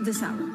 this hour.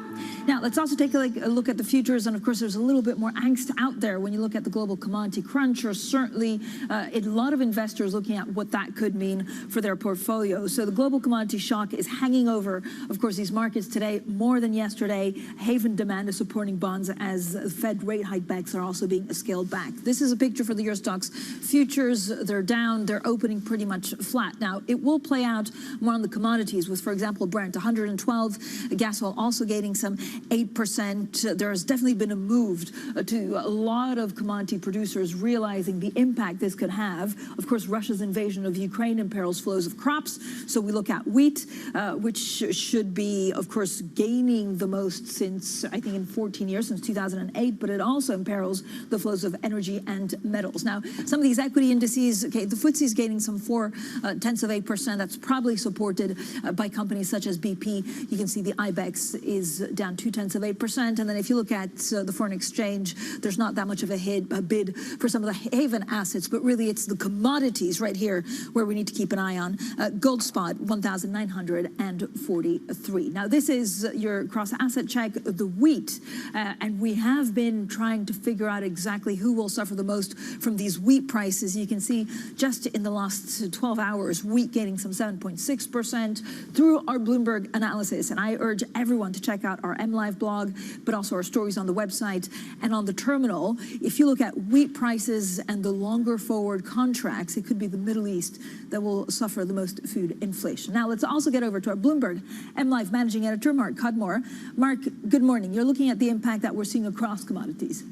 Now, let's also take a look at the futures, and of course there's a little bit more angst out there when you look at the global commodity crunch, or certainly a lot of investors looking at what that could mean for their portfolio. So the global commodity shock is hanging over, of course, these markets today more than yesterday. Haven demand is supporting bonds as Fed rate hike bets are also being scaled back. This is a picture for the Euro Stoxx futures. They're down, they're opening pretty much flat. Now, it will play out more on the commodities with, for example, Brent 112, gas oil also gaining some 8%. There has definitely been a move to a lot of commodity producers realizing the impact this could have. Of course, Russia's invasion of Ukraine imperils flows of crops. So we look at wheat, which should be, of course, gaining the most since, I think, in 14 years, since 2008, but it also imperils the flows of energy and metals. Now, some of these equity indices, okay, the FTSE is gaining some 0.4%. That's probably supported by companies such as BP. You can see the IBEX is down 0.2%. And then if you look at the foreign exchange, there's not that much of a bid for some of the Haven assets, but really it's the commodities right here where we need to keep an eye on. Gold spot, 1,943. Now, this is your cross-asset check, the wheat, and we have been trying to figure out exactly who will suffer the most from these wheat prices. You can see just in the last 12 hours, wheat gaining some 7.6% through our Bloomberg analysis. And I urge everyone to check out our MLive blog, but also our stories on the website and on the terminal. If you look at wheat prices and the longer forward contracts, it could be the Middle East that will suffer the most food inflation. Now, let's also get over to our Bloomberg MLive managing editor, Mark Cudmore. Mark, good morning. You're looking at the impact that we're seeing across commodities.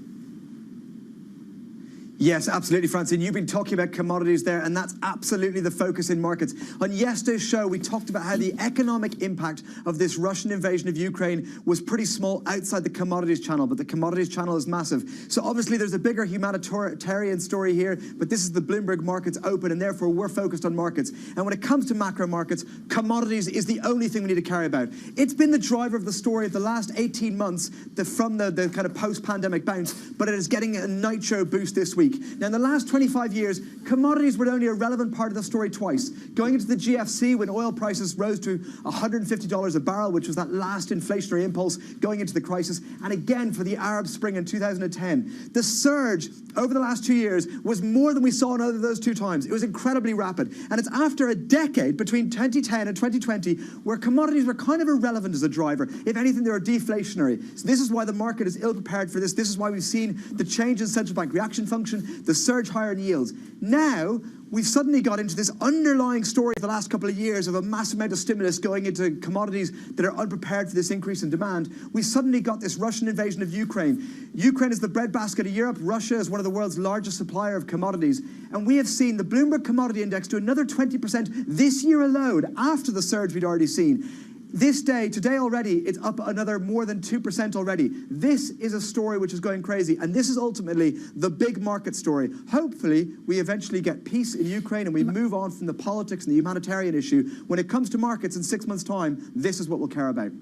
Yes, absolutely, Francine. You've been talking about commodities there, and that's absolutely the focus in markets. On yesterday's show, we talked about how the economic impact of this Russian invasion of Ukraine was pretty small outside the commodities channel, but the commodities channel is massive. So obviously there's a bigger humanitarian story here, but this is the Bloomberg Markets Open, and therefore we're focused on markets. And when it comes to macro markets, commodities is the only thing we need to care about. It's been the driver of the story of the last 18 months from the kind of post-pandemic bounce, but it is getting a nitro boost this week. Now, in the last 25 years, commodities were only a relevant part of the story twice. Going into the GFC, when oil prices rose to $150 a barrel, which was that last inflationary impulse going into the crisis, and again for the Arab Spring in 2010. The surge over the last 2 years was more than we saw in either of those two times. It was incredibly rapid. And it's after a decade between 2010 and 2020 where commodities were kind of irrelevant as a driver. If anything, they were deflationary. So this is why the market is ill-prepared for this. This is why we've seen the change in central bank reaction function, the surge higher in yields. Now, we've suddenly got into this underlying story of the last couple of years of a massive amount of stimulus going into commodities that are unprepared for this increase in demand. We suddenly got this Russian invasion of Ukraine. Ukraine is the breadbasket of Europe. Russia is one of the world's largest supplier of commodities. And we have seen the Bloomberg Commodity Index do another 20% this year alone after the surge we'd already seen. Today already, it's up another more than 2% already. This is a story which is going crazy, and this is ultimately the big market story. Hopefully, we eventually get peace in Ukraine and we move on from the politics and the humanitarian issue. When it comes to markets in 6 months' time, this is what we'll care about.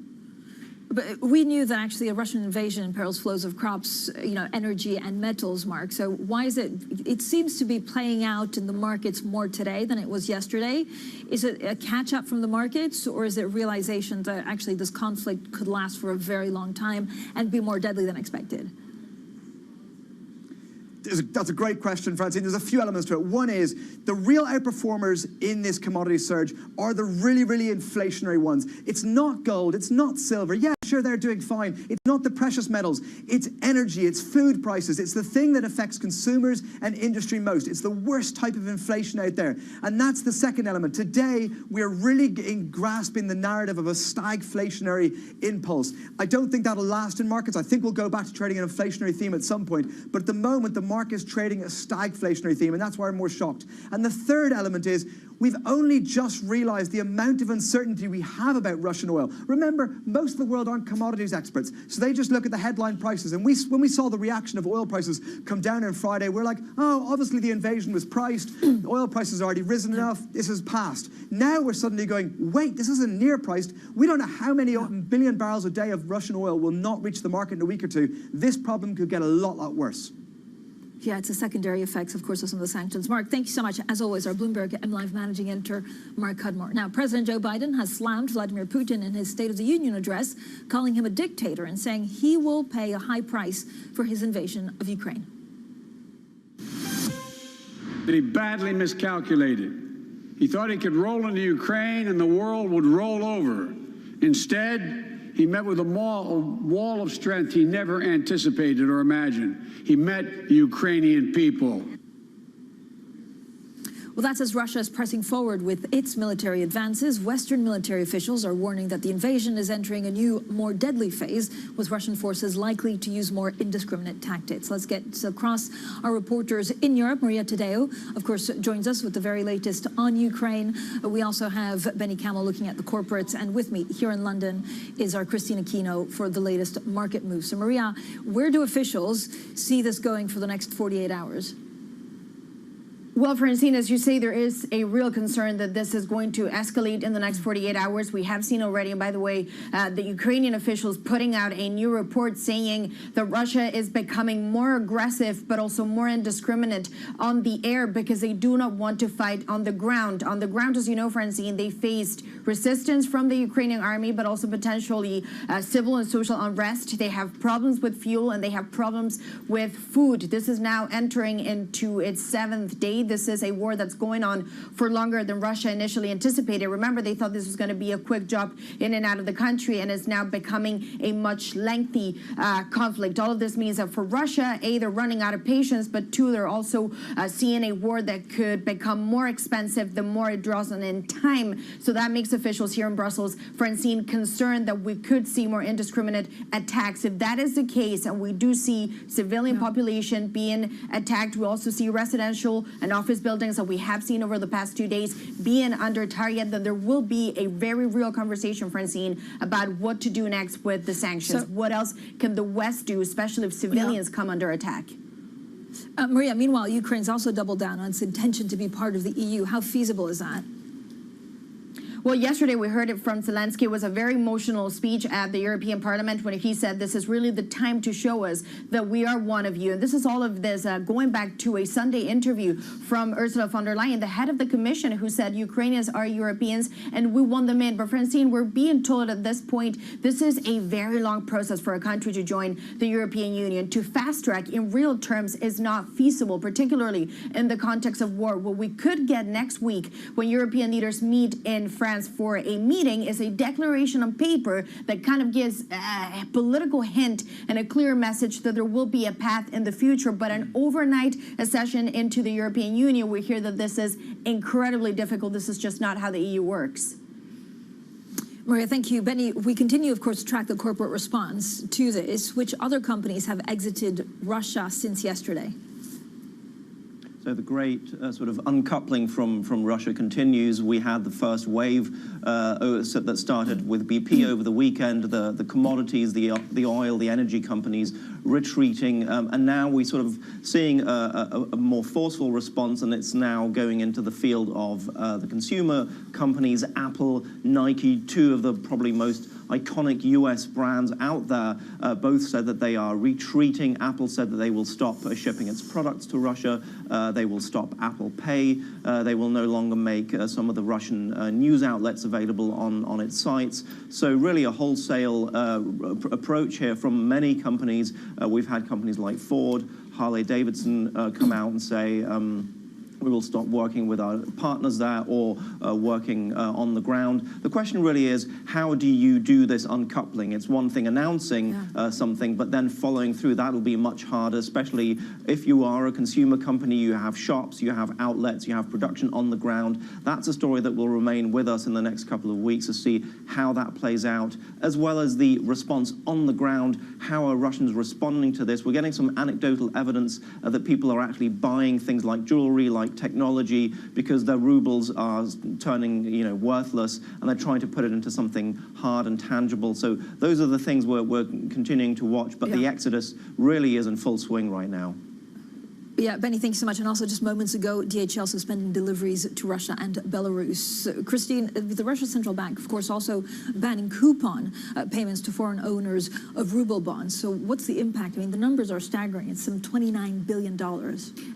But we knew that actually a Russian invasion imperils flows of crops, energy and metals, Mark. So why is it? It seems to be playing out in the markets more today than it was yesterday. Is it a catch-up from the markets, or is it realization that actually this conflict could last for a very long time and be more deadly than expected? That's a great question, Francine. There's a few elements to it. One is the real outperformers in this commodity surge are the really, really inflationary ones. It's not gold. It's not silver. Yeah, sure, they're doing fine. It's not the precious metals. It's energy. It's food prices. It's the thing that affects consumers and industry most. It's the worst type of inflation out there. And that's the second element. Today, we're really grasping the narrative of a stagflationary impulse. I don't think that'll last in markets. I think we'll go back to trading an inflationary theme at some point. But at the moment, the market is trading a stagflationary theme, and that's why I'm more shocked. And the third element is we've only just realized the amount of uncertainty we have about Russian oil. Remember, most of the world aren't commodities experts, so they just look at the headline prices. And when we saw the reaction of oil prices come down on Friday, we're like, oh, obviously the invasion was priced. Oil prices already risen enough. This has passed. Now we're suddenly going, wait, this isn't near priced. We don't know how many billion barrels a day of Russian oil will not reach the market in a week or two. This problem could get a lot worse. Yeah, it's a secondary effects, of course, of some of the sanctions. Mark, thank you so much. As always, our Bloomberg MLive managing editor, Mark Cudmore. Now, President Joe Biden has slammed Vladimir Putin in his State of the Union address, calling him a dictator and saying he will pay a high price for his invasion of Ukraine. That he badly miscalculated. He thought he could roll into Ukraine and the world would roll over. Instead, he met with a wall of strength he never anticipated or imagined. He met the Ukrainian people. Well, that's as Russia is pressing forward with its military advances. Western military officials are warning that the invasion is entering a new, more deadly phase, with Russian forces likely to use more indiscriminate tactics. Let's get across our reporters in Europe. Maria Tadeo, of course, joins us with the very latest on Ukraine. We also have Benny Camel looking at the corporates. And with me here in London is our Christina Kino for the latest market moves. So, Maria, where do officials see this going for the next 48 hours? Well, Francine, as you say, there is a real concern that this is going to escalate in the next 48 hours. We have seen already, and by the way, the Ukrainian officials putting out a new report saying that Russia is becoming more aggressive, but also more indiscriminate on the air because they do not want to fight on the ground. On the ground, as you know, Francine, they faced resistance from the Ukrainian army, but also potentially civil and social unrest. They have problems with fuel and they have problems with food. This is now entering into its 7th day. This is a war that's going on for longer than Russia initially anticipated. Remember, they thought this was going to be a quick jump in and out of the country, and it's now becoming a much lengthy conflict. All of this means that for Russia, A, they're running out of patience, but 2, they're also seeing a war that could become more expensive the more it draws on in time. So that makes officials here in Brussels, Francine, concerned that we could see more indiscriminate attacks. If that is the case, and we do see civilian population being attacked, we also see residential and office buildings that we have seen over the past 2 days being under target, then there will be a very real conversation, Francine, about what to do next with the sanctions. So, what else can the West do, especially if civilians come under attack? Maria, meanwhile, Ukraine's also doubled down on its intention to be part of the EU. How feasible is that? Well, yesterday we heard it from Zelensky. It was a very emotional speech at the European Parliament when he said this is really the time to show us that we are one of you. And this is all of this going back to a Sunday interview from Ursula von der Leyen, the head of the Commission, who said Ukrainians are Europeans and we want them in. But Francine, we're being told at this point this is a very long process for a country to join the European Union. To fast track in real terms is not feasible, particularly in the context of war. What we could get next week when European leaders meet in France for a meeting is a declaration on paper that kind of gives a political hint and a clear message that there will be a path in the future. But an overnight accession into the European Union, we hear that this is incredibly difficult. This is just not how the EU works. Maria, thank you. Benny, we continue, of course, to track the corporate response to this. Which other companies have exited Russia since yesterday? So the great sort of uncoupling from Russia continues. We had the first wave that started with BP over the weekend, the commodities, the oil, the energy companies retreating, and now we're sort of seeing a more forceful response, and it's now going into the field of the consumer companies, Apple, Nike, 2 of the probably most iconic US brands out there, both said that they are retreating. Apple said that they will stop shipping its products to Russia. They will stop Apple Pay. They will no longer make some of the Russian news outlets available on its sites. So really a wholesale approach here from many companies. We've had companies like Ford, Harley-Davidson come out and say, we will stop working with our partners there or working on the ground. The question really is, how do you do this uncoupling? It's one thing announcing something, but then following through that will be much harder, especially if you are a consumer company, you have shops, you have outlets, you have production on the ground. That's a story that will remain with us in the next couple of weeks to see how that plays out, as well as the response on the ground. How are Russians responding to this? We're getting some anecdotal evidence that people are actually buying things like jewelry, like technology, because their rubles are turning, worthless, and they're trying to put it into something hard and tangible. So those are the things we're continuing to watch, but the exodus really is in full swing right now. Yeah, Benny, thank you so much. And also just moments ago, DHL suspending deliveries to Russia and Belarus. Christine, the Russian Central Bank, of course, also banning coupon payments to foreign owners of ruble bonds. So what's the impact? I mean, the numbers are staggering. It's some $29 billion.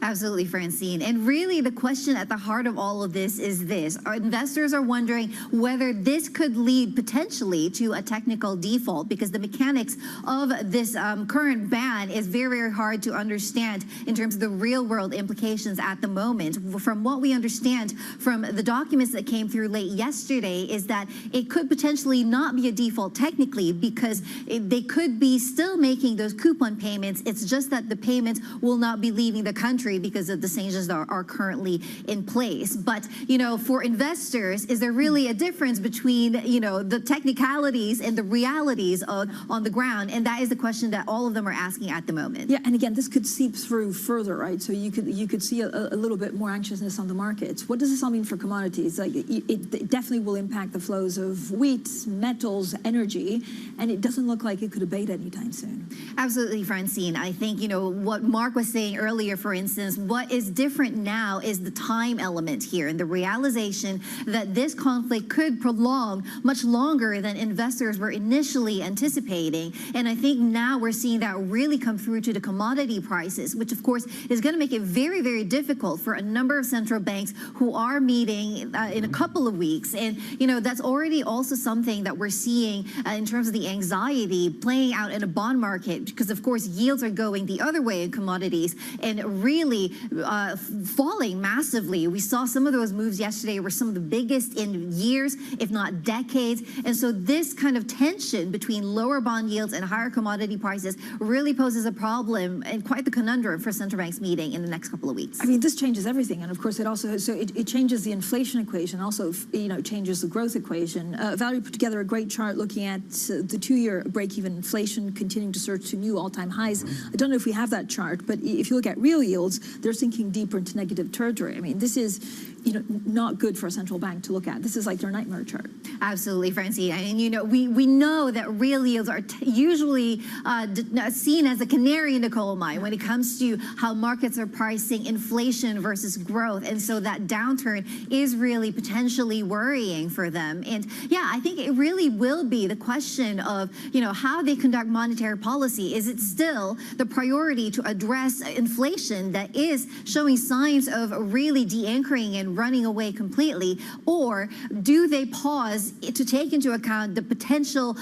Absolutely, Francine. And really the question at the heart of all of this is this. Our investors are wondering whether this could lead potentially to a technical default, because the mechanics of this current ban is very, very hard to understand in terms of the real-world implications at the moment. From what we understand from the documents that came through late yesterday is that it could potentially not be a default technically, because they could be still making those coupon payments. It's just that the payments will not be leaving the country because of the sanctions that are currently in place. But, you know, for investors, is there really a difference between, you know, the technicalities and the realities on the ground? And that is the question that all of them are asking at the moment. Yeah, and again, this could seep through further, right? So you could see a little bit more anxiousness on the markets. What does this all mean for commodities? Like, it definitely will impact the flows of wheat, metals, energy, and it doesn't look like it could abate anytime soon. Absolutely, Francine. I think, you know, what Mark was saying earlier, for instance, what is different now is the time element here and the realization that this conflict could prolong much longer than investors were initially anticipating. And I think now we're seeing that really come through to the commodity prices, which of course is going to make it very, very difficult for a number of central banks who are meeting in a couple of weeks. And, you know, that's already also something that we're seeing in terms of the anxiety playing out in a bond market, because of course yields are going the other way in commodities and really falling massively. We saw some of those moves yesterday were some of the biggest in years, if not decades. And so this kind of tension between lower bond yields and higher commodity prices really poses a problem and quite the conundrum for central banks meeting in the next couple of weeks. I mean, this changes everything, and of course, it also it changes the inflation equation. Also, you know, changes the growth equation. Valerie put together a great chart looking at the two-year break-even inflation continuing to surge to new all-time highs. I don't know if we have that chart, but if you look at real yields, they're sinking deeper into negative territory. I mean, this is, you know, not good for a central bank to look at. This is like their nightmare chart. Absolutely, Francine. And, you know, we know that real yields are usually seen as a canary in the coal mine when it comes to how markets are pricing inflation versus growth. And so that downturn is really potentially worrying for them. And yeah, I think it really will be the question of, you know, how they conduct monetary policy. Is it still the priority to address inflation that is showing signs of really de-anchoring and running away completely, or do they pause to take into account the potential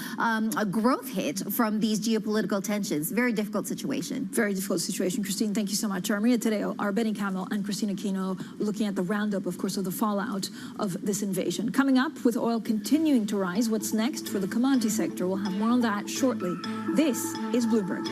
growth hit from these geopolitical tensions? Very difficult situation. Very difficult situation. Christine, thank you so much. Maria Tadeo, our Benny Camel, and Christina Kino looking at the roundup, of course, of the fallout of this invasion. Coming up, with oil continuing to rise, what's next for the commodity sector? We'll have more on that shortly. This is Bloomberg.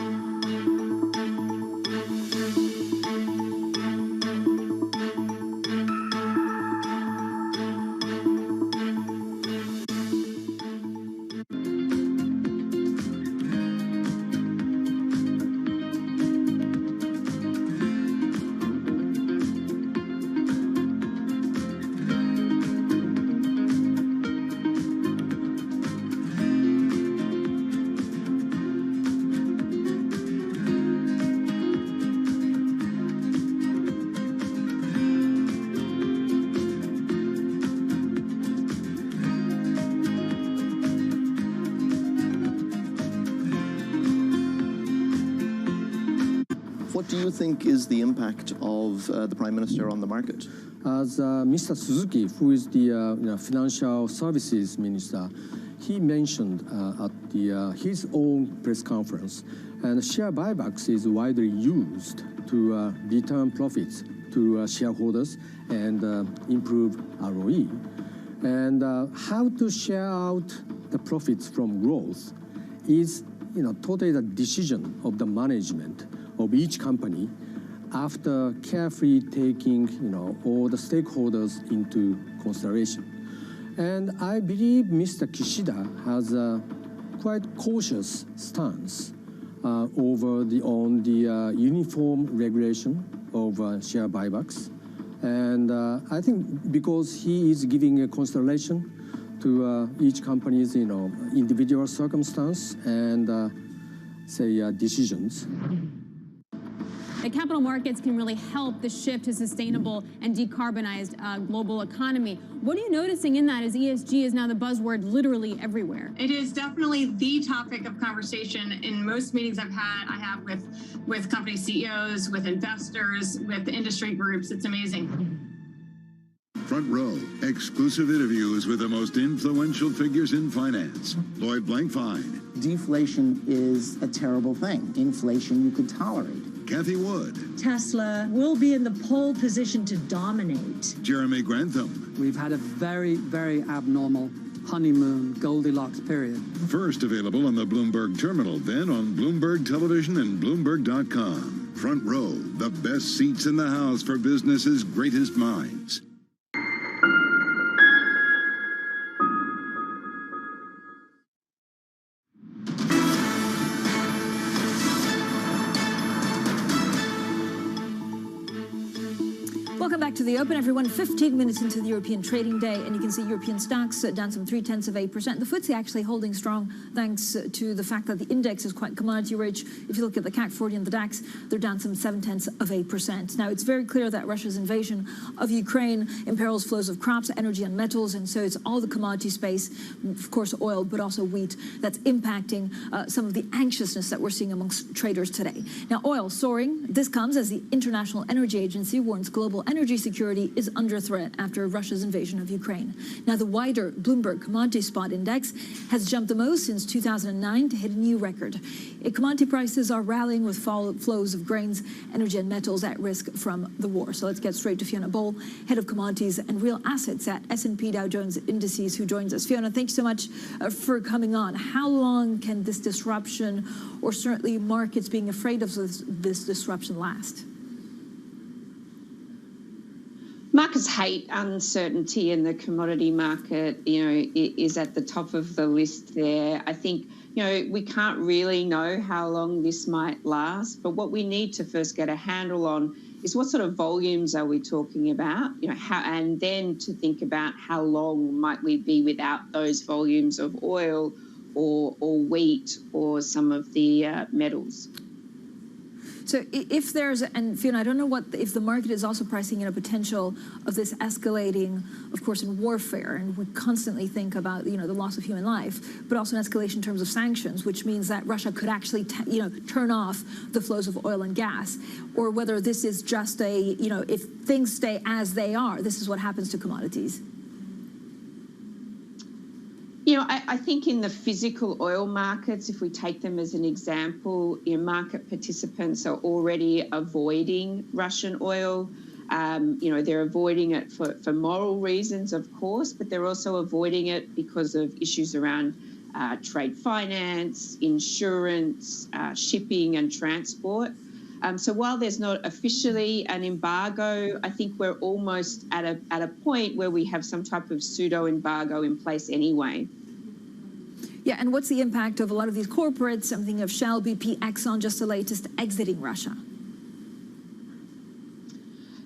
What do you think is the impact of the Prime Minister on the market? As Mr. Suzuki, who is the Financial Services Minister, he mentioned at his own press conference, and share buybacks is widely used to return profits to shareholders and improve ROE. And how to share out the profits from growth is, totally the decision of the management of each company after carefully taking, all the stakeholders into consideration. And I believe Mr. Kishida has a quite cautious stance on the uniform regulation of share buybacks. And I think because he is giving a consideration to each company's, individual circumstance and, decisions. that capital markets can really help the shift to sustainable and decarbonized global economy. What are you noticing in that as ESG is now the buzzword literally everywhere? It is definitely the topic of conversation in most meetings I have with company CEOs, with investors, with industry groups. It's amazing. Front Row, exclusive interviews with the most influential figures in finance. Lloyd Blankfein. Deflation is a terrible thing. Inflation you could tolerate. Kathy Wood. Tesla will be in the pole position to dominate. Jeremy Grantham. We've had a very, very abnormal honeymoon Goldilocks period. First available on the Bloomberg Terminal, then on Bloomberg Television and Bloomberg.com. Front Row, the best seats in the house for business's greatest minds. Welcome back to the Open, everyone. 15 minutes into the European trading day, and you can see European stocks down some 0.3%. The FTSE actually holding strong thanks to the fact that the index is quite commodity rich. If you look at the CAC 40 and the DAX, they're down some 0.7%. Now, it's very clear that Russia's invasion of Ukraine imperils flows of crops, energy, and metals, and so it's all the commodity space, of course, oil, but also wheat, that's impacting some of the anxiousness that we're seeing amongst traders today. Now, oil soaring. This comes as the International Energy Agency warns global energy security is under threat after Russia's invasion of Ukraine. Now, the wider Bloomberg Commodity Spot Index has jumped the most since 2009 to hit a new record. Commodity prices are rallying with flows of grains, energy, and metals at risk from the war. So let's get straight to Fiona Boll, head of commodities and real assets at S&P Dow Jones Indices, who joins us. Fiona, thanks so much for coming on. How long can this disruption, or certainly markets being afraid of this disruption, last? Markets hate uncertainty, and the commodity market, is at the top of the list there. I think, we can't really know how long this might last, but what we need to first get a handle on is what sort of volumes are we talking about, and then to think about how long might we be without those volumes of oil or wheat or some of the metals. So if there's, and Fiona, I don't know if the market is also pricing in a potential of this escalating, of course, in warfare, and we constantly think about, the loss of human life, but also an escalation in terms of sanctions, which means that Russia could actually, turn off the flows of oil and gas, or whether this is just if things stay as they are, this is what happens to commodities. I think in the physical oil markets, if we take them as an example, market participants are already avoiding Russian oil. They're avoiding it for moral reasons, of course, but they're also avoiding it because of issues around trade finance, insurance, shipping and transport. So while there's not officially an embargo, I think we're almost at a point where we have some type of pseudo-embargo in place anyway. Yeah, and what's the impact of a lot of these corporates? I'm thinking of Shell, BP, Exxon, just the latest, exiting Russia.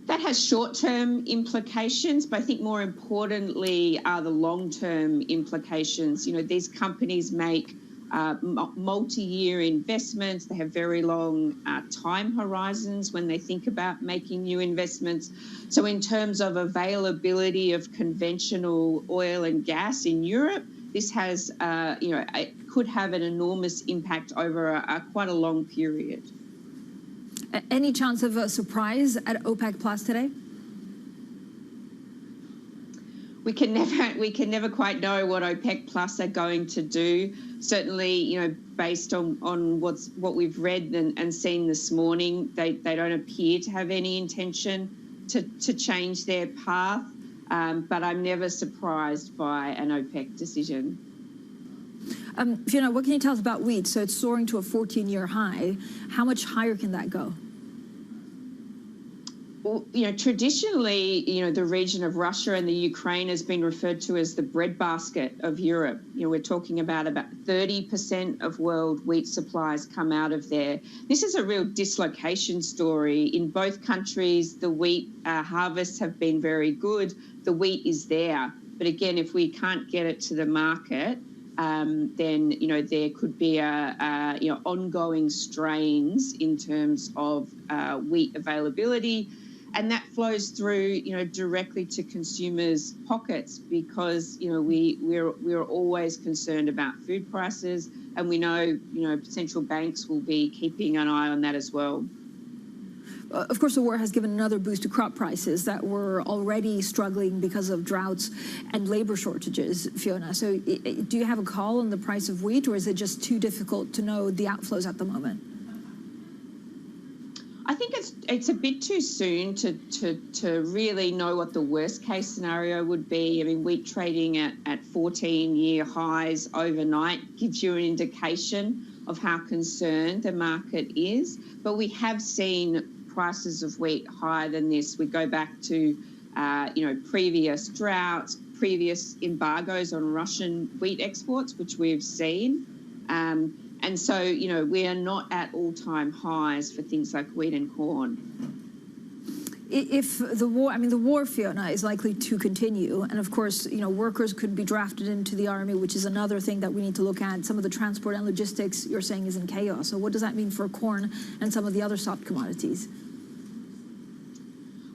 That has short-term implications, but I think more importantly are the long-term implications. These companies make multi-year investments. They have very long time horizons when they think about making new investments. So in terms of availability of conventional oil and gas in Europe, this has, it could have an enormous impact over quite a long period. Any chance of a surprise at OPEC Plus today? We can never quite know what OPEC Plus are going to do. Certainly, based on what we've read and seen this morning, they don't appear to have any intention to change their path. But I'm never surprised by an OPEC decision. Fiona, what can you tell us about wheat? So it's soaring to a 14-year high. How much higher can that go? Well, traditionally, the region of Russia and the Ukraine has been referred to as the breadbasket of Europe. We're talking about 30% of world wheat supplies come out of there. This is a real dislocation story. In both countries, the wheat harvests have been very good. The wheat is there. But again, if we can't get it to the market, then there could be ongoing strains in terms of wheat availability, and that flows through directly to consumers' pockets, because we're always concerned about food prices, and we know central banks will be keeping an eye on that as well. Of course, the war has given another boost to crop prices that were already struggling because of droughts and labor shortages, Fiona. So do you have a call on the price of wheat, or is it just too difficult to know the outflows at the moment? I think it's a bit too soon to really know what the worst case scenario would be. I mean, wheat trading at 14-year highs overnight gives you an indication of how concerned the market is. But we have seen prices of wheat higher than this. We go back to previous droughts, previous embargoes on Russian wheat exports, which we've seen. And so, we are not at all-time highs for things like wheat and corn. If the war, Fiona, is likely to continue, and of course, workers could be drafted into the army, which is another thing that we need to look at. Some of the transport and logistics, you're saying, is in chaos. So what does that mean for corn and some of the other soft commodities?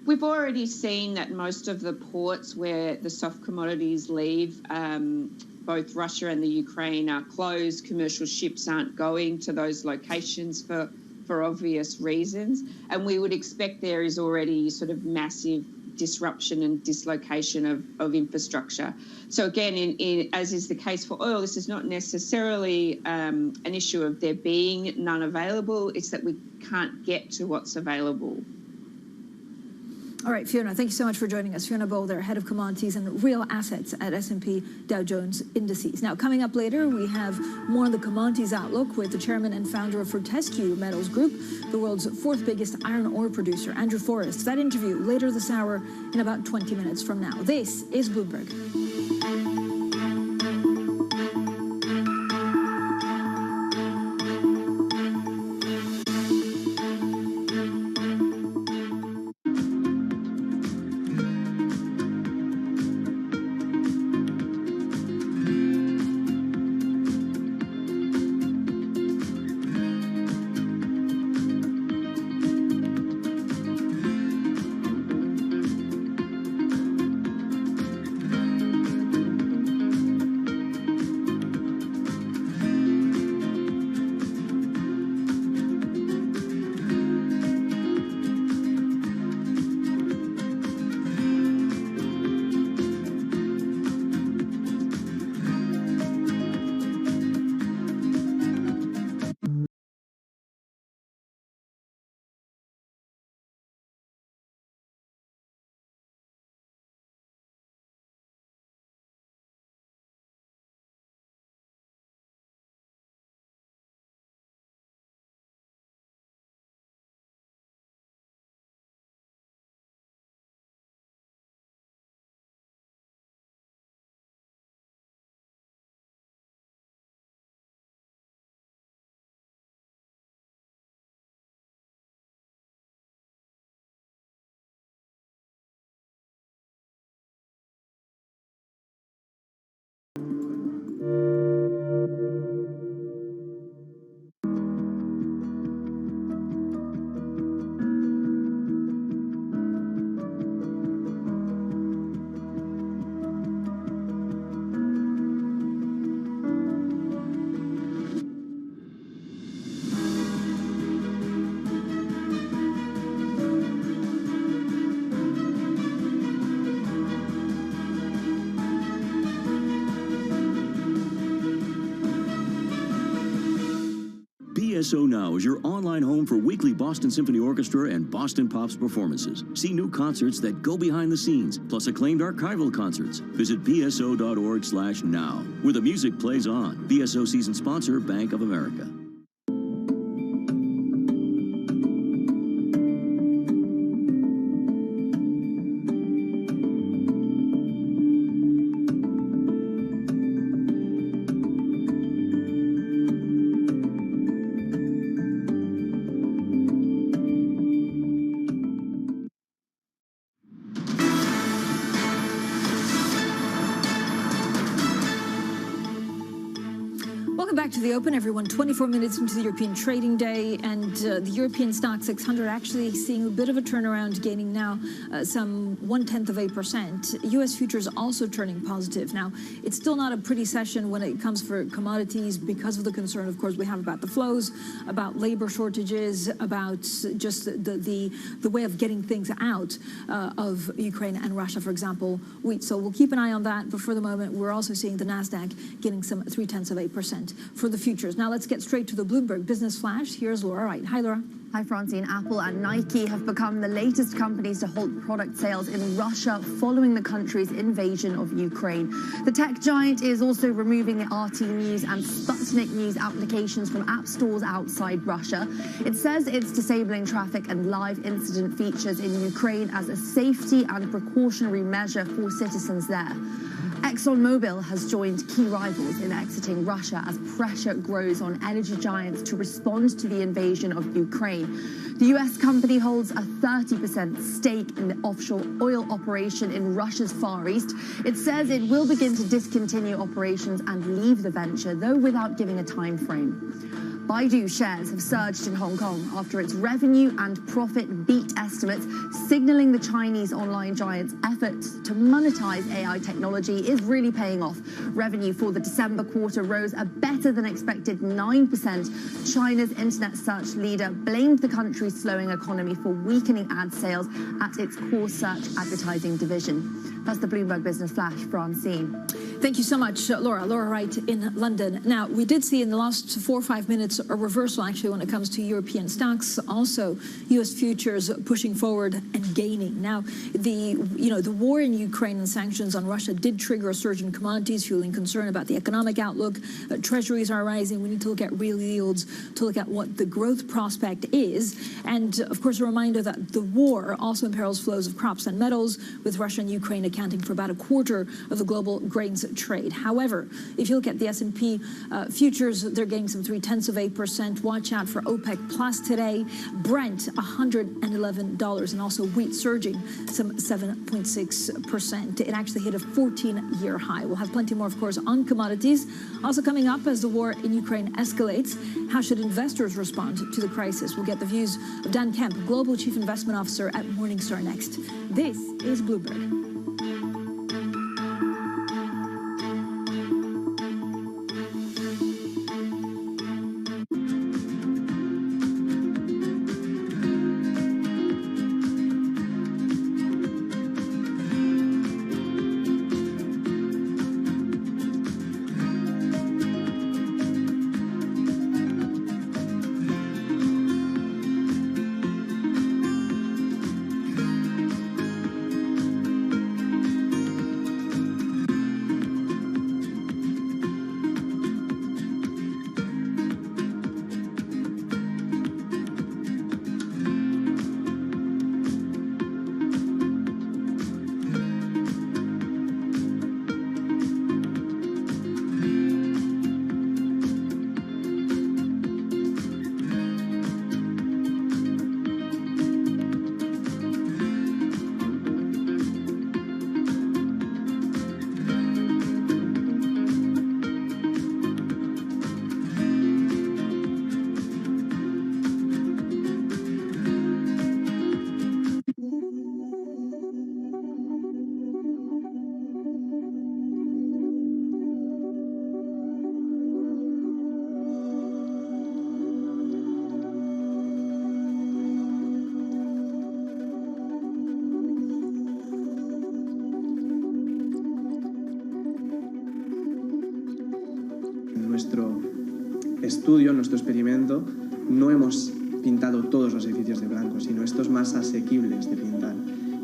We've already seen that most of the ports where the soft commodities leave, both Russia and the Ukraine, are closed. Commercial ships aren't going to those locations for obvious reasons. And we would expect there is already sort of massive disruption and dislocation of infrastructure. So again, as is the case for oil, this is not necessarily an issue of there being none available. It's that we can't get to what's available. All right, Fiona, thank you so much for joining us. Fiona Boulder, Head of Commodities and Real Assets at S&P Dow Jones Indices. Now, coming up later, we have more on the commodities outlook with the chairman and founder of Fortescue Metals Group, the world's fourth biggest iron ore producer, Andrew Forrest. That interview later this hour in about 20 minutes from now. This is Bloomberg. BSO Now is your online home for weekly Boston Symphony Orchestra and Boston Pops performances. See new concerts that go behind the scenes, plus acclaimed archival concerts. Visit bso.org/now, where the music plays on. BSO season sponsor, Bank of America. back to the open, everyone. 24 minutes into the European trading day, and the European stock 600 actually seeing a bit of a turnaround, gaining now some 0.1%. U.S. futures also turning positive. Now, it's still not a pretty session when it comes for commodities because of the concern, of course, we have about the flows, about labor shortages, about just the way of getting things out of Ukraine and Russia, for example, wheat. So we'll keep an eye on that. But for the moment, we're also seeing the NASDAQ getting some 0.3% for the futures. Now let's get straight to the Bloomberg Business Flash. Here's Laura Wright. Hi, Laura. Hi, Francine. Apple and Nike have become the latest companies to halt product sales in Russia following the country's invasion of Ukraine. The tech giant is also removing the RT News and Sputnik News applications from app stores outside Russia. It says it's disabling traffic and live incident features in Ukraine as a safety and precautionary measure for citizens there. ExxonMobil has joined key rivals in exiting Russia as pressure grows on energy giants to respond to the invasion of Ukraine. The U.S. company holds a 30% stake in the offshore oil operation in Russia's Far East. It says it will begin to discontinue operations and leave the venture, though without giving a time frame. Baidu shares have surged in Hong Kong after its revenue and profit beat estimates, signaling the Chinese online giant's efforts to monetize AI technology is really paying off. Revenue for the December quarter rose a better than expected 9%. China's internet search leader blamed the country's slowing economy for weakening ad sales at its core search advertising division. That's the Bloomberg Business Flash. Francine. Thank you so much, Laura. Laura Wright in London. Now, we did see in the last 4 or 5 minutes a reversal, actually, when it comes to European stocks. Also, U.S. futures pushing forward and gaining. Now, the war in Ukraine and sanctions on Russia did trigger a surge in commodities, fueling concern about the economic outlook. Treasuries are rising. We need to look at real yields, to look at what the growth prospect is. And, of course, a reminder that the war also imperils flows of crops and metals, with Russia and Ukraine accounting for about a quarter of the global grains trade. However, if you look at the S&P futures, they're gaining some 0.3%. Watch out for OPEC Plus today. Brent, $111, and also wheat surging some 7.6%. It actually hit a 14-year high. We'll have plenty more, of course, on commodities. Also coming up as the war in Ukraine escalates, how should investors respond to the crisis? We'll get the views of Dan Kemp, Global Chief Investment Officer at Morningstar next. This is Bloomberg. nuestro estudio, nuestro experimento, no hemos pintado todos los edificios de blanco, sino estos más asequibles de pintar.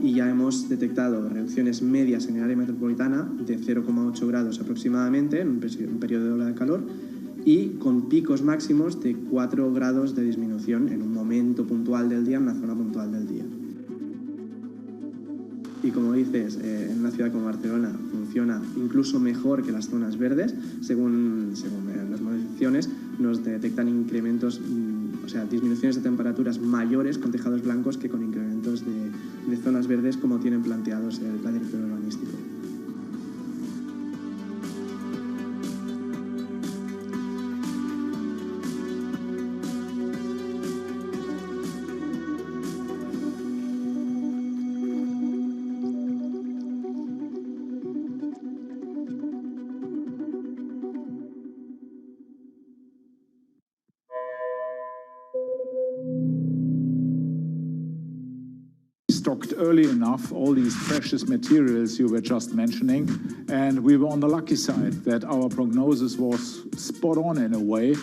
Y ya hemos detectado reducciones medias en el área metropolitana de 0,8 grados aproximadamente en un periodo de ola de calor y con picos máximos de 4 grados de disminución en un momento puntual del día, en una zona puntual del día. Y como dices, en una ciudad como Barcelona funciona incluso mejor que las zonas verdes. Según las modificaciones, nos detectan incrementos, o sea, disminuciones de temperaturas mayores con tejados blancos que con incrementos de zonas verdes como tienen planteados el plan director urbanístico. stocked early enough all these precious materials you were just mentioning, and we were on the lucky side that our prognosis was spot on in a way,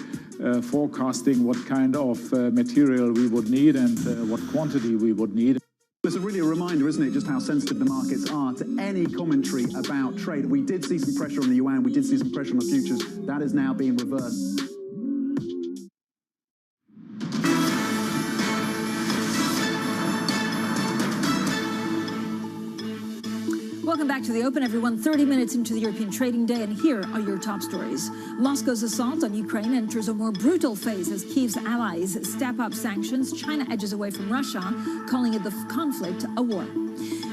forecasting what kind of material we would need and what quantity we would need. It's really a reminder, isn't it, just how sensitive the markets are to any commentary about trade. We did see some pressure on the yuan, we did see some pressure on the futures. That is now being reversed. Welcome back to the Open, everyone. 30 minutes into the European trading day, and here are your top stories. Moscow's assault on Ukraine enters a more brutal phase as Kyiv's allies step up sanctions. China edges away from Russia, calling it the conflict a war.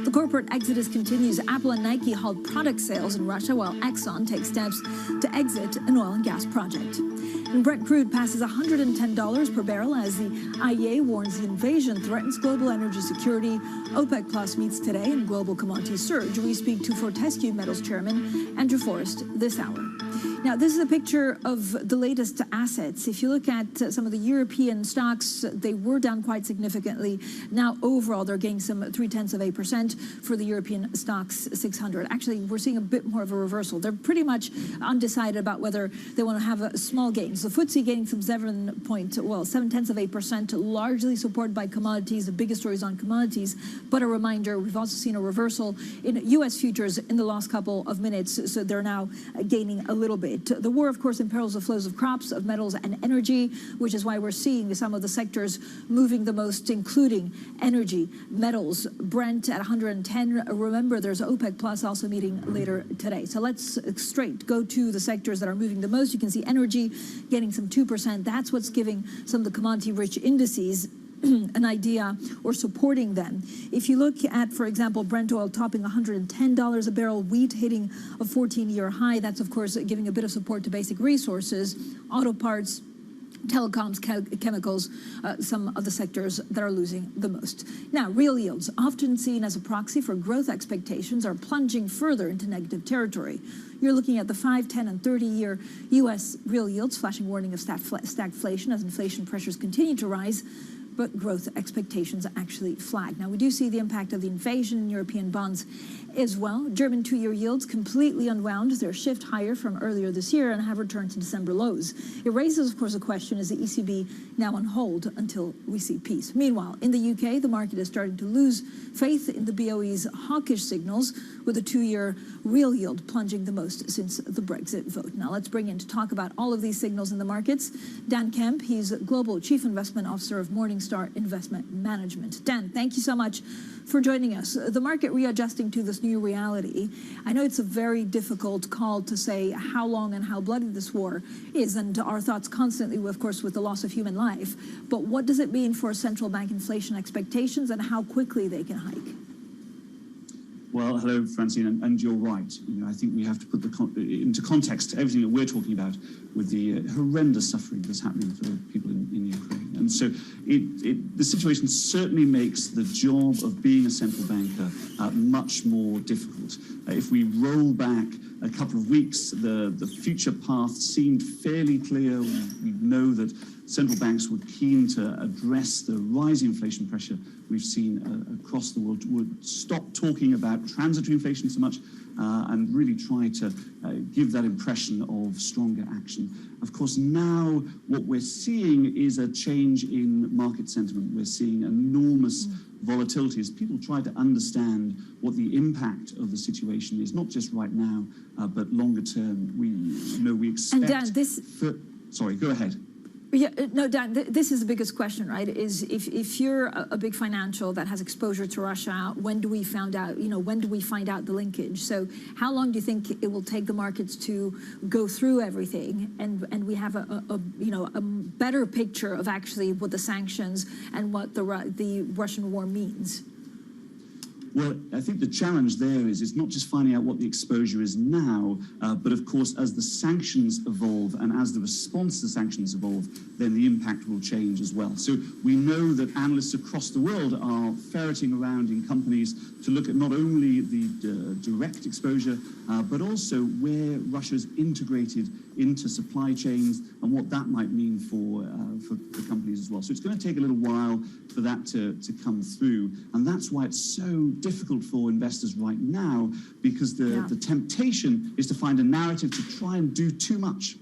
The corporate exodus continues. Apple and Nike halt product sales in Russia, while Exxon takes steps to exit an oil and gas project. And Brent crude passes $110 per barrel as the IEA warns the invasion threatens global energy security. OPEC Plus meets today and global commodities surge. We speak to Fortescue Metals Chairman Andrew Forrest this hour. Now, this is a picture of the latest assets. If you look at some of the European stocks, they were down quite significantly. Now, overall, they're gaining some 0.3% for the European stocks 600. Actually, we're seeing a bit more of a reversal. They're pretty much undecided about whether they want to have a small gains. The FTSE gaining some 0.7%, largely supported by commodities. The biggest story is on commodities. But a reminder, we've also seen a reversal in U.S. futures in the last couple of minutes, so they're now gaining a little bit. The war, of course, imperils the flows of crops, of metals and energy, which is why we're seeing some of the sectors moving the most, including energy, metals, Brent at 110. Remember, there's OPEC Plus also meeting later today. So let's straight go to the sectors that are moving the most. You can see energy getting some 2%. That's what's giving some of the commodity-rich indices an idea or supporting them. If you look at, for example, Brent oil topping $110 a barrel, wheat hitting a 14-year high, that's, of course, giving a bit of support to basic resources, auto parts, telecoms, chemicals, some of the sectors that are losing the most. Now, real yields, often seen as a proxy for growth expectations, are plunging further into negative territory. You're looking at the 5, 10, and 30-year U.S. real yields, flashing warning of stagflation as inflation pressures continue to rise, but growth expectations actually flag. Now, we do see the impact of the invasion in European bonds as well. German two-year yields completely unwound their shift higher from earlier this year and have returned to December lows. It raises, of course, a question, is the ECB now on hold until we see peace? Meanwhile, in the UK, the market is starting to lose faith in the BOE's hawkish signals, with the two-year real yield plunging the most since the Brexit vote. Now, let's bring in to talk about all of these signals in the markets Dan Kemp. He's Global Chief Investment Officer of Morningstar Investment Management. Dan, thank you so much for joining us. The market readjusting to this new reality. I know it's a very difficult call to say how long and how bloody this war is, and our thoughts constantly, of course, with the loss of human life. But what does it mean for central bank inflation expectations and how quickly they can hike? Well, hello, Francine, and you're right. I think we have to put into context everything that we're talking about with the horrendous suffering that's happening for people in Ukraine. And so the situation certainly makes the job of being a central banker much more difficult. If we roll back a couple of weeks, the future path seemed fairly clear. We know that central banks were keen to address the rising inflation pressure we've seen across the world, would stop talking about transitory inflation so much and really try to give that impression of stronger action. Of course, now what we're seeing is a change in market sentiment. We're seeing enormous volatility as people try to understand what the impact of the situation is, not just right now, but longer term. We expect... And Dan, Sorry, go ahead. Yeah, no, Dan, this is the biggest question, right? Is if you're a big financial that has exposure to Russia, when do we find out? When do we find out the linkage? So, how long do you think it will take the markets to go through everything, and we have a better picture of actually what the sanctions and what the Russian war means? Well, I think the challenge there is not just finding out what the exposure is now, but of course, as the sanctions evolve and as the response to sanctions evolve, then the impact will change as well. So we know that analysts across the world are ferreting around in companies to look at not only the direct exposure, but also where Russia's integrated into supply chains and what that might mean for companies as well. So it's going to take a little while for that to come through. And that's why it's so difficult for investors right now, because the temptation is to find a narrative to try and do too much.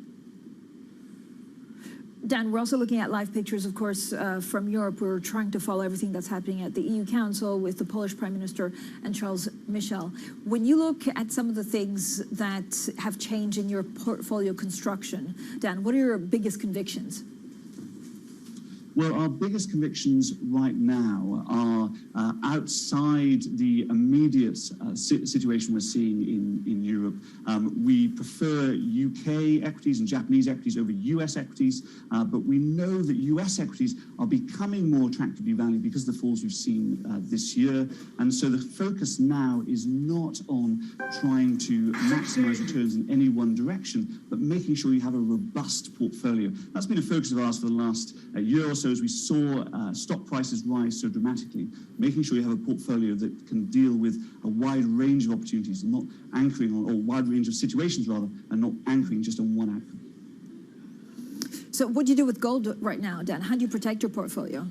Dan, we're also looking at live pictures, of course, from Europe. We're trying to follow everything that's happening at the EU Council with the Polish Prime Minister and Charles Michel. When you look at some of the things that have changed in your portfolio construction, Dan, what are your biggest convictions? Well, our biggest convictions right now are outside the immediate situation we're seeing in Europe. We prefer UK equities and Japanese equities over US equities, but we know that US equities are becoming more attractively valued because of the falls we've seen this year. And so the focus now is not on trying to maximize returns in any one direction, but making sure you have a robust portfolio. That's been a focus of ours for the last year or so, as we saw stock prices rise so dramatically, making sure you have a portfolio that can deal with a wide range of opportunities and not anchoring on, or a wide range of situations rather, and not anchoring just on one outcome. So what do you do with gold right now, Dan? How do you protect your portfolio?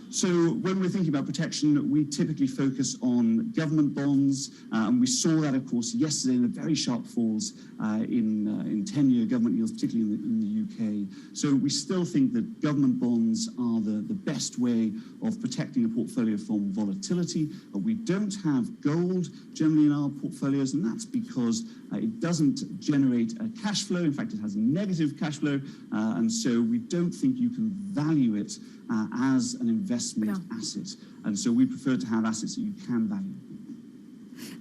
So when we're thinking about protection, we typically focus on government bonds, and we saw that, of course, yesterday in the very sharp falls in 10-year government yields, particularly in the UK. So we still think that government bonds are the best way of protecting a portfolio from volatility. We don't have gold generally in our portfolios, and that's because it doesn't generate a cash flow. In fact, it has negative cash flow, and so we don't think you can value it as an investment asset. And so we prefer to have assets that you can value.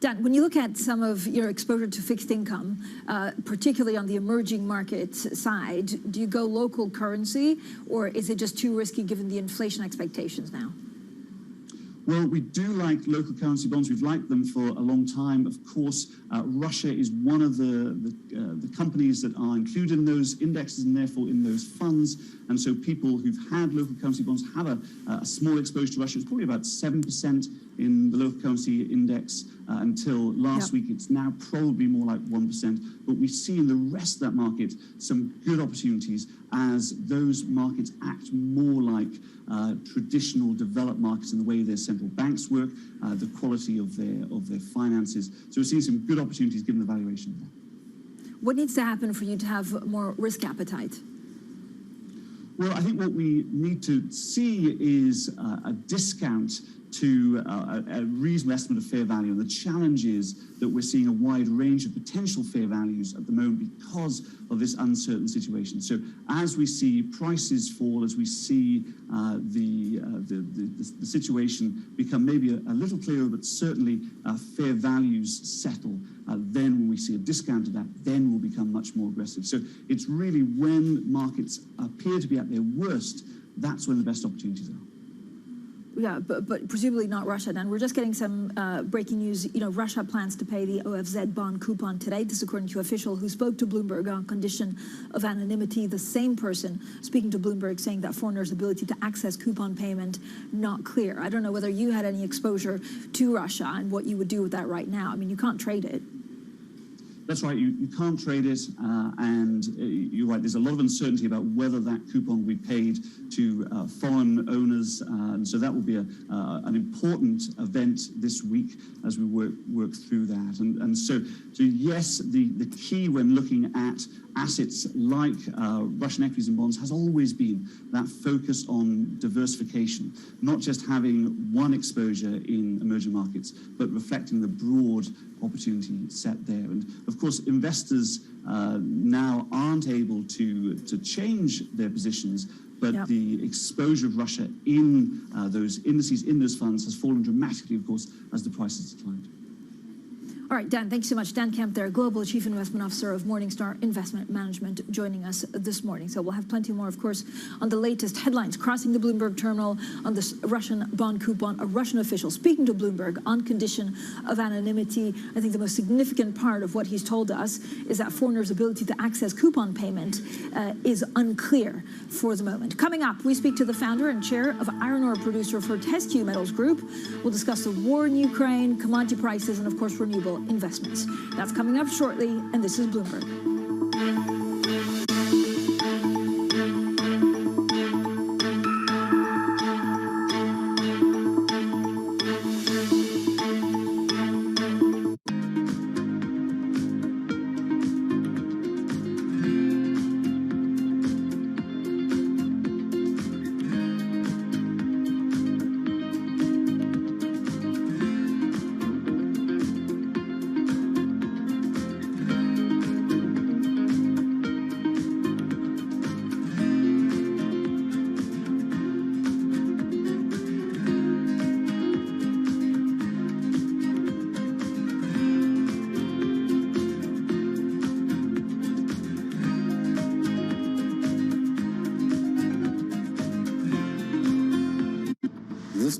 Dan, when you look at some of your exposure to fixed income, particularly on the emerging markets side, do you go local currency, or is it just too risky given the inflation expectations now? Well, we do like local currency bonds. We've liked them for a long time. Of course, Russia is one of the companies that are included in those indexes and therefore in those funds. And so people who've had local currency bonds have a small exposure to Russia. It's probably about 7% in the local currency index until last week. It's now probably more like 1%. But we see in the rest of that market some good opportunities as those markets act more like traditional developed markets in the way their central banks work, the quality of their finances. So we're seeing some good opportunities given the valuation there. What needs to happen for you to have more risk appetite? Well, I think what we need to see is a discount to a reasonable estimate of fair value. And the challenge is that we're seeing a wide range of potential fair values at the moment because of this uncertain situation. So as we see prices fall, as we see the situation become maybe a little clearer, but certainly fair values settle, then when we see a discount to that, then we'll become much more aggressive. So it's really when markets appear to be at their worst, that's when the best opportunities are. Yeah, but presumably not Russia. And we're just getting some breaking news. You know, Russia plans to pay the OFZ bond coupon today. This is according to an official who spoke to Bloomberg on condition of anonymity. The same person speaking to Bloomberg saying that foreigners' ability to access coupon payment not clear. I don't know whether you had any exposure to Russia and what you would do with that right now. I mean, you can't trade it. That's right, you can't trade it, and you're right, there's a lot of uncertainty about whether that coupon will be paid to foreign owners, and so that will be an important event this week as we work through that. And so yes, the key when looking at assets like Russian equities and bonds has always been that focus on diversification, not just having one exposure in emerging markets, but reflecting the broad opportunity set there. And of course, investors now aren't able to change their positions, but the exposure of Russia in those indices, in those funds, has fallen dramatically, of course, as the prices declined. All right, Dan, thanks so much. Dan Kemp there, Global Chief Investment Officer of Morningstar Investment Management, joining us this morning. So we'll have plenty more, of course, on the latest headlines crossing the Bloomberg terminal on this Russian bond coupon, a Russian official speaking to Bloomberg on condition of anonymity. I think the most significant part of what he's told us is that foreigners' ability to access coupon payment is unclear for the moment. Coming up, we speak to the founder and chair of iron ore producer Fortescue Metals Group. We'll discuss the war in Ukraine, commodity prices, and, of course, renewable investments. That's coming up shortly, and this is Bloomberg.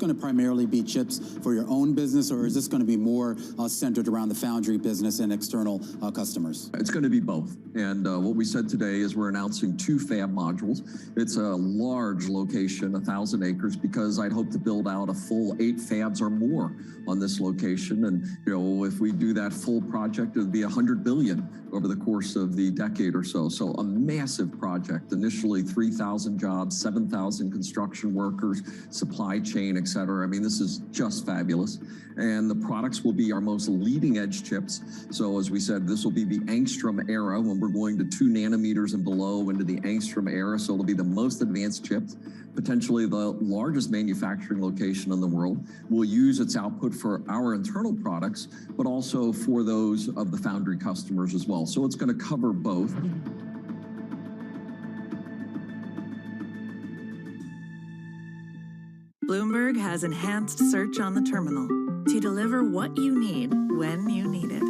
going to primarily be chips for your own business, or is this going to be more centered around the foundry business and external customers? It's going to be both. And what we said today is we're announcing 2 fab modules. It's a large location, 1,000 acres, because I'd hope to build out a full 8 fabs or more on this location. And, if we do that full project, it would be $100 billion over the course of the decade or so. So a massive project, initially 3,000 jobs, 7,000 construction workers, supply chain, et cetera. I mean, this is just fabulous. And the products will be our most leading edge chips. So as we said, this will be the angstrom era when we're going to 2 nanometers and below into the angstrom era. So it'll be the most advanced chips, potentially the largest manufacturing location in the world. We'll use its output for our internal products, but also for those of the foundry customers as well. So it's going to cover both. Bloomberg has enhanced search on the terminal to deliver what you need when you need it.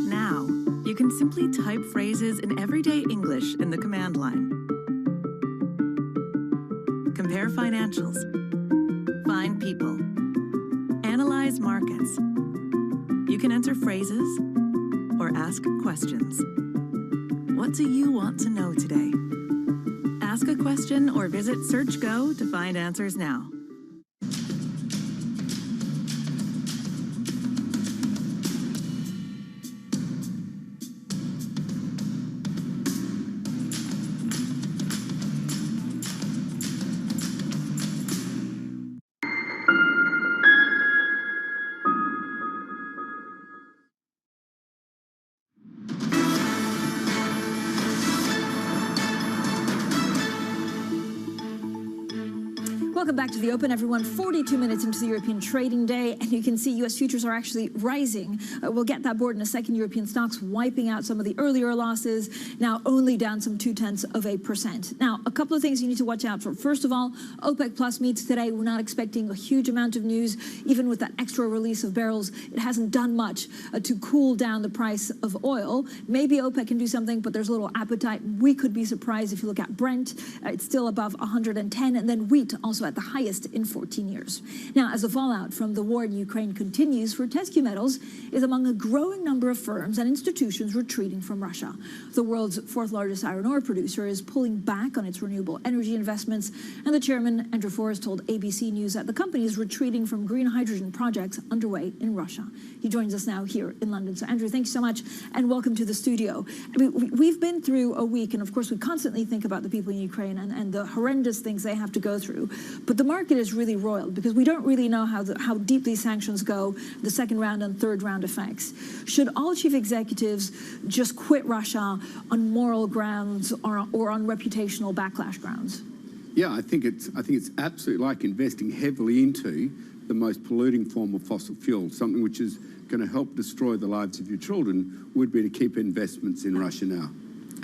Now, you can simply type phrases in everyday English in the command line. Compare financials. Find people. Analyze markets. You can enter phrases or ask questions. What do you want to know today? Ask a question or visit SearchGo to find answers now. Welcome back to the Open, everyone. 42 minutes into the European trading day, and you can see U.S. futures are actually rising. We'll get that board in a second. European stocks wiping out some of the earlier losses, now only down some 0.2%. Now, a couple of things you need to watch out for. First of all, OPEC Plus meets today. We're not expecting a huge amount of news. Even with that extra release of barrels, it hasn't done much to cool down the price of oil. Maybe OPEC can do something, but there's a little appetite. We could be surprised if you look at Brent. It's still above 110, and then wheat also at the highest in 14 years. Now, as the fallout from the war in Ukraine continues, Fortescue Metals is among a growing number of firms and institutions retreating from Russia. The world's 4th largest iron ore producer is pulling back on its renewable energy investments, and the chairman, Andrew Forrest, told ABC News that the company is retreating from green hydrogen projects underway in Russia. He joins us now here in London. So, Andrew, thanks so much, and welcome to the studio. I mean, we've been through a week, and of course, we constantly think about the people in Ukraine and the horrendous things they have to go through. But the market is really roiled because we don't really know how deep these sanctions go, the second round and third round effects. Should all chief executives just quit Russia on moral grounds or on reputational backlash grounds? Yeah, I think it's absolutely like investing heavily into the most polluting form of fossil fuel, something which is going to help destroy the lives of your children, would be to keep investments in Russia now.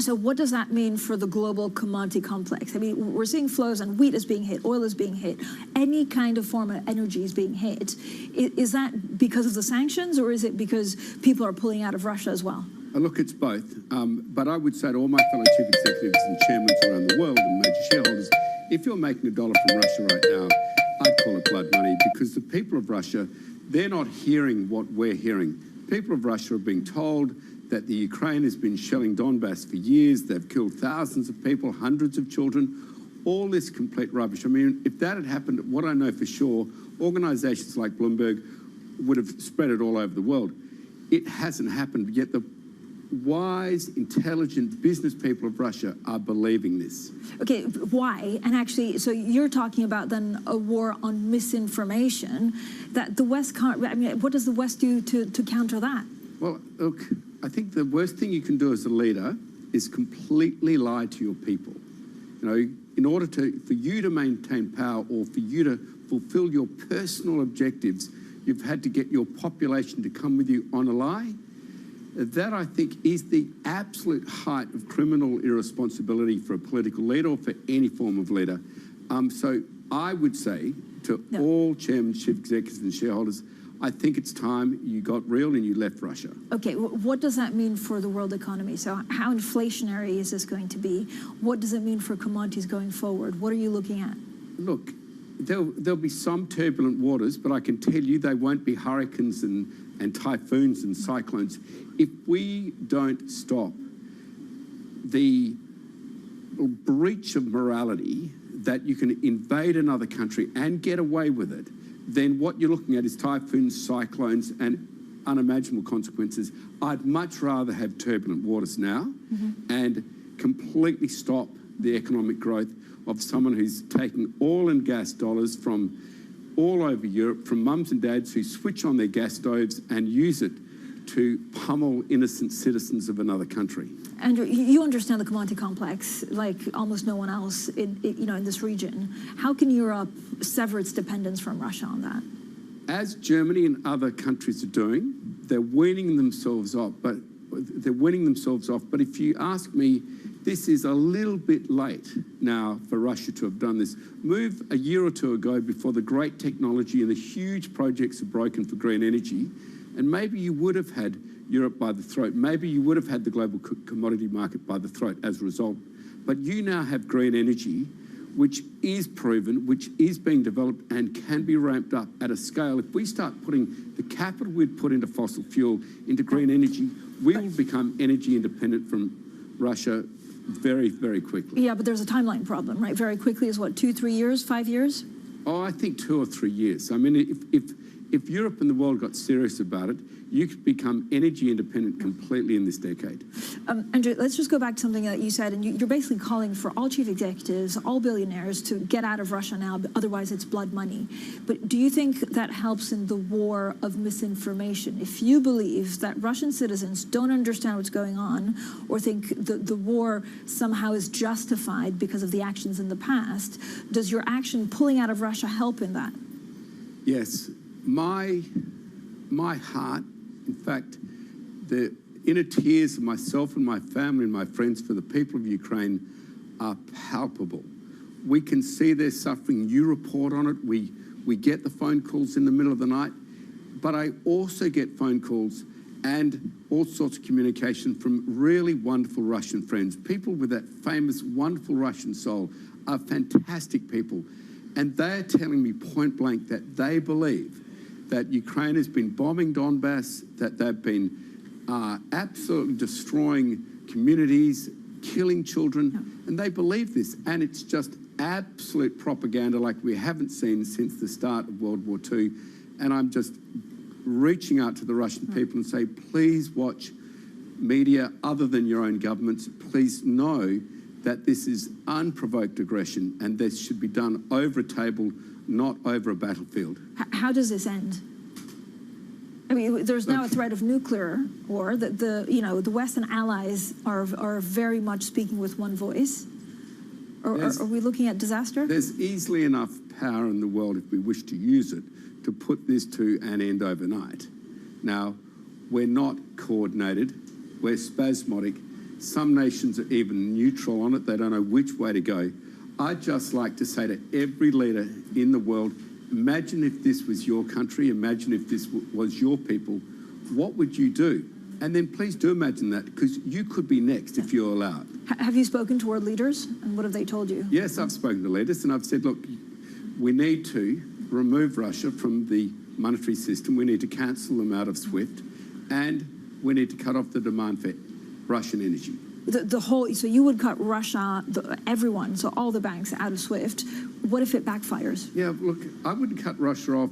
So what does that mean for the global commodity complex? I mean, we're seeing flows, and wheat is being hit, oil is being hit, any kind of form of energy is being hit. Is that because of the sanctions, or is it because people are pulling out of Russia as well? Look, it's both. But I would say to all my fellow chief executives and chairmen around the world and major shareholders, if you're making $1 from Russia right now, I'd call it blood money, because the people of Russia, they're not hearing what we're hearing. People of Russia are being told that the Ukraine has been shelling Donbass for years. They've killed thousands of people, hundreds of children, all this complete rubbish. I mean, if that had happened, what I know for sure, organizations like Bloomberg would have spread it all over the world. It hasn't happened, yet the wise, intelligent business people of Russia are believing this. Okay, why? And actually, so you're talking about then a war on misinformation that the West can't, I mean, what does the West do to counter that? Well, look, I think the worst thing you can do as a leader is completely lie to your people. You know, in order for you to maintain power or for you to fulfill your personal objectives, you've had to get your population to come with you on a lie. That, I think, is the absolute height of criminal irresponsibility for a political leader or for any form of leader. So I would say to all chairmen, chief executives and shareholders, I think it's time you got real and you left Russia. Okay, what does that mean for the world economy? So how inflationary is this going to be? What does it mean for commodities going forward? What are you looking at? Look, there'll be some turbulent waters, but I can tell you they won't be hurricanes and typhoons and cyclones. If we don't stop the breach of morality that you can invade another country and get away with it, then what you're looking at is typhoons, cyclones, and unimaginable consequences. I'd much rather have turbulent waters now and completely stop the economic growth of someone who's taking oil and gas dollars from all over Europe, from mums and dads who switch on their gas stoves and use it to pummel innocent citizens of another country. Andrew, you understand the commodity complex like almost no one else in this region. How can Europe sever its dependence from Russia on that? As Germany and other countries are doing, they're weaning themselves off. But if you ask me, this is a little bit late now for Russia to have done this. Move a year or two ago before the great technology and the huge projects are broken for green energy, and maybe you would have had Europe by the throat. Maybe you would have had the global commodity market by the throat as a result. But you now have green energy, which is proven, which is being developed and can be ramped up at a scale. If we start putting the capital we'd put into fossil fuel into green energy, we will become energy independent from Russia very, very quickly. Yeah, but there's a timeline problem, right? Very quickly is what, 2, 3 years, 5 years? Oh, I think 2 or 3 years. I mean, if Europe and the world got serious about it, you could become energy independent completely in this decade. Andrew, let's just go back to something that you said, and you're basically calling for all chief executives, all billionaires to get out of Russia now, otherwise it's blood money. But do you think that helps in the war of misinformation? If you believe that Russian citizens don't understand what's going on or think the war somehow is justified because of the actions in the past, does your action pulling out of Russia help in that? Yes. My heart, in fact, the inner tears of myself and my family and my friends for the people of Ukraine are palpable. We can see their suffering. You report on it. We get the phone calls in the middle of the night. But I also get phone calls and all sorts of communication from really wonderful Russian friends. People with that famous, wonderful Russian soul are fantastic people. And they're telling me point blank that they believe that Ukraine has been bombing Donbass, that they've been absolutely destroying communities, killing children, and they believe this. And it's just absolute propaganda like we haven't seen since the start of World War II. And I'm just reaching out to the Russian people and say, please watch media other than your own governments. Please know that this is unprovoked aggression and this should be done over a table, not over a battlefield. How does this end? I mean, there's now a threat of nuclear war. The Western allies are very much speaking with one voice. Are we looking at disaster? There's easily enough power in the world, if we wish to use it, to put this to an end overnight. Now, we're not coordinated. We're spasmodic. Some nations are even neutral on it. They don't know which way to go. I'd just like to say to every leader in the world, imagine if this was your country, imagine if this was your people, what would you do? And then please do imagine that, because you could be next if you're allowed. Have you spoken to world leaders, and what have they told you? Yes, I've spoken to leaders, and I've said, look, we need to remove Russia from the monetary system, we need to cancel them out of SWIFT, and we need to cut off the demand for Russian energy. So you would cut Russia, everyone, so all the banks out of SWIFT. What if it backfires? Yeah, look, I wouldn't cut Russia off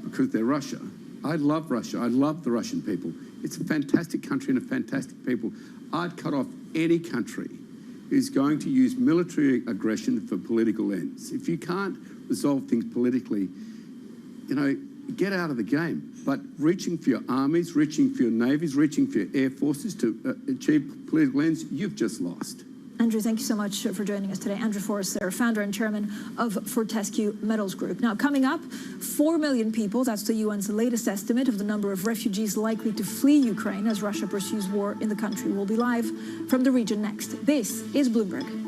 because they're Russia. I love Russia. I love the Russian people. It's a fantastic country and a fantastic people. I'd cut off any country who's going to use military aggression for political ends. If you can't resolve things politically, get out of the game. But reaching for your armies, reaching for your navies, reaching for your air forces to achieve political ends, you've just lost. Andrew, thank you so much for joining us today. Andrew Forrest there, founder and chairman of Fortescue Metals Group. Now, coming up, 4 million people, that's the UN's latest estimate of the number of refugees likely to flee Ukraine as Russia pursues war in the country. We'll be live from the region next. This is Bloomberg.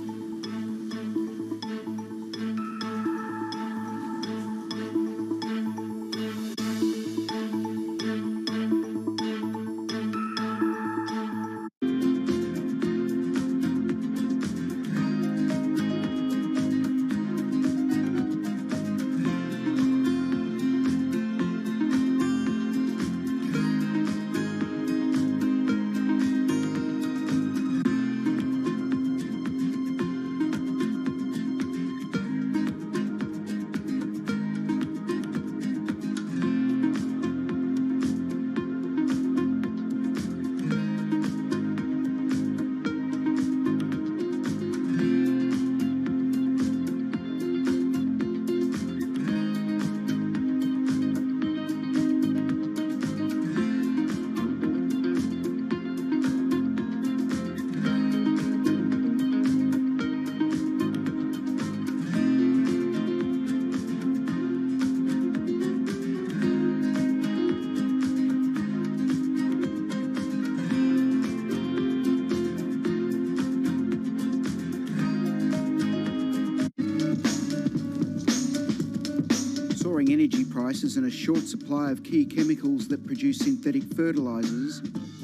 energy prices and a short supply of key chemicals that produce synthetic fertilisers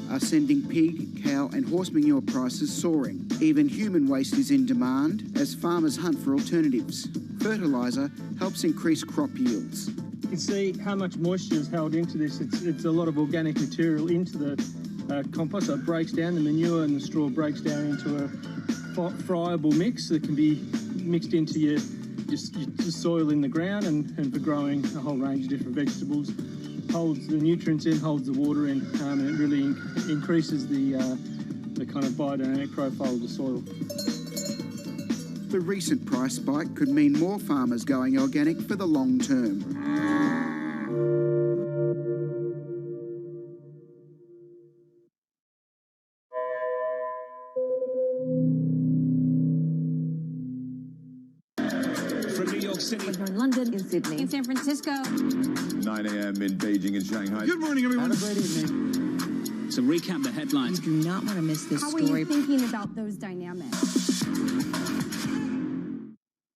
are sending pig, cow and horse manure prices soaring. Even human waste is in demand as farmers hunt for alternatives. Fertiliser helps increase crop yields. You can see how much moisture is held into this. It's a lot of organic material into the compost, so it breaks down. The manure and the straw breaks down into a friable mix that can be mixed into your soil in the ground and for growing a whole range of different vegetables. Holds the nutrients in, holds the water in, and it really increases the kind of biodynamic profile of the soil. The recent price spike could mean more farmers going organic for the long term. From New York City. We're in London, in Sydney, in San Francisco. 9 a.m. in Beijing and Shanghai. Good morning, everyone. Have a great evening. So recap the headlines. You do not want to miss this How story. are you thinking about those dynamics?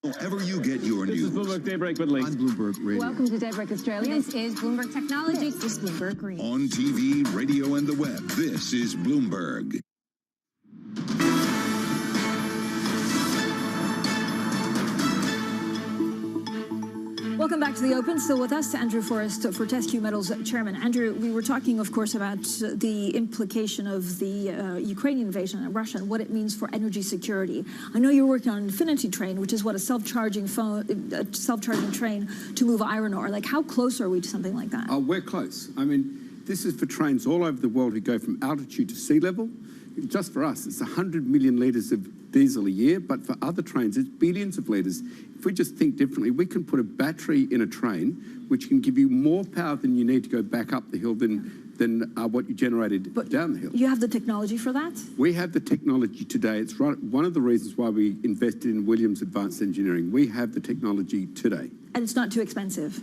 Wherever you get your news. This is Bloomberg Daybreak with Lee. On Bloomberg Radio. Welcome to Daybreak Australia. This is Bloomberg Technology. This is Bloomberg Green. On TV, radio, and the web, this is Bloomberg. Welcome back to The Open. Still with us, Andrew Forrest, Fortescue Metals Chairman. Andrew, we were talking, of course, about the implication of the Ukrainian invasion of Russia and what it means for energy security. I know you're working on Infinity Train, which is what a self-charging train to move iron ore. Like, how close are we to something like that? We're close. I mean, this is for trains all over the world who go from altitude to sea level. Just for us, it's 100 million litres of diesel a year, but for other trains, it's billions of litres. If we just think differently, we can put a battery in a train which can give you more power than you need to go back up the hill than what you generated down the hill. You have the technology for that? We have the technology today. It's one of the reasons why we invested in Williams Advanced Engineering. We have the technology today. And it's not too expensive?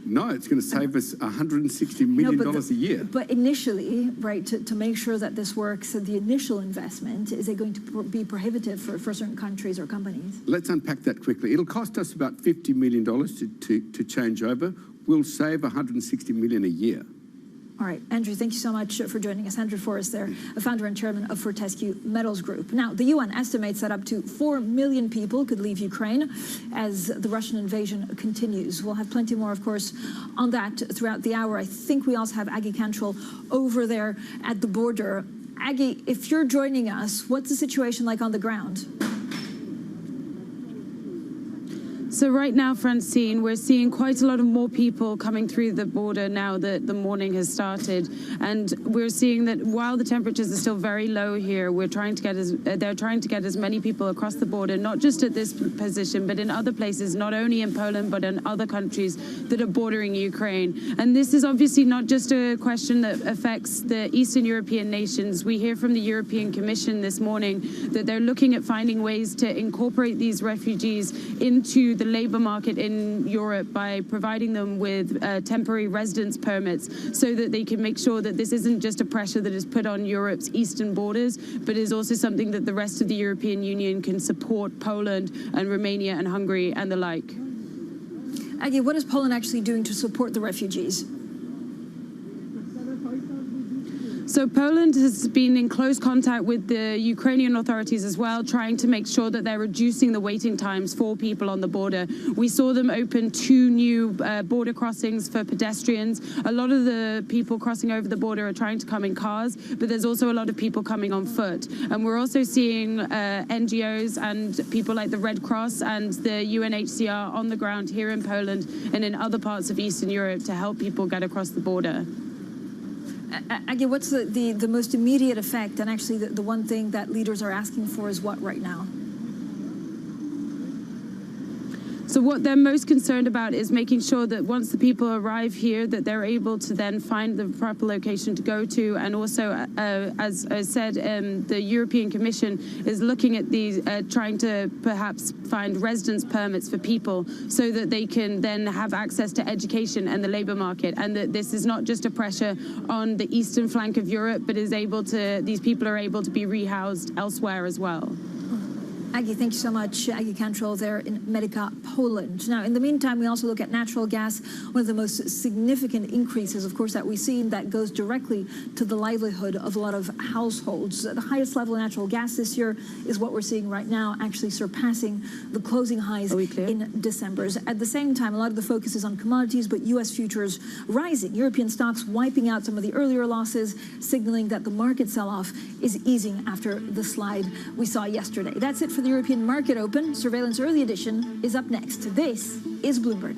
No, it's going to save us $160 million a year. But initially, right, to make sure that this works, the initial investment, is it going to be prohibitive for certain countries or companies? Let's unpack that quickly. It'll cost us about $50 million to change over. We'll save $160 million a year. All right, Andrew, thank you so much for joining us. Andrew Forrest there, a founder and chairman of Fortescue Metals Group. Now, the UN estimates that up to 4 million people could leave Ukraine as the Russian invasion continues. We'll have plenty more, of course, on that throughout the hour. I think we also have Aggie Cantrell over there at the border. Aggie, if you're joining us, what's the situation like on the ground? So right now, Francine, we're seeing quite a lot of more people coming through the border now that the morning has started. And we're seeing that while the temperatures are still very low here, they're trying to get as many people across the border, not just at this position, but in other places, not only in Poland, but in other countries that are bordering Ukraine. And this is obviously not just a question that affects the Eastern European nations. We hear from the European Commission this morning that they're looking at finding ways to incorporate these refugees into the labor market in Europe by providing them with temporary residence permits so that they can make sure that this isn't just a pressure that is put on Europe's eastern borders, but is also something that the rest of the European Union can support Poland and Romania and Hungary and the like. Aggie, what is Poland actually doing to support the refugees? So Poland has been in close contact with the Ukrainian authorities as well, trying to make sure that they're reducing the waiting times for people on the border. We saw them open 2 new border crossings for pedestrians. A lot of the people crossing over the border are trying to come in cars, but there's also a lot of people coming on foot. And we're also seeing NGOs and people like the Red Cross and the UNHCR on the ground here in Poland and in other parts of Eastern Europe to help people get across the border. Aggie, what's the most immediate effect, and actually the one thing that leaders are asking for is what right now? So what they're most concerned about is making sure that once the people arrive here, that they're able to then find the proper location to go to. And also, as I said, the European Commission is looking at these, trying to perhaps find residence permits for people so that they can then have access to education and the labor market. And that this is not just a pressure on the eastern flank of Europe, but these people are able to be rehoused elsewhere as well. Aggie, thank you so much. Aggie Cantrell there in Medica, Poland. Now, in the meantime, we also look at natural gas. One of the most significant increases, of course, that we've seen that goes directly to the livelihood of a lot of households. The highest level of natural gas this year is what we're seeing right now, actually surpassing the closing highs in December. At the same time, a lot of the focus is on commodities, but U.S. futures rising. European stocks wiping out some of the earlier losses, signaling that the market sell-off is easing after the slide we saw yesterday. That's it for the European Market Open. Surveillance Early Edition is up next. This is Bloomberg.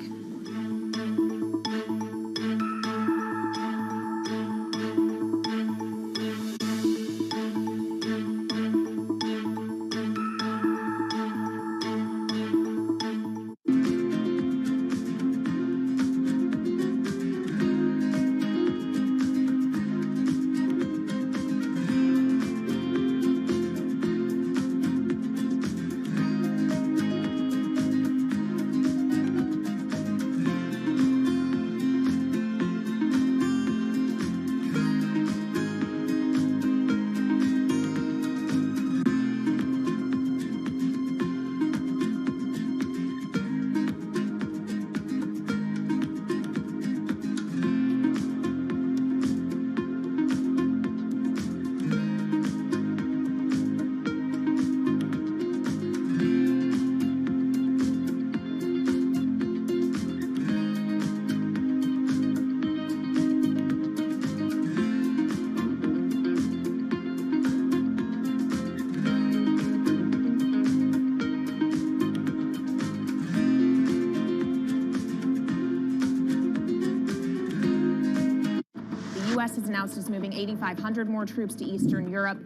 Has announced it's moving 8,500 more troops to Eastern Europe.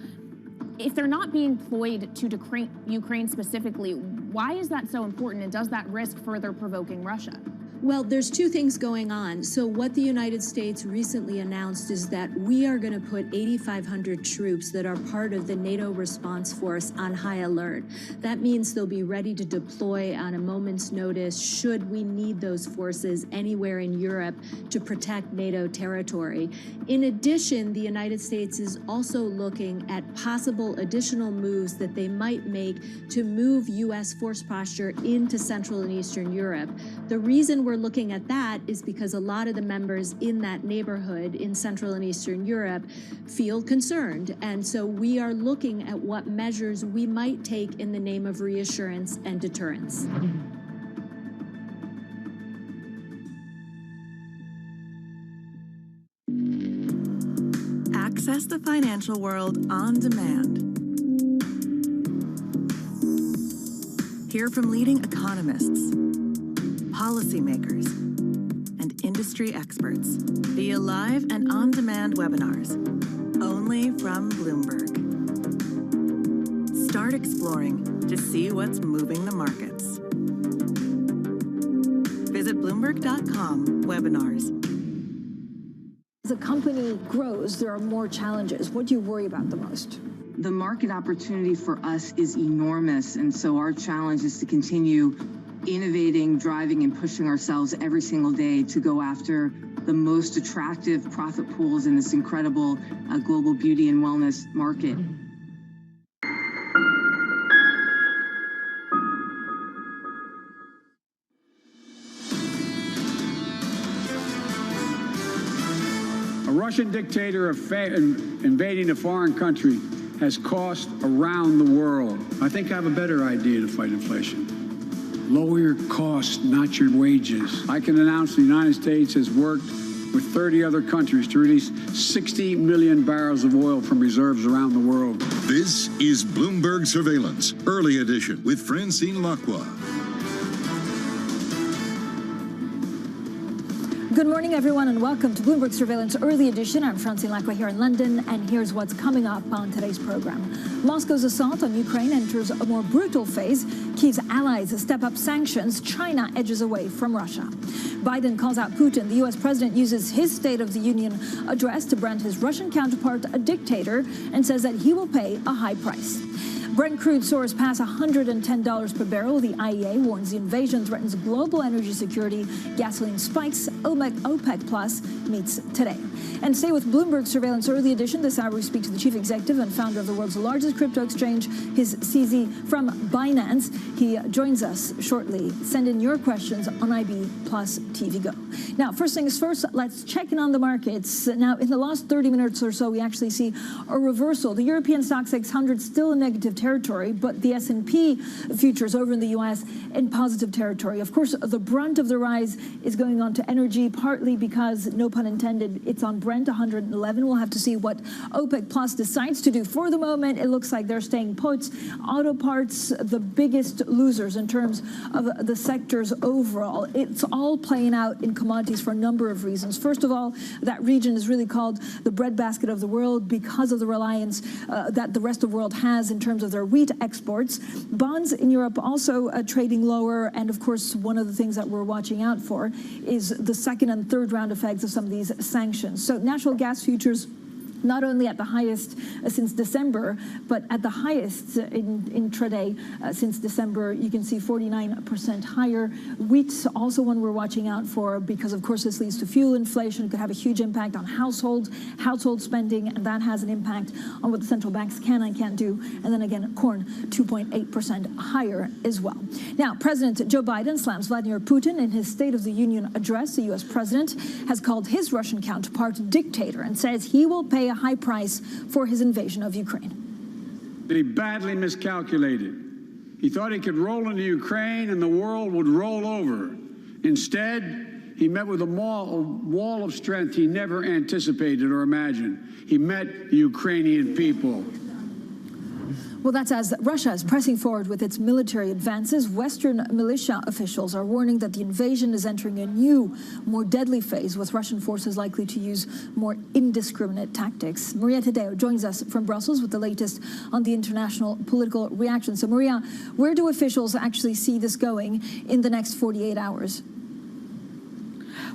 If they're not being deployed to Ukraine specifically, why is that so important, and does that risk further provoking Russia? Well, there's two things going on. So what the United States recently announced is that we are going to put 8,500 troops that are part of the NATO response force on high alert. That means they'll be ready to deploy on a moment's notice should we need those forces anywhere in Europe to protect NATO territory. In addition, the United States is also looking at possible additional moves that they might make to move U.S. force posture into Central and Eastern Europe. The reason we're looking at that is because a lot of the members in that neighborhood in Central and Eastern Europe feel concerned. And so we are looking at what measures we might take in the name of reassurance and deterrence. Access the financial world on demand. Hear from leading economists, policymakers, and industry experts via live and on-demand webinars, only from Bloomberg. Start exploring to see what's moving the markets. Visit Bloomberg.com/webinars. As a company grows, there are more challenges. What do you worry about the most? The market opportunity for us is enormous, and so our challenge is to continue innovating, driving, and pushing ourselves every single day to go after the most attractive profit pools in this incredible global beauty and wellness market. A Russian dictator invading a foreign country has cost around the world. I think I have a better idea to fight inflation. Lower your costs, not your wages. I can announce the United States has worked with 30 other countries to release 60 million barrels of oil from reserves around the world. This is Bloomberg Surveillance, Early Edition with Francine Lacqua. Good morning, everyone, and welcome to Bloomberg Surveillance Early Edition. I'm Francine Lacqua here in London, and here's what's coming up on today's program. Moscow's assault on Ukraine enters a more brutal phase. Kyiv's allies step up sanctions. China edges away from Russia. Biden calls out Putin. The U.S. president uses his State of the Union address to brand his Russian counterpart a dictator and says that he will pay a high price. Brent crude soars past $110 per barrel. The IEA warns the invasion threatens global energy security. Gasoline spikes. OPEC Plus meets today. And stay with Bloomberg Surveillance Early Edition. This hour we speak to the chief executive and founder of the world's largest crypto exchange, his CZ from Binance. He joins us shortly. Send in your questions on IB Plus TV Go. Now, first things first, let's check in on the markets. Now, in the last 30 minutes or so, we actually see a reversal. The European stock 600 still in negative territory, but the S&P futures over in the U.S. in positive territory. Of course, the brunt of the rise is going on to energy, partly because, no pun intended, it's on Brent 111. We'll have to see what OPEC Plus decides to do. For the moment, it looks like they're staying put. Auto parts, the biggest losers in terms of the sectors overall. It's all playing out in commodities for a number of reasons. First of all, that region is really called the breadbasket of the world because of the reliance that the rest of the world has in terms of their wheat exports. Bonds in Europe also trading lower. And of course, one of the things that we're watching out for is the second and third round effects of some of these sanctions. So natural gas futures not only at the highest since December, but at the highest in intraday since December. You can see 49% higher. Wheat, also one we're watching out for because, of course, this leads to fuel inflation. It could have a huge impact on household spending, and that has an impact on what the central banks can and can't do. And then again, corn, 2.8% higher as well. Now, President Joe Biden slams Vladimir Putin in his State of the Union address. The U.S. president has called his Russian counterpart dictator and says he will pay a high price for his invasion of Ukraine. He badly miscalculated. He thought he could roll into Ukraine and the world would roll over. Instead, he met with a wall of strength he never anticipated or imagined. He met the Ukrainian people. Well, that's as Russia is pressing forward with its military advances. Western militia officials are warning that the invasion is entering a new, more deadly phase, with Russian forces likely to use more indiscriminate tactics. Maria Tadeo joins us from Brussels with the latest on the international political reaction. So, Maria, where do officials actually see this going in the next 48 hours?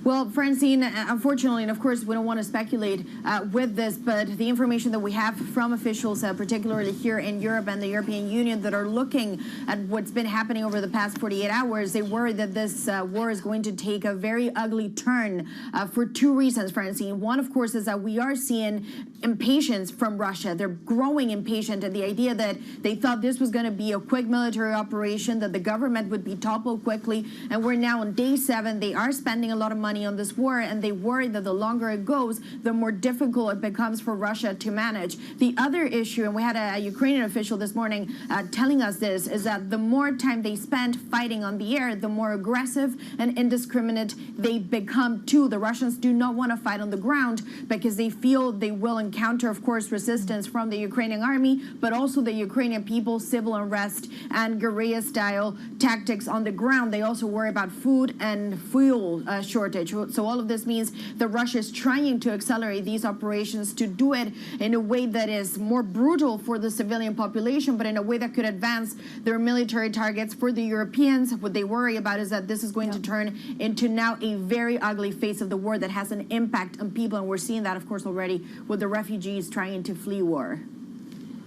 Well, Francine, unfortunately, and of course, we don't want to speculate with this, but the information that we have from officials, particularly here in Europe and the European Union, that are looking at what's been happening over the past 48 hours, they worry that this war is going to take a very ugly turn for two reasons, Francine. One, of course, is that we are seeing impatience from Russia. They're growing impatient at the idea that they thought this was going to be a quick military operation, that the government would be toppled quickly, and we're now on day 7. They are spending a lot of money on this war, and they worry that the longer it goes, the more difficult it becomes for Russia to manage. The other issue, and we had a Ukrainian official this morning telling us this, is that the more time they spend fighting on the air, the more aggressive and indiscriminate they become too. The Russians do not want to fight on the ground because they feel they will encounter, of course, resistance from the Ukrainian army, but also the Ukrainian people, civil unrest and guerrilla-style tactics on the ground. They also worry about food and fuel shortage. So all of this means that Russia is trying to accelerate these operations to do it in a way that is more brutal for the civilian population, but in a way that could advance their military targets for the Europeans. What they worry about is that this is going to turn into now a very ugly phase of the war that has an impact on people, and we're seeing that, of course, already with the refugees trying to flee war.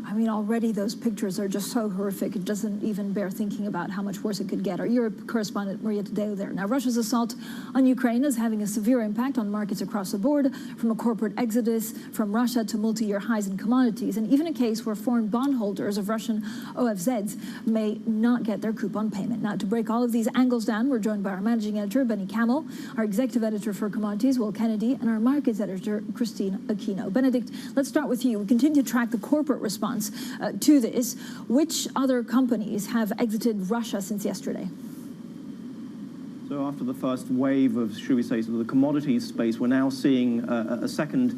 I mean, already those pictures are just so horrific, it doesn't even bear thinking about how much worse it could get. Our Europe correspondent, Maria Tadeo, there. Now, Russia's assault on Ukraine is having a severe impact on markets across the board, from a corporate exodus from Russia to multi-year highs in commodities, and even a case where foreign bondholders of Russian OFZs may not get their coupon payment. Now, to break all of these angles down, we're joined by our managing editor, Benny Camel, our executive editor for commodities, Will Kennedy, and our markets editor, Christine Aquino. Benedict, let's start with you. We continue to track the corporate response to this. Which other companies have exited Russia since yesterday? So after the first wave of, should we say, sort of the commodities space, we're now seeing a second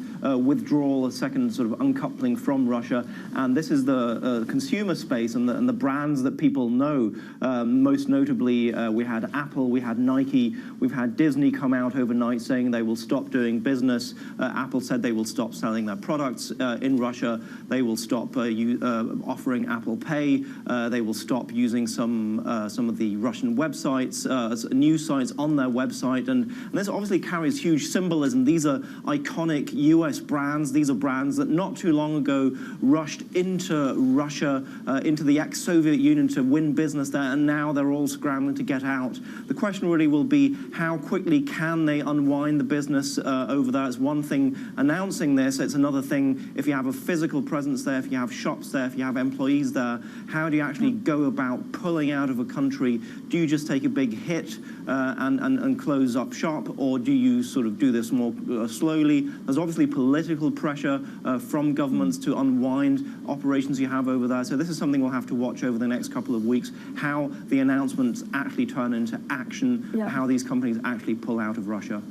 withdrawal, a second sort of uncoupling from Russia. And this is the consumer space and the brands that people know. Most notably, we had Apple, we had Nike, we've had Disney come out overnight saying they will stop doing business. Apple said they will stop selling their products in Russia. They will stop offering Apple Pay. They will stop using some of the Russian websites as news sites on their website, and this obviously carries huge symbolism. These are iconic US brands. These are brands that not too long ago rushed into Russia, into the ex-Soviet Union to win business there, and now they're all scrambling to get out. The question really will be how quickly can they unwind the business over there. It's one thing announcing this, it's another thing if you have a physical presence there, if you have shops there, if you have employees there, how do you actually go about pulling out of a country? Do you just take a big hit and close up shop, or do you sort of do this more slowly? There's obviously political pressure from governments to unwind operations you have over there. So this is something we'll have to watch over the next couple of weeks, how the announcements actually turn into action, how these companies actually pull out of Russia.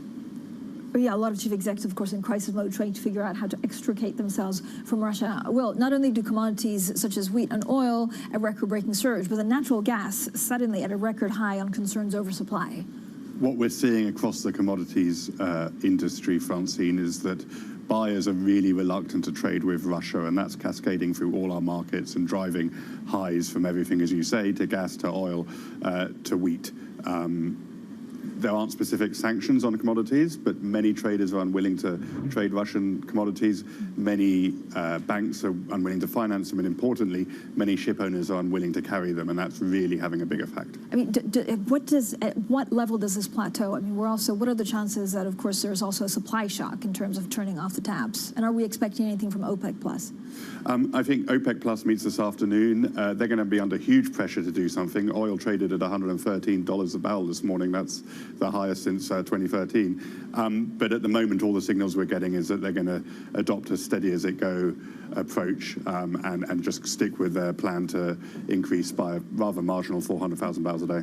Yeah, a lot of chief executives, of course, in crisis mode, trying to figure out how to extricate themselves from Russia. Well, not only do commodities such as wheat and oil a record-breaking surge, but the natural gas suddenly at a record high on concerns over supply. What we're seeing across the commodities industry, Francine, is that buyers are really reluctant to trade with Russia, and that's cascading through all our markets and driving highs from everything, as you say, to gas, to oil, to wheat. There aren't specific sanctions on commodities, but many traders are unwilling to trade Russian commodities. Many banks are unwilling to finance them, and importantly, many ship owners are unwilling to carry them, and that's really having a big effect. I mean, at what level does this plateau? I mean, what are the chances that, of course, there's also a supply shock in terms of turning off the taps? And are we expecting anything from OPEC Plus? I think OPEC Plus meets this afternoon. They're going to be under huge pressure to do something. Oil traded at $113 a barrel this morning. That's the highest since 2013. But at the moment, all the signals we're getting is that they're going to adopt a steady-as-it-go approach and just stick with their plan to increase by a rather marginal 400,000 barrels a day.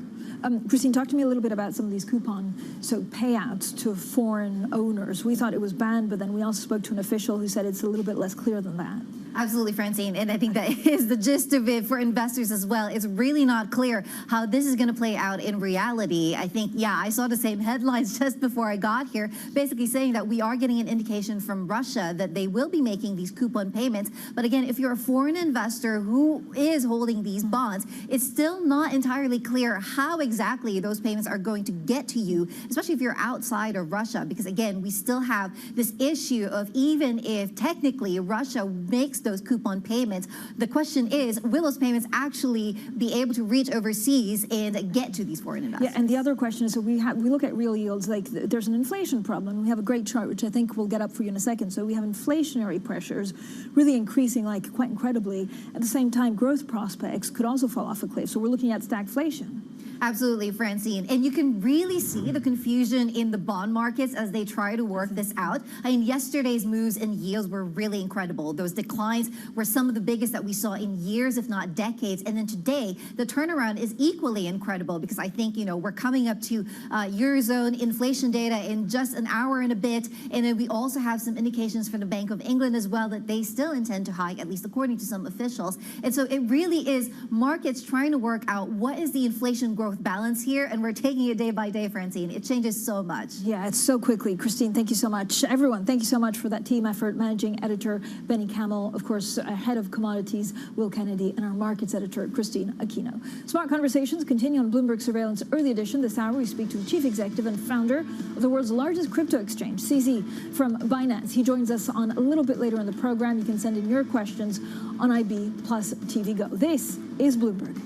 Christine, talk to me a little bit about some of these payouts to foreign owners. We thought it was banned, but then we also spoke to an official who said it's a little bit less clear than that. Absolutely, Francine, and I think that is the gist of it for investors as well. It's really not clear how this is going to play out in reality. I think, yeah, I saw the same headlines just before I got here, basically saying that we are getting an indication from Russia that they will be making these coupon payments. But again, if you're a foreign investor who is holding these bonds, it's still not entirely clear how exactly those payments are going to get to you, especially if you're outside of Russia, because again, we still have this issue of even if technically Russia makes those coupon payments, the question is, will those payments actually be able to reach overseas and get to these foreign investors? Yeah, and the other question is, so we look at real yields, like there's an inflation problem. We have a great chart, which I think we'll get up for you in a second. So we have inflationary pressures really increasing like quite incredibly. At the same time, growth prospects could also fall off a cliff. So we're looking at stagflation. Absolutely, Francine. And you can really see the confusion in the bond markets as they try to work this out. I mean, yesterday's moves in yields were really incredible. Those declines were some of the biggest that we saw in years, if not decades. And then today, the turnaround is equally incredible because I think, you know, we're coming up to Eurozone inflation data in just an hour and a bit. And then we also have some indications from the Bank of England as well that they still intend to hike, at least according to some officials. And so it really is markets trying to work out what is the inflation growth balance here, and we're taking it day by day, Francine. It changes so much. Yeah, it's so quickly. Christine, thank you so much. Everyone, thank you so much for that team effort. Managing editor Benny Camel, of course, head of commodities Will Kennedy, and our markets editor Christine Aquino. Smart Conversations continue on Bloomberg Surveillance Early Edition. This hour, we speak to the chief executive and founder of the world's largest crypto exchange, CZ, from Binance. He joins us on a little bit later in the program. You can send in your questions on IB plus TV Go. This is Bloomberg.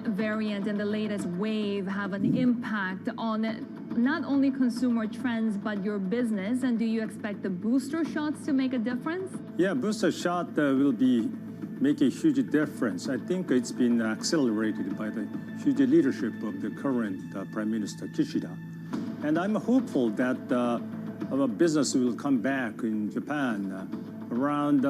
Variant and the latest wave have an impact on not only consumer trends but your business, and do you expect the booster shots to make a difference? Yeah, booster shot will make a huge difference. I think it's been accelerated by the huge leadership of the current Prime Minister Kishida. And I'm hopeful that our business will come back in Japan around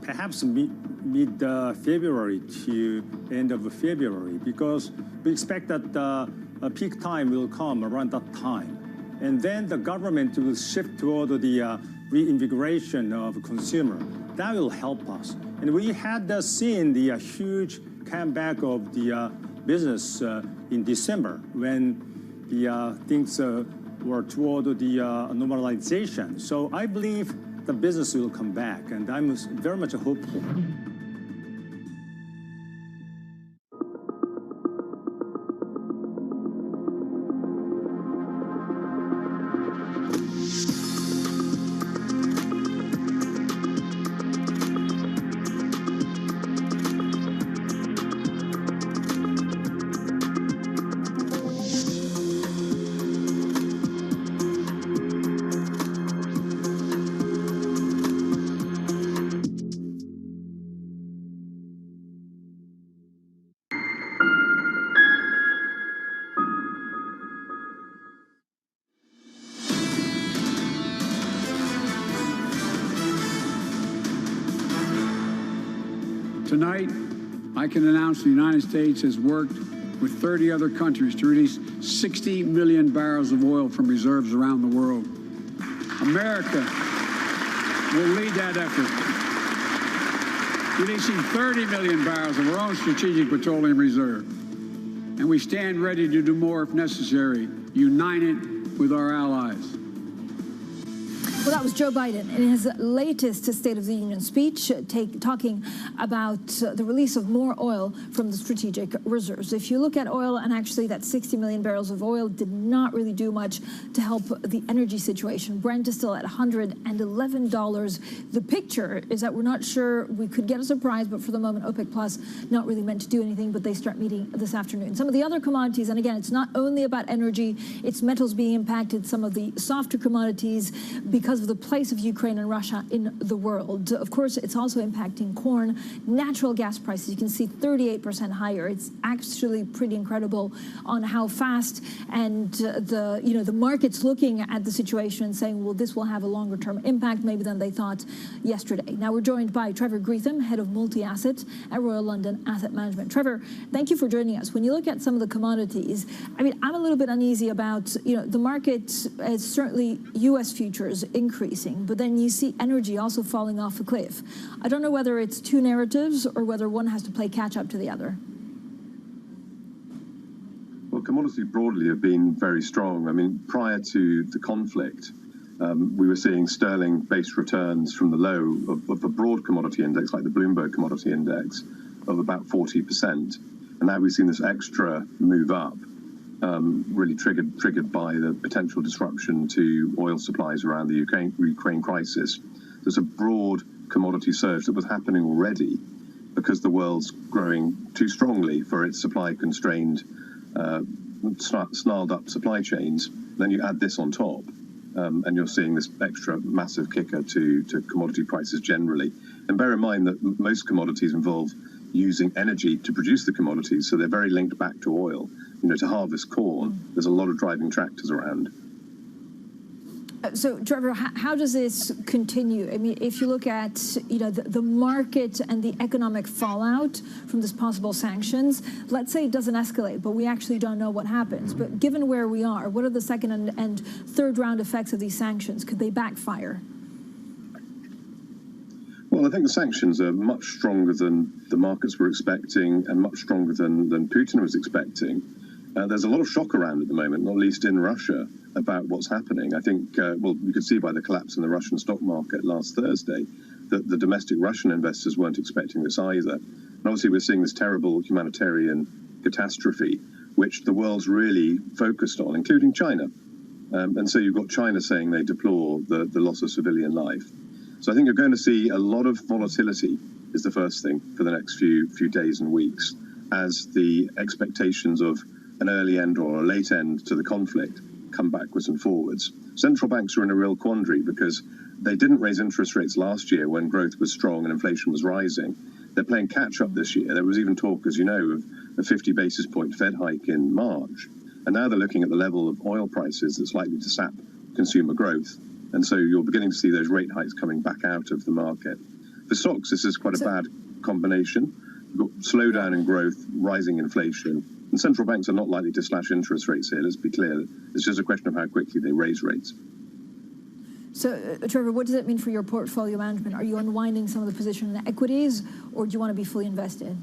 perhaps mid-February to end of February, because we expect that a peak time will come around that time. And then the government will shift toward the reinvigoration of consumer. That will help us. And we had seen the huge comeback of the business in December when the things were toward the normalization. So I believe the business will come back, and I'm very much hopeful. Tonight, I can announce the United States has worked with 30 other countries to release 60 million barrels of oil from reserves around the world. America will lead that effort, releasing 30 million barrels of our own strategic petroleum reserve. And we stand ready to do more if necessary, united with our allies. Well, that was Joe Biden in his latest State of the Union speech, talking about the release of more oil from the strategic reserves. If you look at oil, and actually that 60 million barrels of oil did not really do much to help the energy situation. Brent is still at $111. The picture is that we're not sure we could get a surprise, but for the moment, OPEC Plus not really meant to do anything, but they start meeting this afternoon. Some of the other commodities, and again, it's not only about energy, it's metals being impacted, some of the softer commodities because of the place of Ukraine and Russia in the world. Of course, it's also impacting corn, natural gas prices. You can see 38% higher. It's actually pretty incredible on how fast, and the market's looking at the situation and saying, well, this will have a longer term impact maybe than they thought yesterday. Now we're joined by Trevor Greetham, head of multi-asset at Royal London Asset Management. Trevor, thank you for joining us. When you look at some of the commodities, I mean, I'm a little bit uneasy about, the market is certainly U.S. futures increasing, but then you see energy also falling off a cliff. I don't know whether it's two narratives or whether one has to play catch up to the other. Well, commodities broadly have been very strong. I mean, prior to the conflict, we were seeing sterling-based returns from the low of the broad commodity index, like the Bloomberg Commodity Index, of about 40%. And now we've seen this extra move up, really triggered by the potential disruption to oil supplies around the Ukraine crisis. There's a broad commodity surge that was happening already because the world's growing too strongly for its supply-constrained, snarled up supply chains. Then you add this on top, and you're seeing this extra massive kicker to commodity prices generally. And bear in mind that most commodities involve using energy to produce the commodities, so they're very linked back to oil. To harvest corn, there's a lot of driving tractors around. So, Trevor, how does this continue? I mean, if you look at the market and the economic fallout from this possible sanctions, let's say it doesn't escalate, but we actually don't know what happens. But given where we are, what are the second and third round effects of these sanctions? Could they backfire? Well, I think the sanctions are much stronger than the markets were expecting and much stronger than Putin was expecting. There's a lot of shock around at the moment, not least in Russia, about what's happening. I think, you could see by the collapse in the Russian stock market last Thursday that the domestic Russian investors weren't expecting this either. And obviously we're seeing this terrible humanitarian catastrophe, which the world's really focused on, including China. And so you've got China saying they deplore the loss of civilian life. So I think you're going to see a lot of volatility is the first thing for the next few days and weeks, as the expectations of an early end or a late end to the conflict come backwards and forwards. Central banks are in a real quandary because they didn't raise interest rates last year when growth was strong and inflation was rising. They're playing catch up this year. There was even talk, as you know, of a 50 basis point Fed hike in March. And now they're looking at the level of oil prices that's likely to sap consumer growth. And so you're beginning to see those rate hikes coming back out of the market. For stocks, this is quite a bad combination. You've got slowdown in growth, rising inflation, and central banks are not likely to slash interest rates here, let's be clear. It's just a question of how quickly they raise rates. So, Trevor, what does that mean for your portfolio management? Are you unwinding some of the position in equities, or do you want to be fully invested?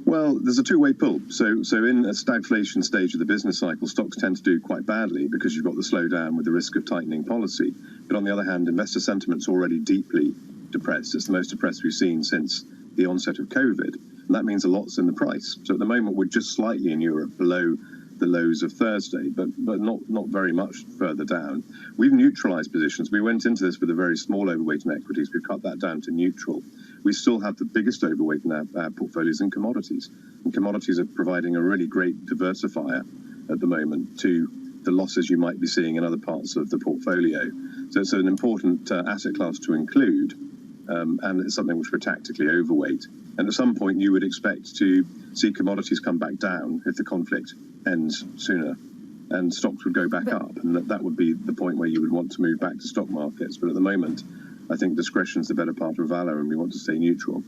Well, there's a two-way pull. So in a stagflation stage of the business cycle, stocks tend to do quite badly because you've got the slowdown with the risk of tightening policy. But on the other hand, investor sentiment's already deeply depressed. It's the most depressed we've seen since the onset of COVID. And that means a lot's in the price. So at the moment, we're just slightly in Europe below the lows of Thursday, but not very much further down. We've neutralized positions. We went into this with a very small overweight in equities. We've cut that down to neutral. We still have the biggest overweight in our portfolios in commodities. And commodities are providing a really great diversifier at the moment to the losses you might be seeing in other parts of the portfolio. So it's an important asset class to include, and it's something which we're tactically overweight. And at some point, you would expect to see commodities come back down if the conflict ends sooner, and stocks would go back up. And that would be the point where you would want to move back to stock markets. But at the moment, I think discretion's the better part of valor, and we want to stay neutral.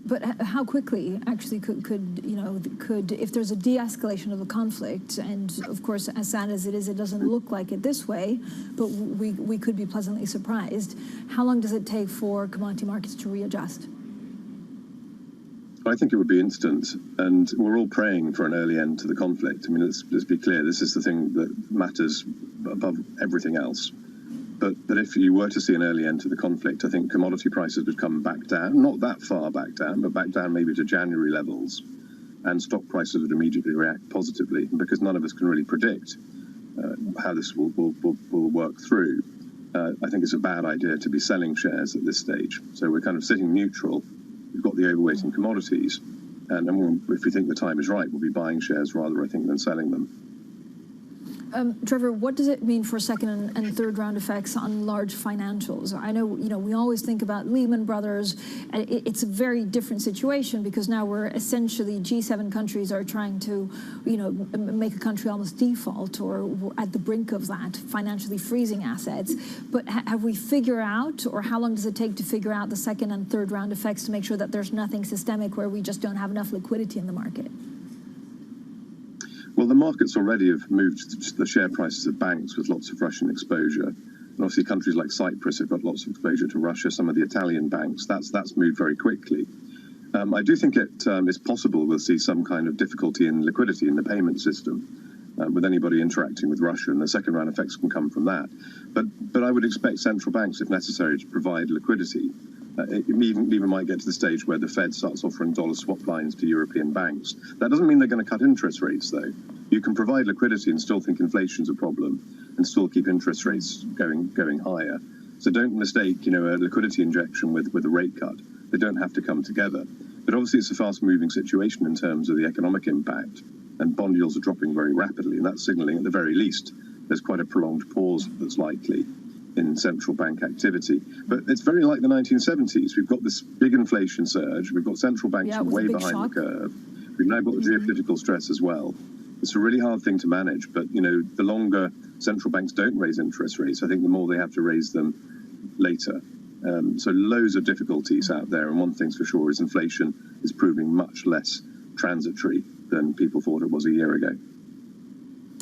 But how quickly, actually, could if there's a de-escalation of the conflict, and of course, as sad as it is, it doesn't look like it this way, but we could be pleasantly surprised. How long does it take for commodity markets to readjust? I think it would be instant, and we're all praying for an early end to the conflict. I mean, let's be clear, this is the thing that matters above everything else. But if you were to see an early end to the conflict, I think commodity prices would come back down, not that far back down, but back down maybe to January levels, and stock prices would immediately react positively, because none of us can really predict how this will work through. I think it's a bad idea to be selling shares at this stage. So we're kind of sitting neutral. We've got the overweight in commodities, and if we think the time is right, we'll be buying shares rather, I think, than selling them. Trevor, what does it mean for second and third round effects on large financials? I know, we always think about Lehman Brothers. It's a very different situation because now we're essentially G7 countries are trying to, make a country almost default, or we're at the brink of that, financially freezing assets. But have we figured out, or how long does it take to figure out the second and third round effects to make sure that there's nothing systemic where we just don't have enough liquidity in the market? Well, the markets already have moved the share prices of banks with lots of Russian exposure. And obviously countries like Cyprus have got lots of exposure to Russia, some of the Italian banks. That's moved very quickly. I do think it is possible we'll see some kind of difficulty in liquidity in the payment system with anybody interacting with Russia, and the second round effects can come from that. But I would expect central banks, if necessary, to provide liquidity. It even might get to the stage where the Fed starts offering dollar swap lines to European banks. That doesn't mean they're going to cut interest rates, though. You can provide liquidity and still think inflation's a problem and still keep interest rates going higher. So don't mistake, a liquidity injection with a rate cut. They don't have to come together. But obviously it's a fast-moving situation in terms of the economic impact, and bond yields are dropping very rapidly, and that's signaling, at the very least, there's quite a prolonged pause that's likely in central bank activity. But it's very like the 1970s. We've got this big inflation surge. We've got central banks way behind the curve. We've now got the geopolitical stress as well. It's a really hard thing to manage, but the longer central banks don't raise interest rates, I think the more they have to raise them later. So loads of difficulties out there, and one thing's for sure is inflation is proving much less transitory than people thought it was a year ago.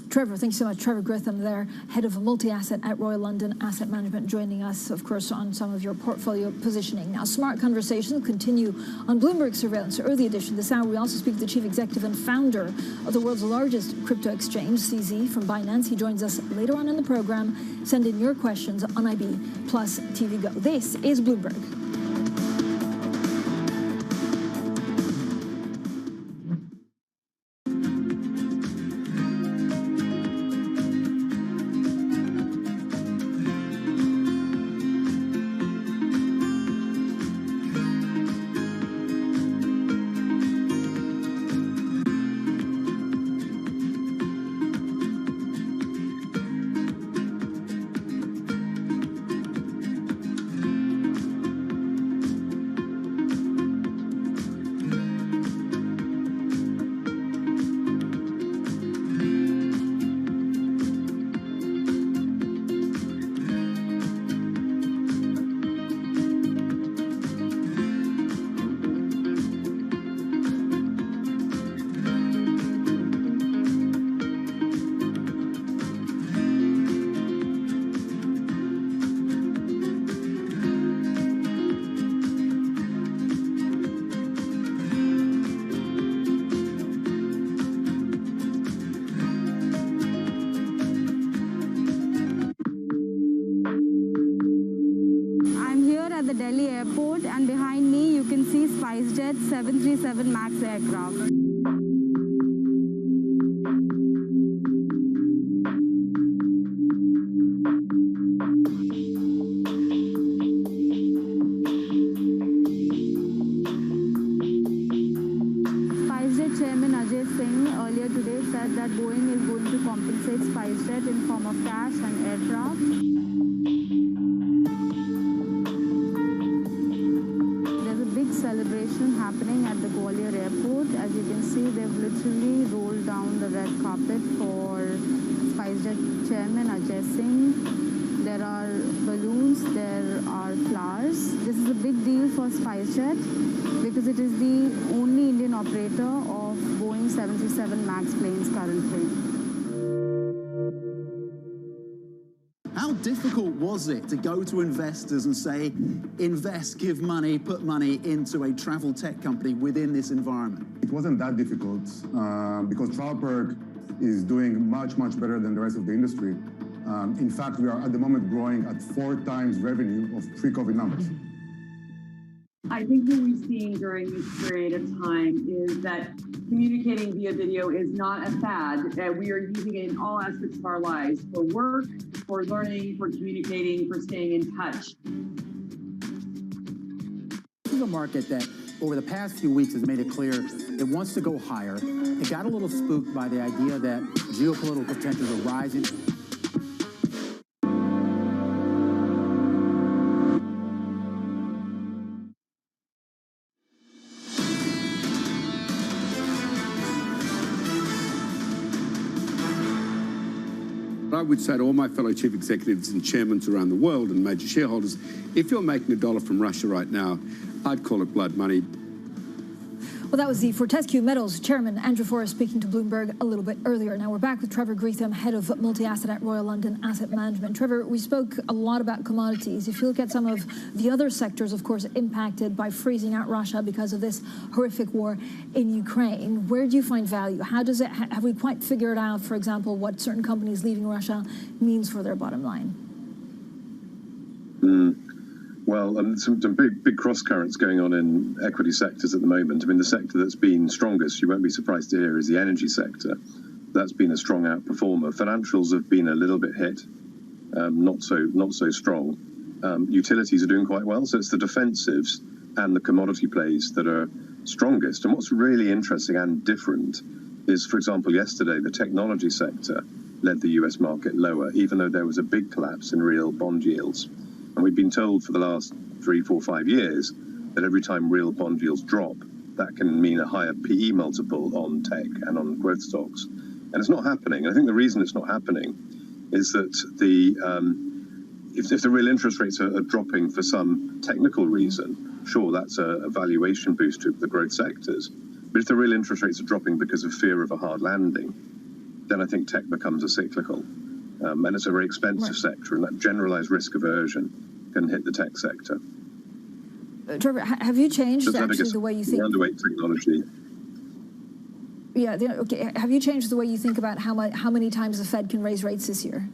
Trevor, thank you so much. Trevor Gritham there, head of multi-asset at Royal London Asset Management, joining us, of course, on some of your portfolio positioning. Now, Smart Conversations will continue on Bloomberg Surveillance Early Edition. This hour, we also speak to the chief executive and founder of the world's largest crypto exchange, CZ, from Binance. He joins us later on in the program. Send in your questions on IB plus TV Go. This is Bloomberg. behind me, you can see SpiceJet 737 MAX aircraft. Earlier today said that Boeing is going to compensate SpiceJet in form of cash and aircraft. There's a big celebration happening at the Gwalior airport. As you can see, they've literally rolled down the red carpet for SpiceJet chairman Ajay Singh. There are balloons, there are flowers. This is a big deal for SpiceJet because it is the only Indian operator of Boeing 737 MAX planes currently. How difficult was it to go to investors and say, invest, give money, put money into a travel tech company within this environment? It wasn't that difficult because TravelPerk is doing much, much better than the rest of the industry. In fact, we are at the moment growing at 4 times revenue of pre-COVID numbers. I think what we've seen during this period of time is that communicating via video is not a fad. We are using it in all aspects of our lives, for work, for learning, for communicating, for staying in touch. This is a market that over the past few weeks has made it clear it wants to go higher. It got a little spooked by the idea that geopolitical tensions are rising. I would say to all my fellow chief executives and chairmen around the world and major shareholders, if you're making $1 from Russia right now, I'd call it blood money. Well, that was the Fortescue Metals chairman, Andrew Forrest, speaking to Bloomberg a little bit earlier. Now we're back with Trevor Greetham, head of multi-asset at Royal London Asset Management. Trevor, we spoke a lot about commodities. If you look at some of the other sectors, of course, impacted by freezing out Russia because of this horrific war in Ukraine, where do you find value? How does it, have we quite figured out, for example, what certain companies leaving Russia means for their bottom line? Well, some big cross currents going on in equity sectors at the moment. I mean, the sector that's been strongest, you won't be surprised to hear, is the energy sector. That's been a strong outperformer. Financials have been a little bit hit, not so strong. Utilities are doing quite well, so it's the defensives and the commodity plays that are strongest. And what's really interesting and different is, for example, yesterday the technology sector led the US market lower, even though there was a big collapse in real bond yields. And we've been told for the last 3, 4, 5 years that every time real bond yields drop, that can mean a higher PE multiple on tech and on growth stocks. And it's not happening. I think the reason it's not happening is that if the real interest rates are dropping for some technical reason, sure, that's a valuation boost to the growth sectors. But if the real interest rates are dropping because of fear of a hard landing, then I think tech becomes a cyclical. And it's a very expensive sector, and that generalized risk aversion can hit the tech sector. Trevor, have you changed actually the way you think? Underweight technology. Yeah, okay. Have you changed the way you think about how many times the Fed can raise rates this year?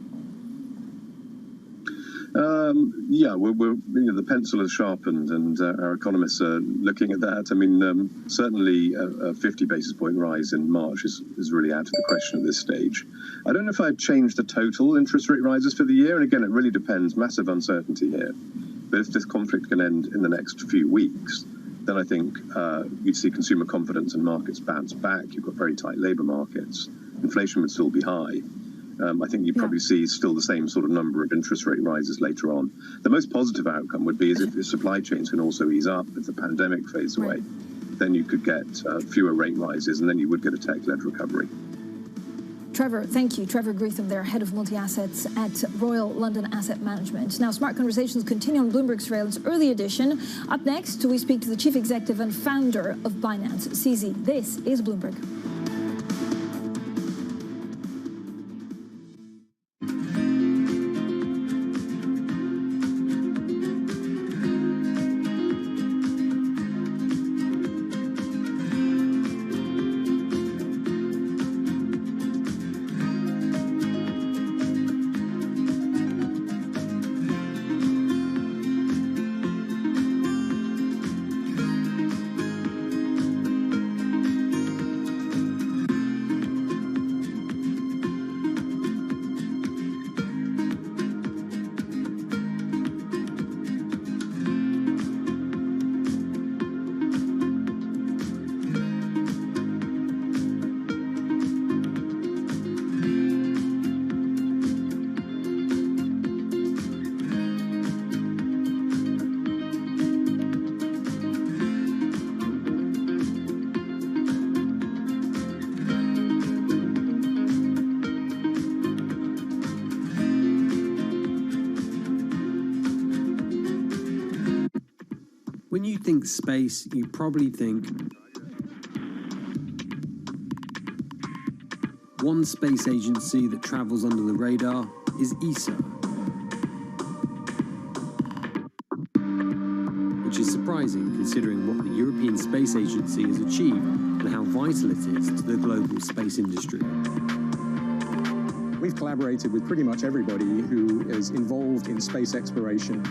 Yeah, the pencil has sharpened, and our economists are looking at that. I mean, certainly a 50 basis point rise in March is really out of the question at this stage. I don't know if I'd change the total interest rate rises for the year, and again, it really depends. Massive uncertainty here. But if this conflict can end in the next few weeks, then I think you'd see consumer confidence and markets bounce back. You've got very tight labour markets. Inflation would still be high. I think you'd probably see still the same sort of number of interest rate rises later on. The most positive outcome would be is if the supply chains can also ease up, if the pandemic fades away, then you could get fewer rate rises, and then you would get a tech-led recovery. Trevor, thank you. Trevor Greetham there, head of multi-assets at Royal London Asset Management. Now, Smart Conversations continue on Bloomberg Surveillance Early Edition. Up next, we speak to the chief executive and founder of Binance, CZ. This is Bloomberg. When you think space, you probably think one space agency that travels under the radar is ESA, which is surprising considering what the European Space Agency has achieved and how vital it is to the global space industry. We've collaborated with pretty much everybody who is involved in space exploration.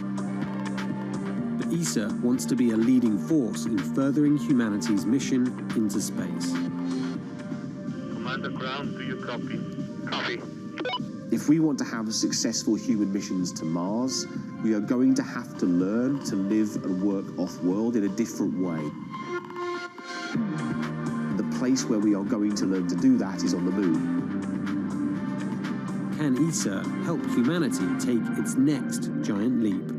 But ESA wants to be a leading force in furthering humanity's mission into space. Commander Ground, do you copy? Copy. If we want to have successful human missions to Mars, we are going to have to learn to live and work off-world in a different way. The place where we are going to learn to do that is on the moon. Can ESA help humanity take its next giant leap?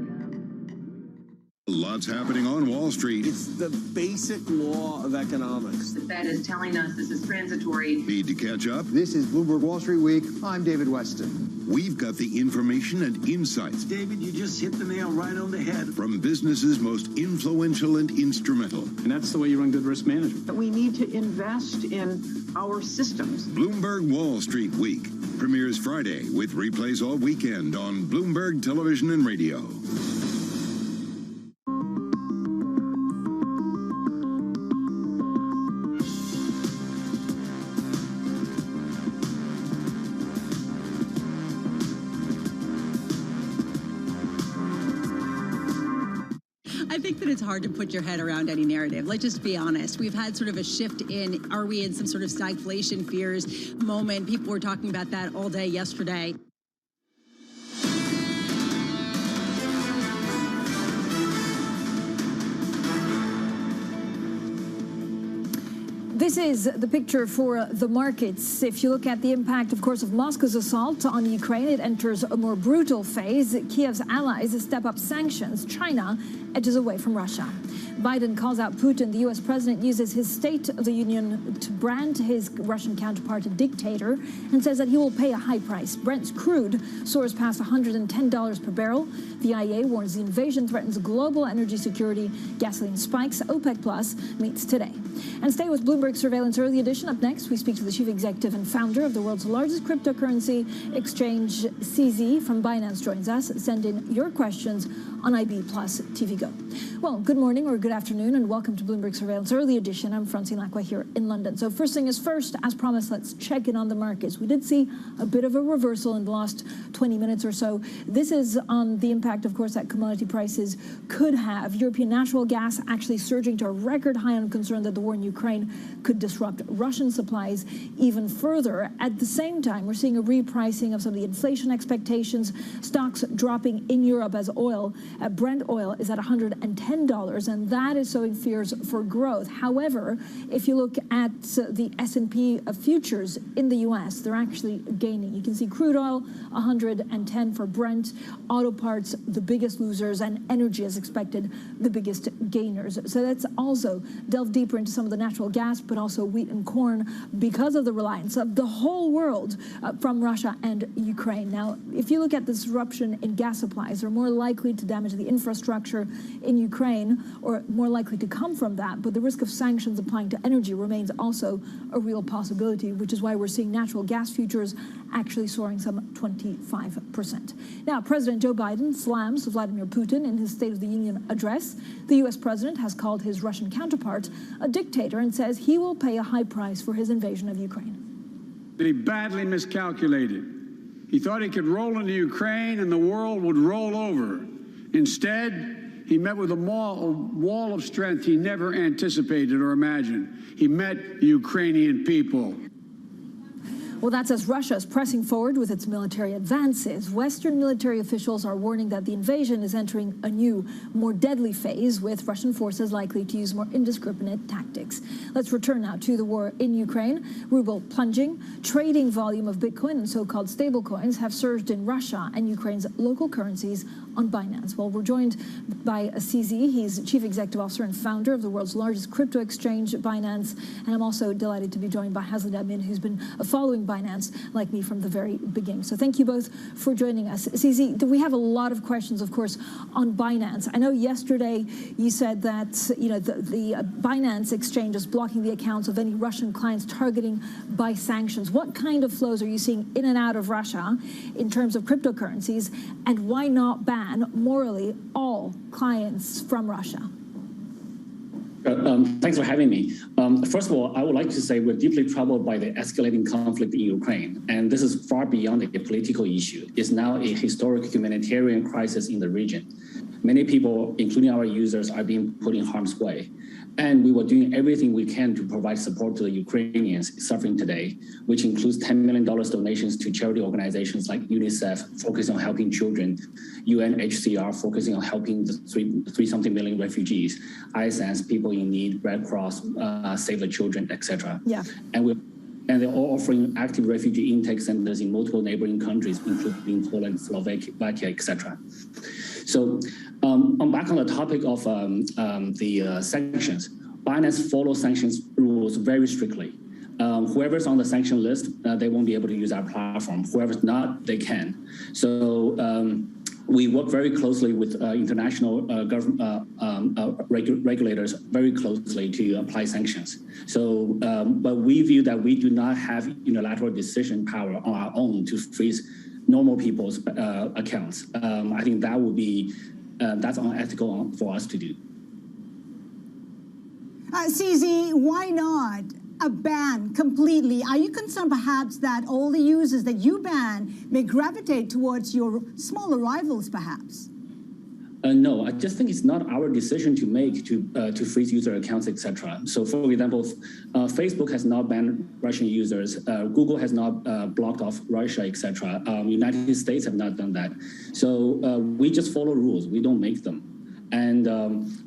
Lots happening on Wall Street. It's the basic law of economics. The Fed is telling us this is transitory. Need to catch up? This is Bloomberg Wall Street Week. I'm David Weston. We've got the information and insights. David, you just hit the nail right on the head. From businesses most influential and instrumental. And that's the way you run good risk management. But we need to invest in our systems. Bloomberg Wall Street Week premieres Friday with replays all weekend on Bloomberg Television and Radio. I think that it's hard to put your head around any narrative. Let's just be honest. We've had sort of a shift in, are we in some sort of stagflation fears moment? People were talking about that all day yesterday. This is the picture for the markets. If you look at the impact, of course, of Moscow's assault on Ukraine, it enters a more brutal phase. Kiev's allies step up sanctions. China edges away from Russia. Biden calls out Putin. The U.S. president uses his State of the Union to brand his Russian counterpart a dictator and says that he will pay a high price. Brent's crude soars past $110 per barrel. The IEA warns the invasion threatens global energy security. Gasoline spikes. OPEC Plus meets today. And stay with Bloomberg Surveillance Early Edition. Up next, we speak to the chief executive and founder of the world's largest cryptocurrency exchange, CZ, from Binance joins us. Send in your questions on IB Plus TV Go. Well, good morning or good afternoon, and welcome to Bloomberg Surveillance Early Edition. I'm Francine Lacqua here in London. So first thing is first, as promised, let's check in on the markets. We did see a bit of a reversal in the last 20 minutes or so. This is on the impact, of course, that commodity prices could have. European natural gas actually surging to a record high on concern that the war in Ukraine could disrupt Russian supplies even further. At the same time, we're seeing a repricing of some of the inflation expectations. Stocks dropping in Europe as oil. Brent oil is at $110, and that is sowing fears for growth. However, if you look at the S&P futures in the U.S., they're actually gaining. You can see crude oil, 110 for Brent, auto parts, the biggest losers, and energy, as expected, the biggest gainers. So let's also delve deeper into some of the natural gas, but also wheat and corn, because of the reliance of the whole world from Russia and Ukraine. Now, if you look at the disruption in gas supplies, they're more likely to damage the infrastructure in Ukraine, or more likely to come from that, but the risk of sanctions applying to energy remains also a real possibility, which is why we're seeing natural gas futures actually soaring some 25%. Now, President Joe Biden slams Vladimir Putin in his State of the Union address. The U.S. president has called his Russian counterpart a dictator and says he will pay a high price for his invasion of Ukraine. He badly miscalculated. He thought he could roll into Ukraine and the world would roll over. Instead, he met with a wall of strength he never anticipated or imagined. He met the Ukrainian people. Well, that's as Russia is pressing forward with its military advances. Western military officials are warning that the invasion is entering a new, more deadly phase, with Russian forces likely to use more indiscriminate tactics. Let's return now to the war in Ukraine. Ruble plunging. Trading volume of Bitcoin and so-called stablecoins have surged in Russia and Ukraine's local currencies on Binance? Well, we're joined by CZ. He's Chief Executive Officer and founder of the world's largest crypto exchange, Binance. And I'm also delighted to be joined by Hazled Admin, who's been following Binance like me from the very beginning. So thank you both for joining us. CZ, we have a lot of questions, of course, on Binance. I know yesterday you said that the Binance exchange is blocking the accounts of any Russian clients targeting by sanctions. What kind of flows are you seeing in and out of Russia in terms of cryptocurrencies, and why not ban morally all clients from Russia? Thanks for having me. First of all, I would like to say we're deeply troubled by the escalating conflict in Ukraine, and this is far beyond a political issue. It's now a historic humanitarian crisis in the region. Many people, including our users, are being put in harm's way. And we were doing everything we can to provide support to the Ukrainians suffering today, which includes $10 million donations to charity organizations like UNICEF, focusing on helping children, UNHCR, focusing on helping the three-something million refugees, ISANS, people in need, Red Cross, Save the Children, etc. Yeah. And they're all offering active refugee intake centers in multiple neighboring countries, including Poland, Slovakia, etc. So I'm back on the topic of the sanctions. Binance follows sanctions rules very strictly. Whoever's on the sanction list, they won't be able to use our platform. Whoever's not, they can. So we work very closely with international regulators very closely to apply sanctions. So, but we view that we do not have unilateral decision power on our own to freeze normal people's accounts. I think that would be, that's unethical for us to do. CZ, why not a ban completely? Are you concerned perhaps that all the users that you ban may gravitate towards your smaller rivals perhaps? No, I just think it's not our decision to make to freeze user accounts, etc. So, for example, Facebook has not banned Russian users. Google has not blocked off Russia, etc. United States have not done that. So we just follow rules. We don't make them. And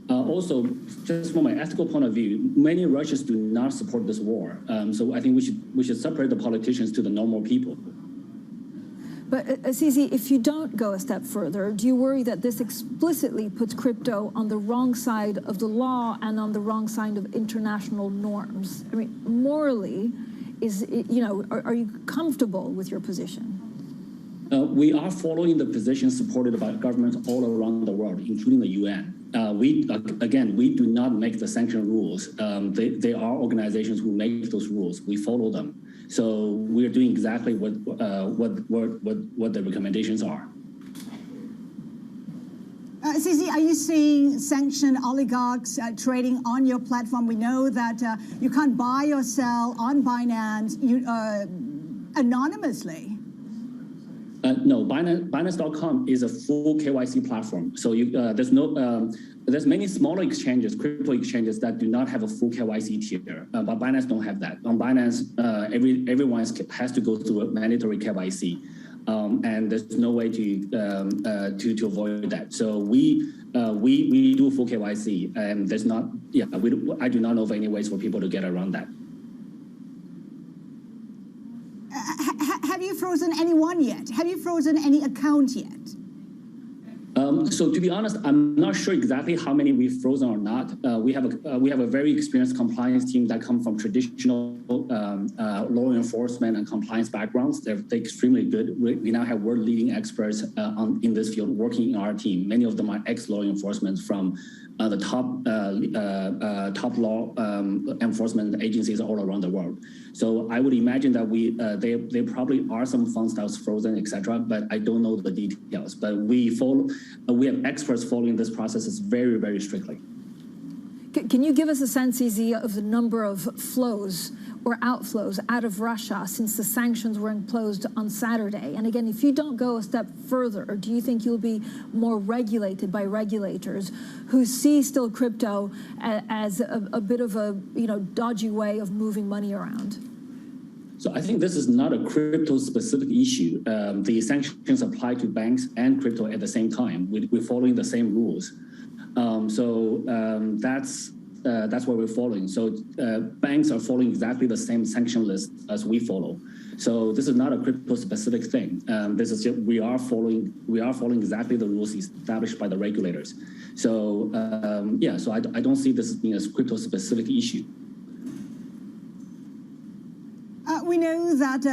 also, just from an ethical point of view, many Russians do not support this war. So I think we should separate the politicians to the normal people. But CZ, if you don't go a step further, do you worry that this explicitly puts crypto on the wrong side of the law and on the wrong side of international norms? I mean, morally, are you comfortable with your position? We are following the position supported by governments all around the world, including the UN. We do not make the sanction rules. They are organizations who make those rules. We follow them. So we are doing exactly what the recommendations are. CZ, are you seeing sanctioned oligarchs trading on your platform? We know that you can't buy or sell on Binance anonymously. No, Binance.com is a full KYC platform. So there's many smaller exchanges, crypto exchanges that do not have a full KYC tier, but Binance don't have that. On Binance, everyone has to go through a mandatory KYC, and there's no way to avoid that. So we do full KYC, and there's not. Yeah, I do not know of any ways for people to get around that. Have you frozen anyone yet? Have you frozen any account yet? So to be honest, I'm not sure exactly how many we've frozen or not. We have a very experienced compliance team that come from traditional law enforcement and compliance backgrounds. They're extremely good. We now have world-leading experts in this field working in our team. Many of them are ex-law enforcement from the top law enforcement agencies all around the world. So I would imagine that there probably are some funds that was frozen, etc. But I don't know the details. But we have experts following this process very, very strictly. Can you give us a sense, CZ, of the number of flows or outflows out of Russia since the sanctions were imposed on Saturday? And again, if you don't go a step further, do you think you'll be more regulated by regulators who see still crypto as a bit of a dodgy way of moving money around? So I think this is not a crypto-specific issue. The sanctions apply to banks and crypto at the same time. We're following the same rules. that's what we're following. So banks are following exactly the same sanction list as we follow. So this is not a crypto-specific thing. This is just, we are following exactly the rules established by the regulators. So yeah, so I don't see this as being a crypto-specific issue. We know that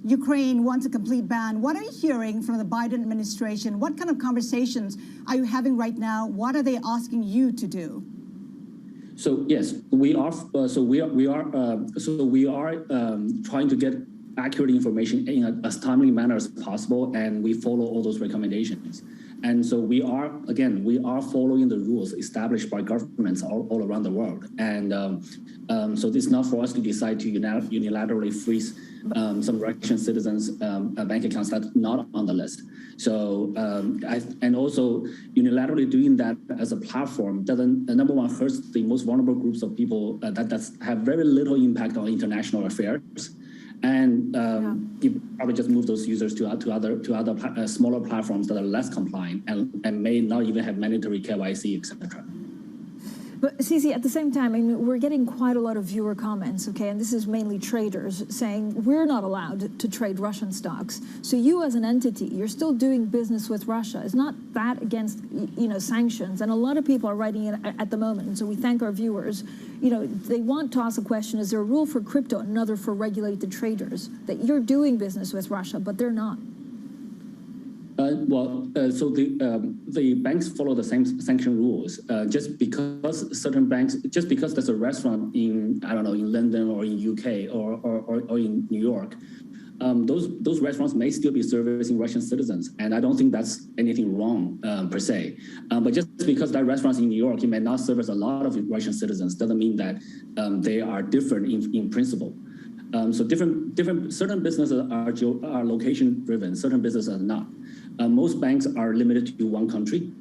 Ukraine wants a complete ban. What are you hearing from the Biden administration? What kind of conversations are you having right now? What are they asking you to do? So yes, we are. We are trying to get accurate information in as timely manner as possible, and we follow all those recommendations. And so we are following the rules established by governments all around the world. And so it's not for us to decide to unilaterally freeze some Russian citizens' bank accounts that's not on the list. So and also unilaterally doing that as a platform doesn't, number one, hurts the most vulnerable groups of people that have very little impact on international affairs. And you probably just move those users to other smaller platforms that are less compliant and may not even have mandatory KYC, etc. But Cici, at the same time, I mean, we're getting quite a lot of viewer comments, okay, and this is mainly traders saying we're not allowed to trade Russian stocks. So you as an entity, you're still doing business with Russia. Is not that against, sanctions? And a lot of people are writing it at the moment, and so we thank our viewers. They want to ask a question, is there a rule for crypto and another for regulated traders? That you're doing business with Russia, but they're not. So the banks follow the same sanction rules. Just because there's a restaurant in London or in UK or in New York, those restaurants may still be servicing Russian citizens, and I don't think that's anything wrong per se. But just because that restaurant's in New York, it may not service a lot of Russian citizens, doesn't mean that they are different in principle. So certain businesses are location driven, certain businesses are not. Most banks are limited to one country,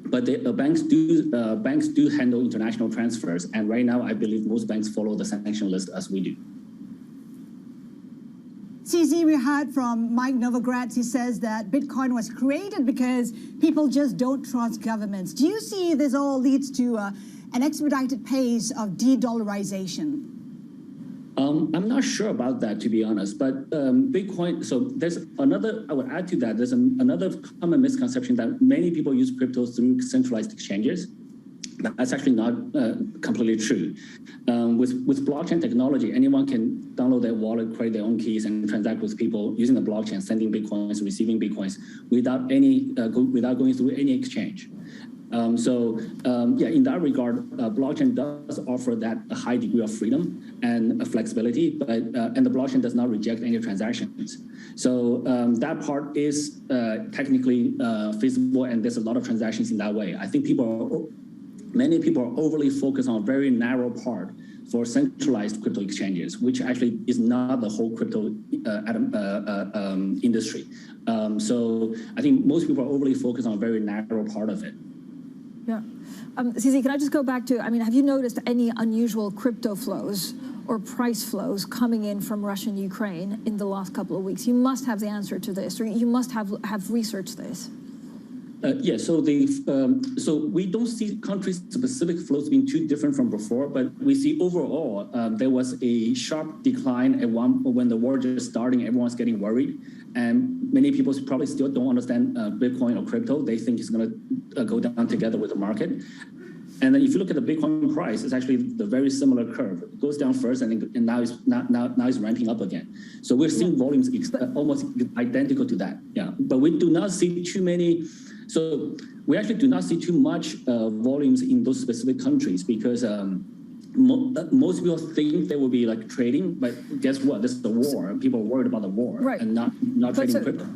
but banks do handle international transfers. And right now, I believe most banks follow the sanction list as we do. Cici, we heard from Mike Novogratz. He says that Bitcoin was created because people just don't trust governments. Do you see this all leads to an expedited pace of de-dollarization? I'm not sure about that, to be honest, but Bitcoin, so there's another, I would add to that, there's another common misconception that many people use crypto through centralized exchanges. That's actually not completely true. With blockchain technology, anyone can download their wallet, create their own keys, and transact with people using the blockchain, sending Bitcoins, receiving Bitcoins, without going through any exchange. In that regard, blockchain does offer that a high degree of freedom and flexibility, but and the blockchain does not reject any transactions. So that part is technically feasible, and there's a lot of transactions in that way. I think many people are overly focused on a very narrow part for centralized crypto exchanges, which actually is not the whole crypto industry. So I think most people are overly focused on a very narrow part of it. Yeah. Cici, can I just go back to, have you noticed any unusual crypto flows or price flows coming in from Russia and Ukraine in the last couple of weeks? You must have the answer to this, or you must have researched this. Yeah, so we don't see country-specific flows being too different from before, but we see overall there was a sharp decline when the war just starting. Everyone's getting worried, and many people probably still don't understand Bitcoin or crypto. They think it's going to go down together with the market. And then if you look at the Bitcoin price, it's actually the very similar curve. It goes down first, and now it's ramping up again. So we're seeing volumes almost identical to that. Yeah, but we do not see too many. So we actually do not see too much volumes in those specific countries because most people think they will be like trading, but guess what? This is the war. People are worried about the war, right, and not trading crypto.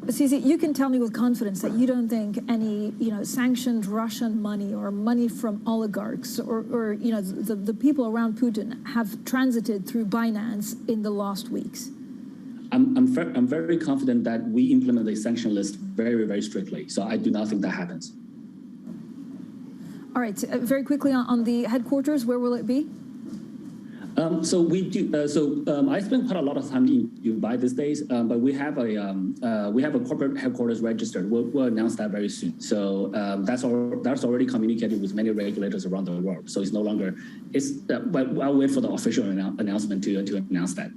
Cici, you can tell me with confidence that you don't think any, sanctioned Russian money or money from oligarchs or the people around Putin have transited through Binance in the last weeks. I'm very confident that we implement the sanction list very, very strictly. So I do not think that happens. All right. Very quickly on the headquarters, where will it be? So we do. I spend quite a lot of time in Dubai these days, but we have a corporate headquarters registered. We'll announce that very soon. So that's already communicated with many regulators around the world. So it's no longer. But I'll wait for the official announcement to announce that.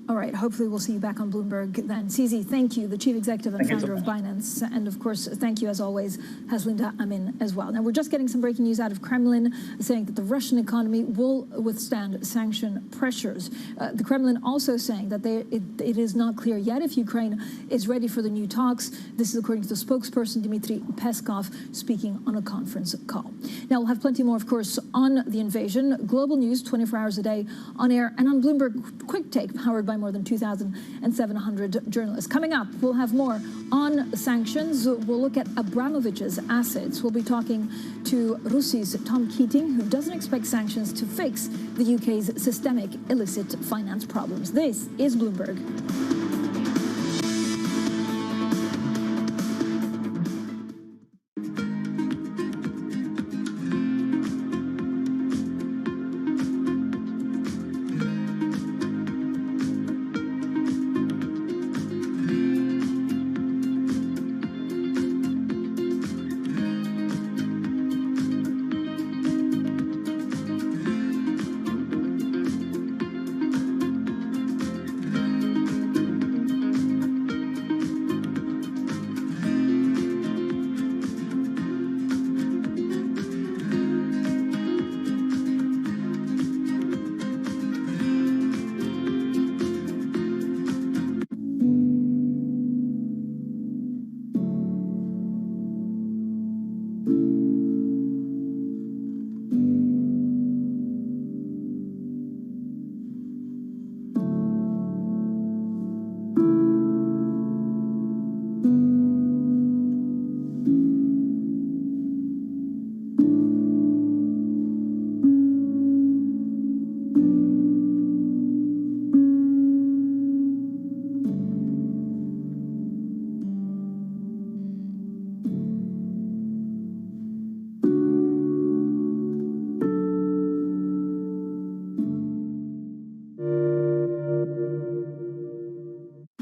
All right, hopefully we'll see you back on Bloomberg then. CZ, thank you, the Chief Executive and Founder of Binance. And of course, thank you as always, Haslinda Amin as well. Now we're just getting some breaking news out of Kremlin saying that the Russian economy will withstand sanction pressures. The Kremlin also saying that it is not clear yet if Ukraine is ready for the new talks. This is according to the spokesperson Dmitry Peskov speaking on a conference call. Now we'll have plenty more, of course, on the invasion. Global news 24 hours a day on air and on Bloomberg Quick Take, powered by more than 2,700 journalists. Coming up, we'll have more on sanctions. We'll look at Abramovich's assets. We'll be talking to Rusi's Tom Keating, who doesn't expect sanctions to fix the UK's systemic illicit finance problems. This is Bloomberg.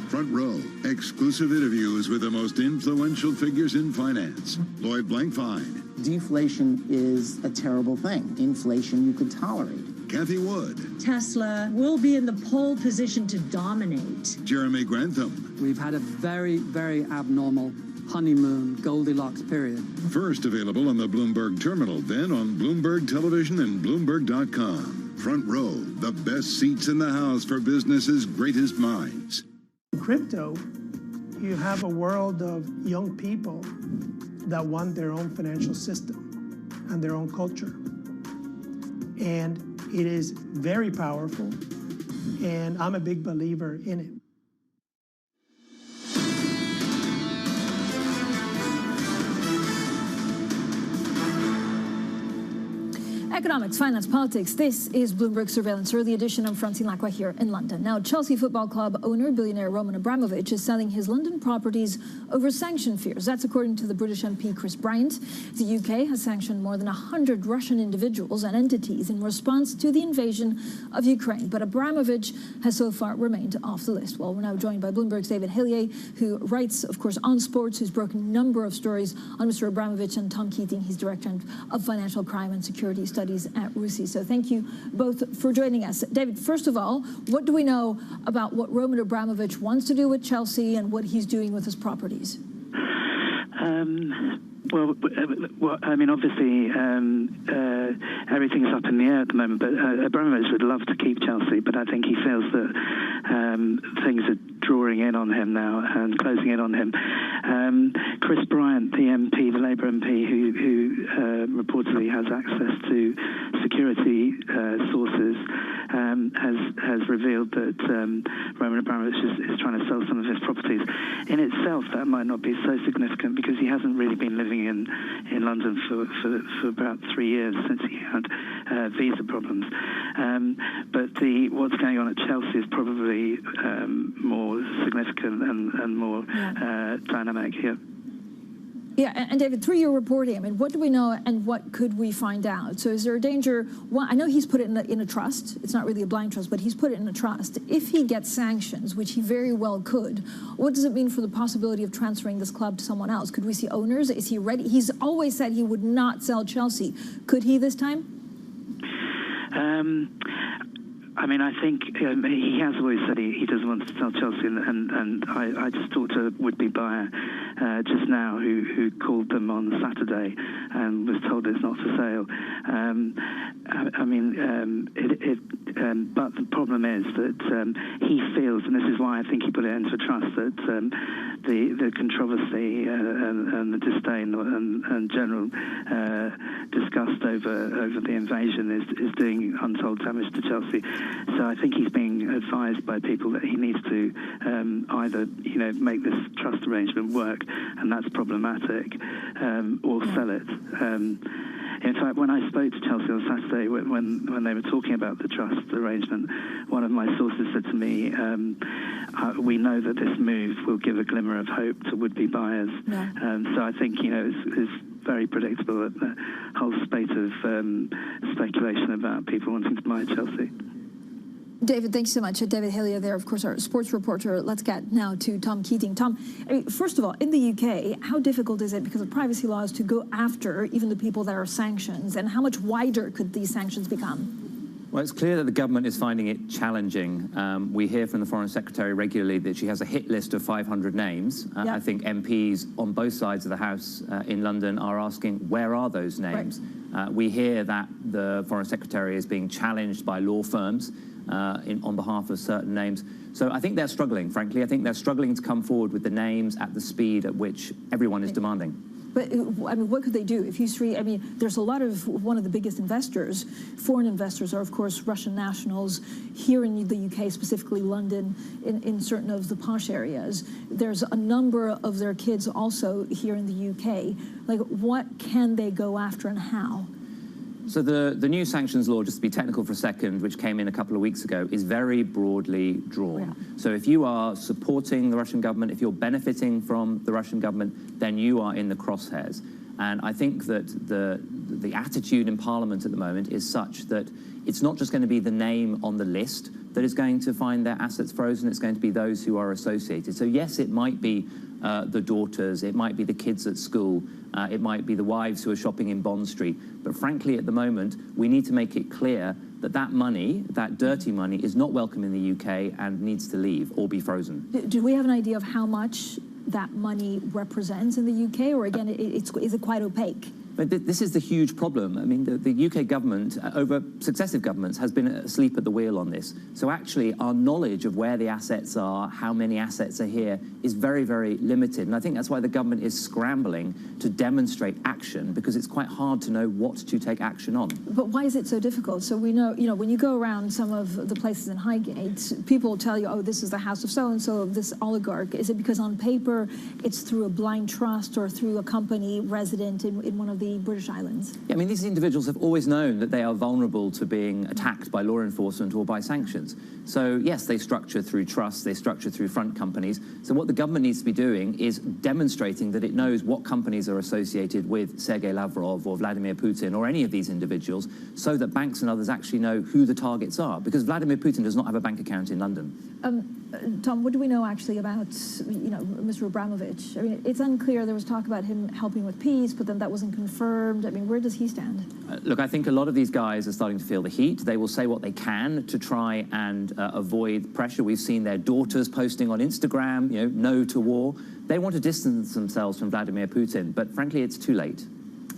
Front Row, exclusive interviews with the most influential figures in finance. Lloyd Blankfein. Deflation is a terrible thing. Inflation you could tolerate. Kathy Wood. Tesla will be in the pole position to dominate. Jeremy Grantham. We've had a very, very abnormal honeymoon Goldilocks period. First available on the Bloomberg terminal, then on Bloomberg Television and Bloomberg.com. Front Row, the best seats in the house for business's greatest minds. Crypto, you have a world of young people that want their own financial system and their own culture. And it is very powerful, and I'm a big believer in it. Economics, finance, politics. This is Bloomberg Surveillance Early Edition. I'm Francine Lacqua here in London. Now, Chelsea Football Club owner, billionaire Roman Abramovich is selling his London properties over sanction fears. That's according to the British MP Chris Bryant. The UK has sanctioned more than 100 Russian individuals and entities in response to the invasion of Ukraine. But Abramovich has so far remained off the list. Well, we're now joined by Bloomberg's David Hillier, who writes, of course, on sports, who's broken a number of stories on Mr. Abramovich, and Tom Keating, he's director of financial crime and security studies at RUSI. So thank you both for joining us. David, first of all, what do we know about what Roman Abramovich wants to do with Chelsea and what he's doing with his properties? Well, I mean, obviously, everything's up in the air at the moment, but Abramovich would love to keep Chelsea, but I think he feels that things are drawing in on him now and closing in on him. Chris Bryant, the MP, the Labour MP, who reportedly has access to security sources, has revealed that Roman Abramovich is trying to sell some of his properties. In itself, that might not be so significant because he hasn't really been living in London for about 3 years since he had visa problems. But what's going on at Chelsea is probably more significant and more dynamic here. Yeah, and David, through your reporting, I mean, what do we know and what could we find out? So is there a danger? Well, I know he's put it in a trust. It's not really a blind trust, but he's put it in a trust. If he gets sanctions, which he very well could, what does it mean for the possibility of transferring this club to someone else? Could we see owners? Is he ready? He's always said he would not sell Chelsea. Could he this time? I mean, I think he has always said he doesn't want to sell Chelsea, and I just talked to a would-be buyer just now who called them on Saturday and was told it's not for sale. But the problem is that he feels, and this is why I think he put it into a trust, that the controversy and the disdain and general disgust over the invasion is doing untold damage to Chelsea. So I think he's being advised by people that he needs to either make this trust arrangement work, and that's problematic, or sell it. In fact, when I spoke to Chelsea on Saturday, when they were talking about the trust arrangement, one of my sources said to me, we know that this move will give a glimmer of hope to would-be buyers. Yeah. So I think, it's very predictable that the whole spate of speculation about people wanting to buy Chelsea. David, thanks so much. David Hillier there, of course, our sports reporter. Let's get now to Tom Keating. Tom, first of all, in the UK, how difficult is it because of privacy laws to go after even the people that are sanctions, and how much wider could these sanctions become? Well, it's clear that the government is finding it challenging. We hear from the Foreign Secretary regularly that she has a hit list of 500 names. Yep. I think MPs on both sides of the House in London are asking, where are those names? Right. We hear that the Foreign Secretary is being challenged by law firms on behalf of certain names. So I think they're struggling, frankly. I think they're struggling to come forward with the names at the speed at which everyone is demanding. But, I mean, what could they do? If history, I mean, there's a lot of, one of the biggest investors, foreign investors are, of course, Russian nationals here in the UK, specifically London, in certain of the posh areas. There's a number of their kids also here in the UK. Like, what can they go after and how? So the new sanctions law, just to be technical for a second, which came in a couple of weeks ago, is very broadly drawn. Yeah. So if you are supporting the Russian government, if you're benefiting from the Russian government, then you are in the crosshairs. And I think that the attitude in Parliament at the moment is such that it's not just going to be the name on the list that is going to find their assets frozen, it's going to be those who are associated. So yes, it might be the daughters, it might be the kids at school, it might be the wives who are shopping in Bond Street. But frankly, at the moment, we need to make it clear that that money, that dirty money, is not welcome in the UK and needs to leave or be frozen. Do we have an idea of how much that money represents in the UK, or again, is it quite opaque? But this is the huge problem. I mean, the UK government, over successive governments, has been asleep at the wheel on this. So actually, our knowledge of where the assets are, how many assets are here, is very, very limited. And I think that's why the government is scrambling to demonstrate action, because it's quite hard to know what to take action on. But why is it so difficult? So we know, when you go around some of the places in Highgate, people will tell you, oh, this is the house of so-and-so, of this oligarch. Is it because on paper it's through a blind trust or through a company resident in one of the British Islands? Yeah, I mean, these individuals have always known that they are vulnerable to being attacked by law enforcement or by sanctions. So yes, they structure through trusts, they structure through front companies. So what the government needs to be doing is demonstrating that it knows what companies are associated with Sergei Lavrov or Vladimir Putin or any of these individuals, so that banks and others actually know who the targets are, because Vladimir Putin does not have a bank account in London. Tom, what do we know actually about, Mr. Abramovich? I mean, it's unclear. There was talk about him helping with peace, but then that wasn't confirmed. I mean, where does he stand? Look, I think a lot of these guys are starting to feel the heat. They will say what they can to try and avoid pressure. We've seen their daughters posting on Instagram, no to war. They want to distance themselves from Vladimir Putin, but frankly, it's too late.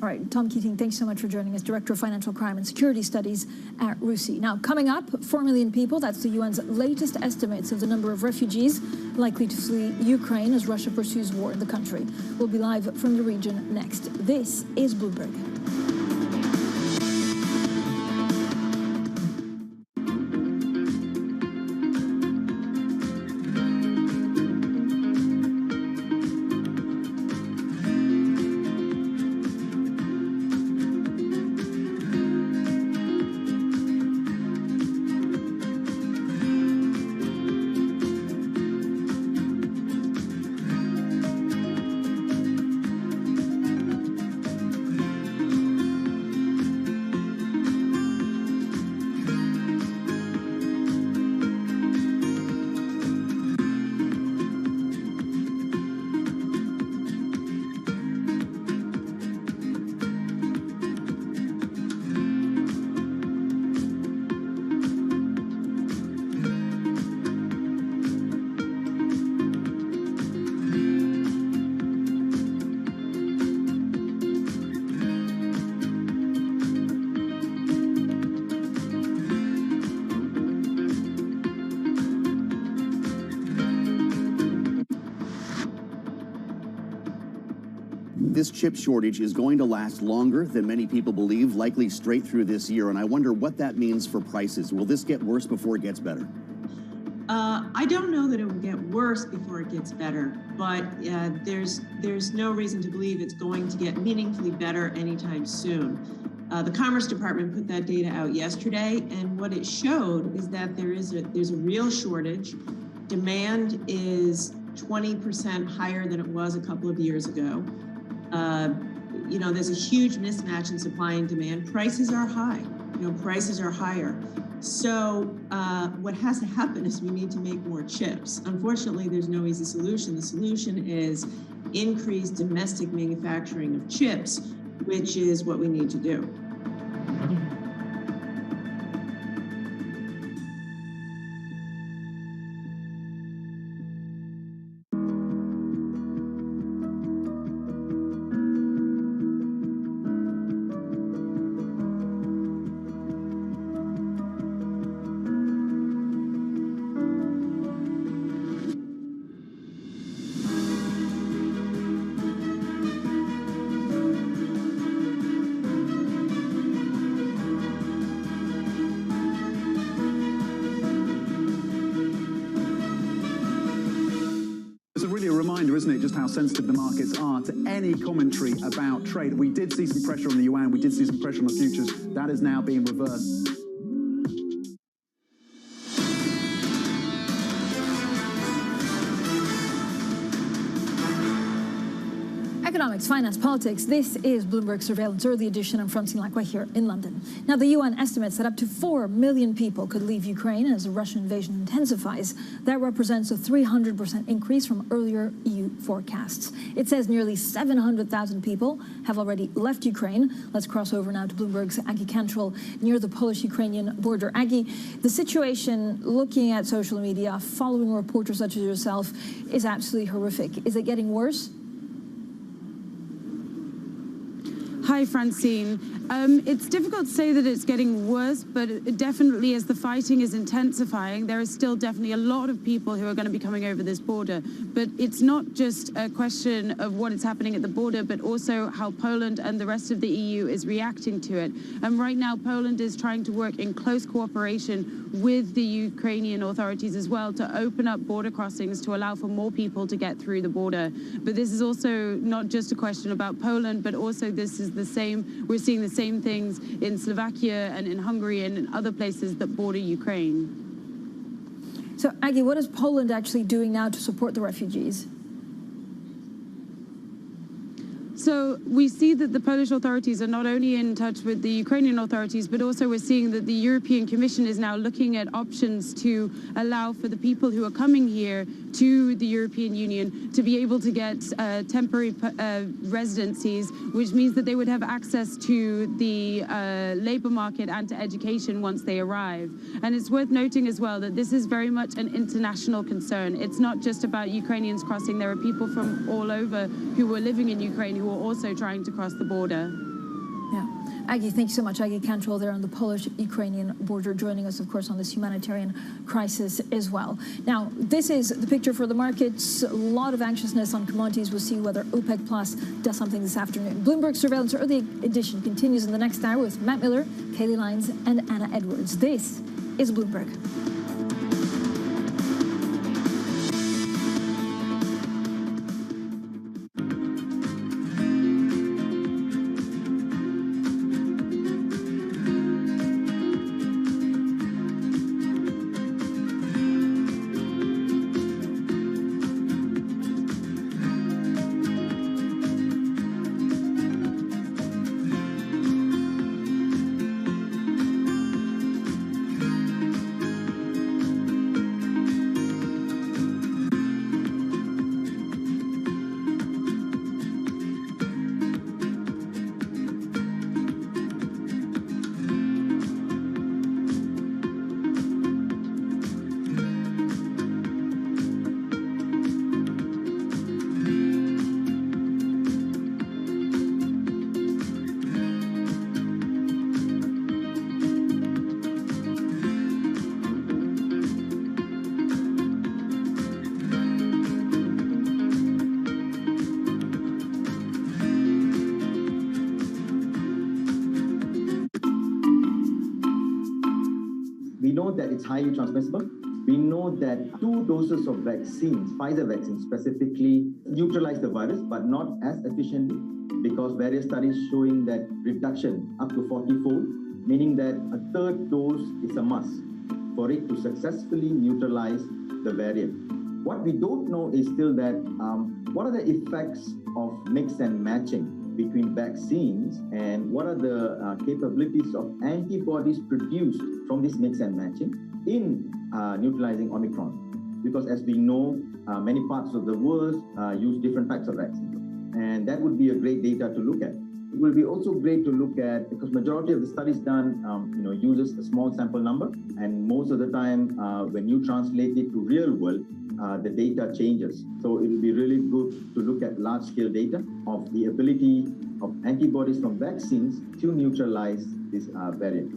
All right, Tom Keating, thanks so much for joining us, Director of Financial Crime and Security Studies at RUSI. Now, coming up, 4 million people, that's the UN's latest estimates of the number of refugees likely to flee Ukraine as Russia pursues war in the country. We'll be live from the region next. This is Bloomberg. this chip shortage is going to last longer than many people believe, likely straight through this year. And I wonder what that means for prices. Will this get worse before it gets better? I don't know that it will get worse before it gets better, but there's no reason to believe it's going to get meaningfully better anytime soon. The Commerce Department put that data out yesterday, and what it showed is that there's a real shortage. Demand is 20% higher than it was a couple of years ago. There's a huge mismatch in supply and demand. Prices are high. Prices are higher. So what has to happen is we need to make more chips. Unfortunately, there's no easy solution. The solution is increased domestic manufacturing of chips, which is what we need to do. Isn't it, just how sensitive the markets are to any commentary about trade. We did see some pressure on the yuan, we did see some pressure on the futures. That is now being reversed. Economics, finance, politics. This is Bloomberg Surveillance Early Edition. I'm Francine Lacqua here in London. Now, the UN estimates that up to 4 million people could leave Ukraine as the Russian invasion intensifies. That represents a 300% increase from earlier EU forecasts. It says nearly 700,000 people have already left Ukraine. Let's cross over now to Bloomberg's Aggie Cantrell near the Polish-Ukrainian border. Aggie, the situation, looking at social media, following reporters such as yourself, is absolutely horrific. Is it getting worse? Hi, Francine. It's difficult to say that it's getting worse, but definitely as the fighting is intensifying, there is still definitely a lot of people who are going to be coming over this border. But it's not just a question of what is happening at the border, but also how Poland and the rest of the EU is reacting to it. And right now, Poland is trying to work in close cooperation with the Ukrainian authorities as well to open up border crossings to allow for more people to get through the border. But this is also not just a question about Poland, but also this is the same, we're seeing the same things in Slovakia and in Hungary and in other places that border Ukraine. So, Aggie, what is Poland actually doing now to support the refugees? So we see that the Polish authorities are not only in touch with the Ukrainian authorities, but also we're seeing that the European Commission is now looking at options to allow for the people who are coming here to the European Union to be able to get temporary residencies, which means that they would have access to the labor market and to education once they arrive. And it's worth noting as well that this is very much an international concern. It's not just about Ukrainians crossing. There are people from all over who are living in Ukraine who are also trying to cross the border. Yeah. Aggie, thank you so much. Aggie Cantrell there on the Polish-Ukrainian border, joining us, of course, on this humanitarian crisis as well. Now, this is the picture for the markets. A lot of anxiousness on commodities. We'll see whether OPEC Plus does something this afternoon. Bloomberg Surveillance Early Edition continues in the next hour with Matt Miller, Kaylee Lyons, and Anna Edwards. This is Bloomberg. We know that it's highly transmissible. We know that 2 doses of vaccines, Pfizer vaccines specifically, neutralize the virus, but not as efficiently, because various studies showing that reduction up to 40-fold, meaning that a 3rd dose is a must for it to successfully neutralize the variant. What we don't know is still that what are the effects of mix and matching between vaccines, and what are the capabilities of antibodies produced from this mix and matching in neutralizing Omicron. Because as we know, many parts of the world use different types of vaccines. And that would be a great data to look at. It will be also great to look at, because majority of the studies done uses a small sample number, and most of the time when you translate it to real world, the data changes. So it will be really good to look at large-scale data of the ability of antibodies from vaccines to neutralize this variant.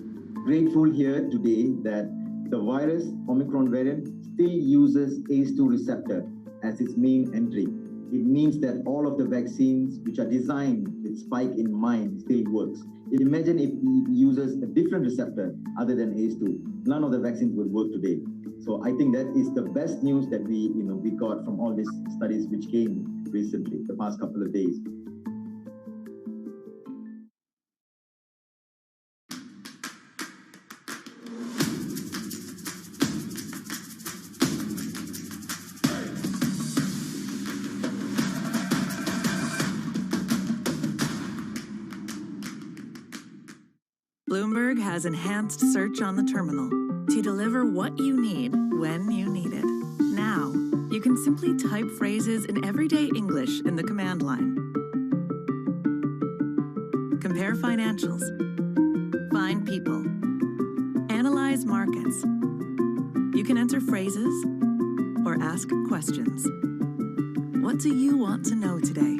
Grateful here today that the virus, Omicron variant, still uses ACE2 receptor as its main entry. It means that all of the vaccines which are designed with spike in mind still works. Imagine if it uses a different receptor other than ACE2. None of the vaccines would work today. So I think that is the best news that we got from all these studies which came recently, the past couple of days. Bloomberg has enhanced search on the terminal to deliver what you need when you need it. Now, you can simply type phrases in everyday English in the command line. Compare financials. Find people. Analyze markets. You can enter phrases or ask questions. What do you want to know today?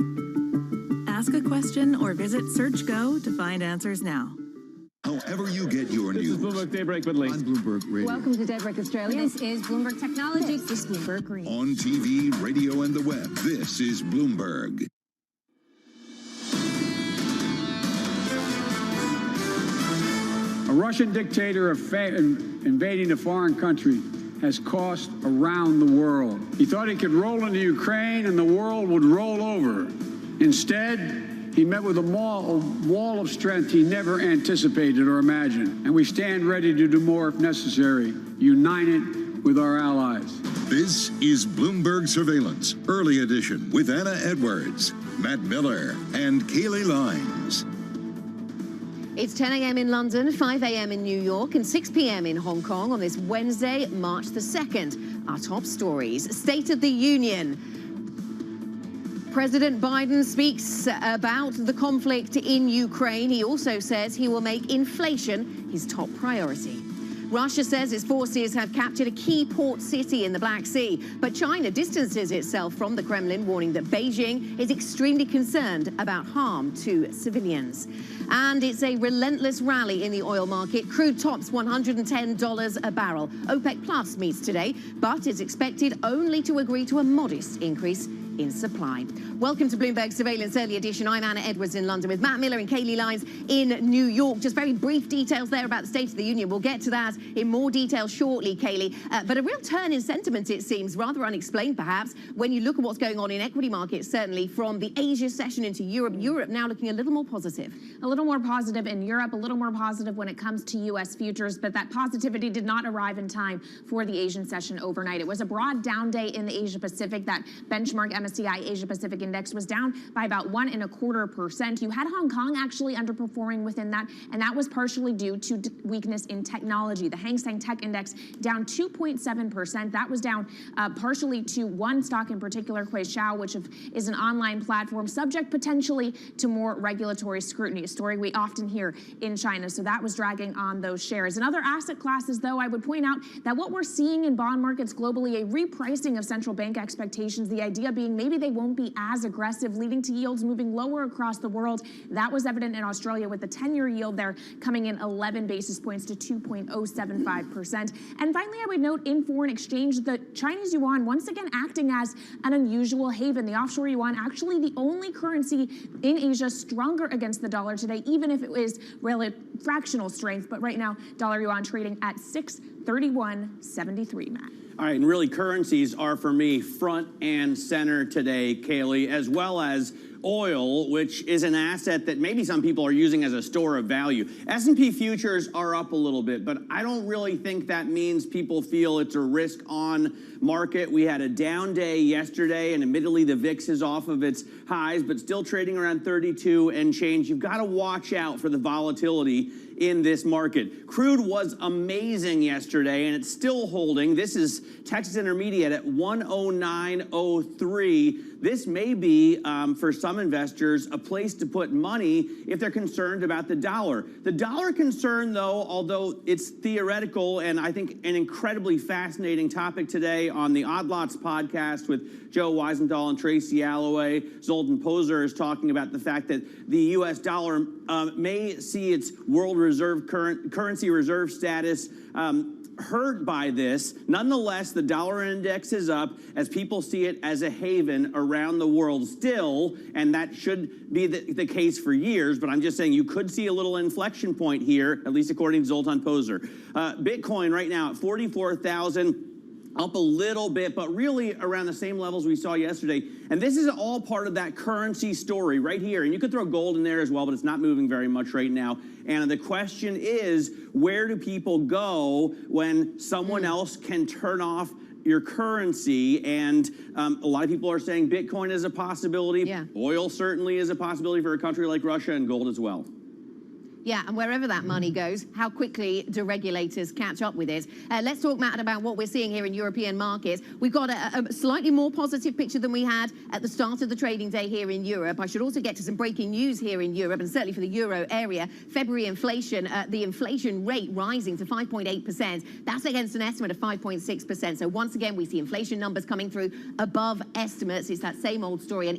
Ask a question or visit SearchGo to find answers now. However you get your news. This is Bloomberg Daybreak with Lee. On Bloomberg Radio. Welcome to Daybreak Australia. This is Bloomberg Technology. This is Bloomberg Green. On TV, radio, and the web, this is Bloomberg. A Russian dictator invading a foreign country has cost around the world. He thought he could roll into Ukraine and the world would roll over. Instead, he met with a wall of strength he never anticipated or imagined. And we stand ready to do more if necessary, united with our allies. This is Bloomberg Surveillance, Early Edition, with Anna Edwards, Matt Miller, and Kaylee Lines. It's 10 a.m. in London, 5 a.m. in New York, and 6 p.m. in Hong Kong on this Wednesday, March the 2nd. Our top stories: State of the Union. President Biden speaks about the conflict in Ukraine. He also says he will make inflation his top priority. Russia says its forces have captured a key port city in the Black Sea, but China distances itself from the Kremlin, warning that Beijing is extremely concerned about harm to civilians. And it's a relentless rally in the oil market. Crude tops $110 a barrel. OPEC Plus meets today, but is expected only to agree to a modest increase in supply. Welcome to Bloomberg Surveillance Early Edition. I'm Anna Edwards in London with Matt Miller and Kaylee Lines in New York. Just very brief details there about the State of the Union. We'll get to that in more detail shortly, Kaylee. But a real turn in sentiment, it seems, rather unexplained perhaps, when you look at what's going on in equity markets, certainly from the Asia session into Europe. Europe now looking a little more positive. A little more positive in Europe, a little more positive when it comes to U.S. futures, but that positivity did not arrive in time for the Asian session overnight. It was a broad down day in the Asia Pacific. That benchmark MSCI Asia Pacific Index was down by about 1.25%. You had Hong Kong actually underperforming within that, and that was partially due to weakness in technology. The Hang Seng Tech Index down 2.7%. That was down partially to one stock in particular, Kuaishou, which is an online platform subject potentially to more regulatory scrutiny, a story we often hear in China. So that was dragging on those shares. In other asset classes, though, I would point out that what we're seeing in bond markets globally, a repricing of central bank expectations, the idea being saying maybe they won't be as aggressive, leading to yields moving lower across the world. That was evident in Australia, with the 10-year yield there coming in 11 basis points to 2.075%. And finally, I would note in foreign exchange, the Chinese yuan once again acting as an unusual haven. The offshore yuan actually the only currency in Asia stronger against the dollar today, even if it is fractional strength. But right now, dollar yuan trading at 631.73, Matt. All right, and really currencies are for me front and center today, Kaylee, as well as oil, which is an asset that maybe some people are using as a store of value. S&P futures are up a little bit, but I don't really think that means people feel it's a risk-on market. We had a down day yesterday, and admittedly the VIX is off of its highs, but still trading around 32 and change. You've got to watch out for the volatility in this market. Crude was amazing yesterday, and it's still holding. This is Texas Intermediate at 109.03. This may be, for some investors, a place to put money if they're concerned about the dollar. The dollar concern, though, although it's theoretical and I think an incredibly fascinating topic today on the Odd Lots podcast with Joe Weisenthal and Tracy Alloway, Zoltan Poser is talking about the fact that the U.S. dollar may see its world reserve currency reserve status hurt by this. Nonetheless, the dollar index is up as people see it as a haven around the world still, and that should be the case for years, but I'm just saying you could see a little inflection point here, at least according to Zoltan Poser. Bitcoin right now at 44,000. Up a little bit, but really around the same levels we saw yesterday. And this is all part of that currency story right here. And you could throw gold in there as well, but it's not moving very much right now. And the question is, where do people go when someone else can turn off your currency? And a lot of people are saying Bitcoin is a possibility. Yeah. Oil certainly is a possibility for a country like Russia, and gold as well. Yeah, and wherever that money goes, how quickly do regulators catch up with it? Let's talk, Matt, about what we're seeing here in European markets. We've got a slightly more positive picture than we had at the start of the trading day here in Europe. I should also get to some breaking news here in Europe, and certainly for the euro area. February inflation, the inflation rate rising to 5.8%. That's against an estimate of 5.6%. So once again, we see inflation numbers coming through above estimates. It's that same old story. And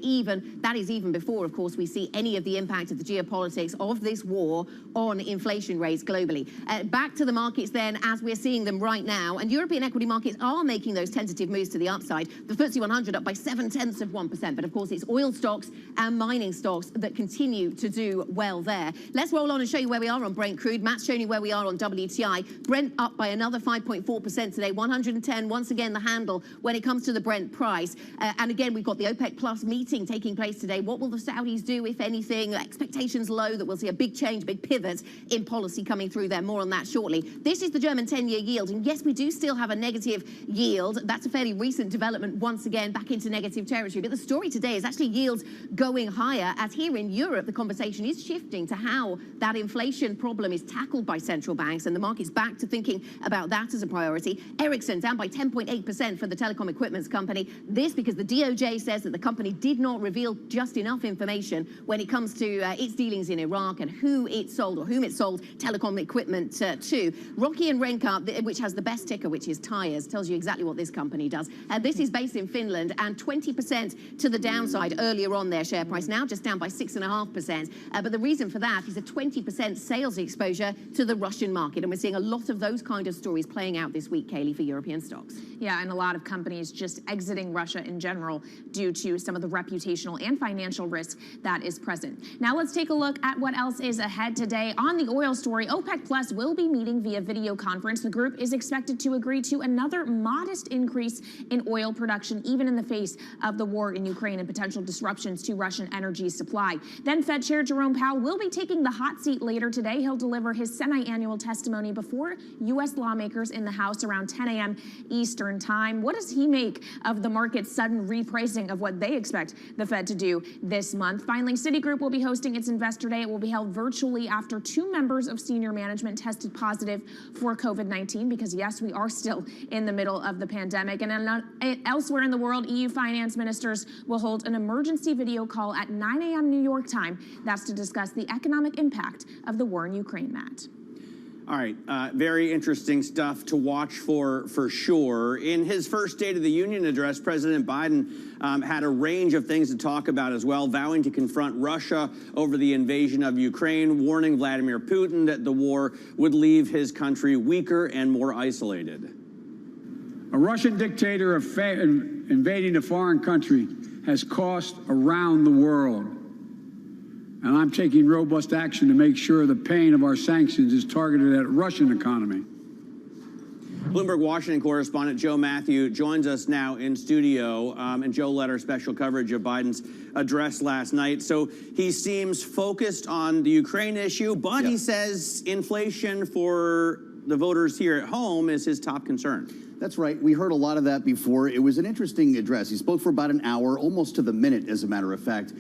that is even before, of course, we see any of the impact of the geopolitics of this war on inflation rates globally. Back to the markets then, as we're seeing them right now, and European equity markets are making those tentative moves to the upside. The FTSE 100 up by 0.7%, but of course it's oil stocks and mining stocks that continue to do well there. Let's roll on and show you where we are on Brent crude. Matt's shown you where we are on WTI. Brent up by another 5.4% today, 110, once again the handle when it comes to the Brent price. And again, we've got the OPEC Plus meeting taking place today. What will the Saudis do, if anything? Expectations low that we'll see a big change, big pivot in policy coming through there. More on that shortly. This is the German 10-year yield, and yes, we do still have a negative yield. That's a fairly recent development, once again back into negative territory. But the story today is actually yields going higher, as here in Europe the conversation is shifting to how that inflation problem is tackled by central banks, and the market's back to thinking about that as a priority. Ericsson down by 10.8% for the telecom equipment company. This because the DOJ says that the company did not reveal just enough information when it comes to its dealings in Iraq and who it sold or whom it sold telecom equipment to. Rocky and Renka, which has the best ticker, which is tires, tells you exactly what this company does. This is based in Finland, and 20% to the downside earlier on their share price, now just down by 6.5%. But the reason for that is a 20% sales exposure to the Russian market, and we're seeing a lot of those kind of stories playing out this week, Kaylee, for European stocks. Yeah, and a lot of companies just exiting Russia in general due to some of the reputational and financial risk that is present. Now let's take a look at what else is ahead today. On the oil story, OPEC Plus will be meeting via video conference. The group is expected to agree to another modest increase in oil production, even in the face of the war in Ukraine and potential disruptions to Russian energy supply. Then Fed Chair Jerome Powell will be taking the hot seat later today. He'll deliver his semi-annual testimony before U.S. lawmakers in the House around 10 a.m. Eastern time. What does he make of the market's sudden repricing of what they expect the Fed to do this month? Finally, Citigroup will be hosting its Investor Day. It will be held virtually after 2 members of senior management tested positive for COVID-19, because yes, we are still in the middle of the pandemic. And elsewhere in the world, EU finance ministers will hold an emergency video call at 9 a.m. New York time. That's to discuss the economic impact of the war in Ukraine, Matt. All right, very interesting stuff to watch for sure. In his first State of the Union address, President Biden had a range of things to talk about as well, vowing to confront Russia over the invasion of Ukraine, warning Vladimir Putin that the war would leave his country weaker and more isolated. A Russian dictator invading a foreign country has cost around the world. And I'm taking robust action to make sure the pain of our sanctions is targeted at the Russian economy. Bloomberg Washington correspondent Joe Matthew joins us now in studio, and Joe led our special coverage of Biden's address last night. So he seems focused on the Ukraine issue, but he says inflation for the voters here at home is his top concern. That's right. We heard a lot of that before. It was an interesting address. He spoke for about an hour, almost to the minute, as a matter of fact.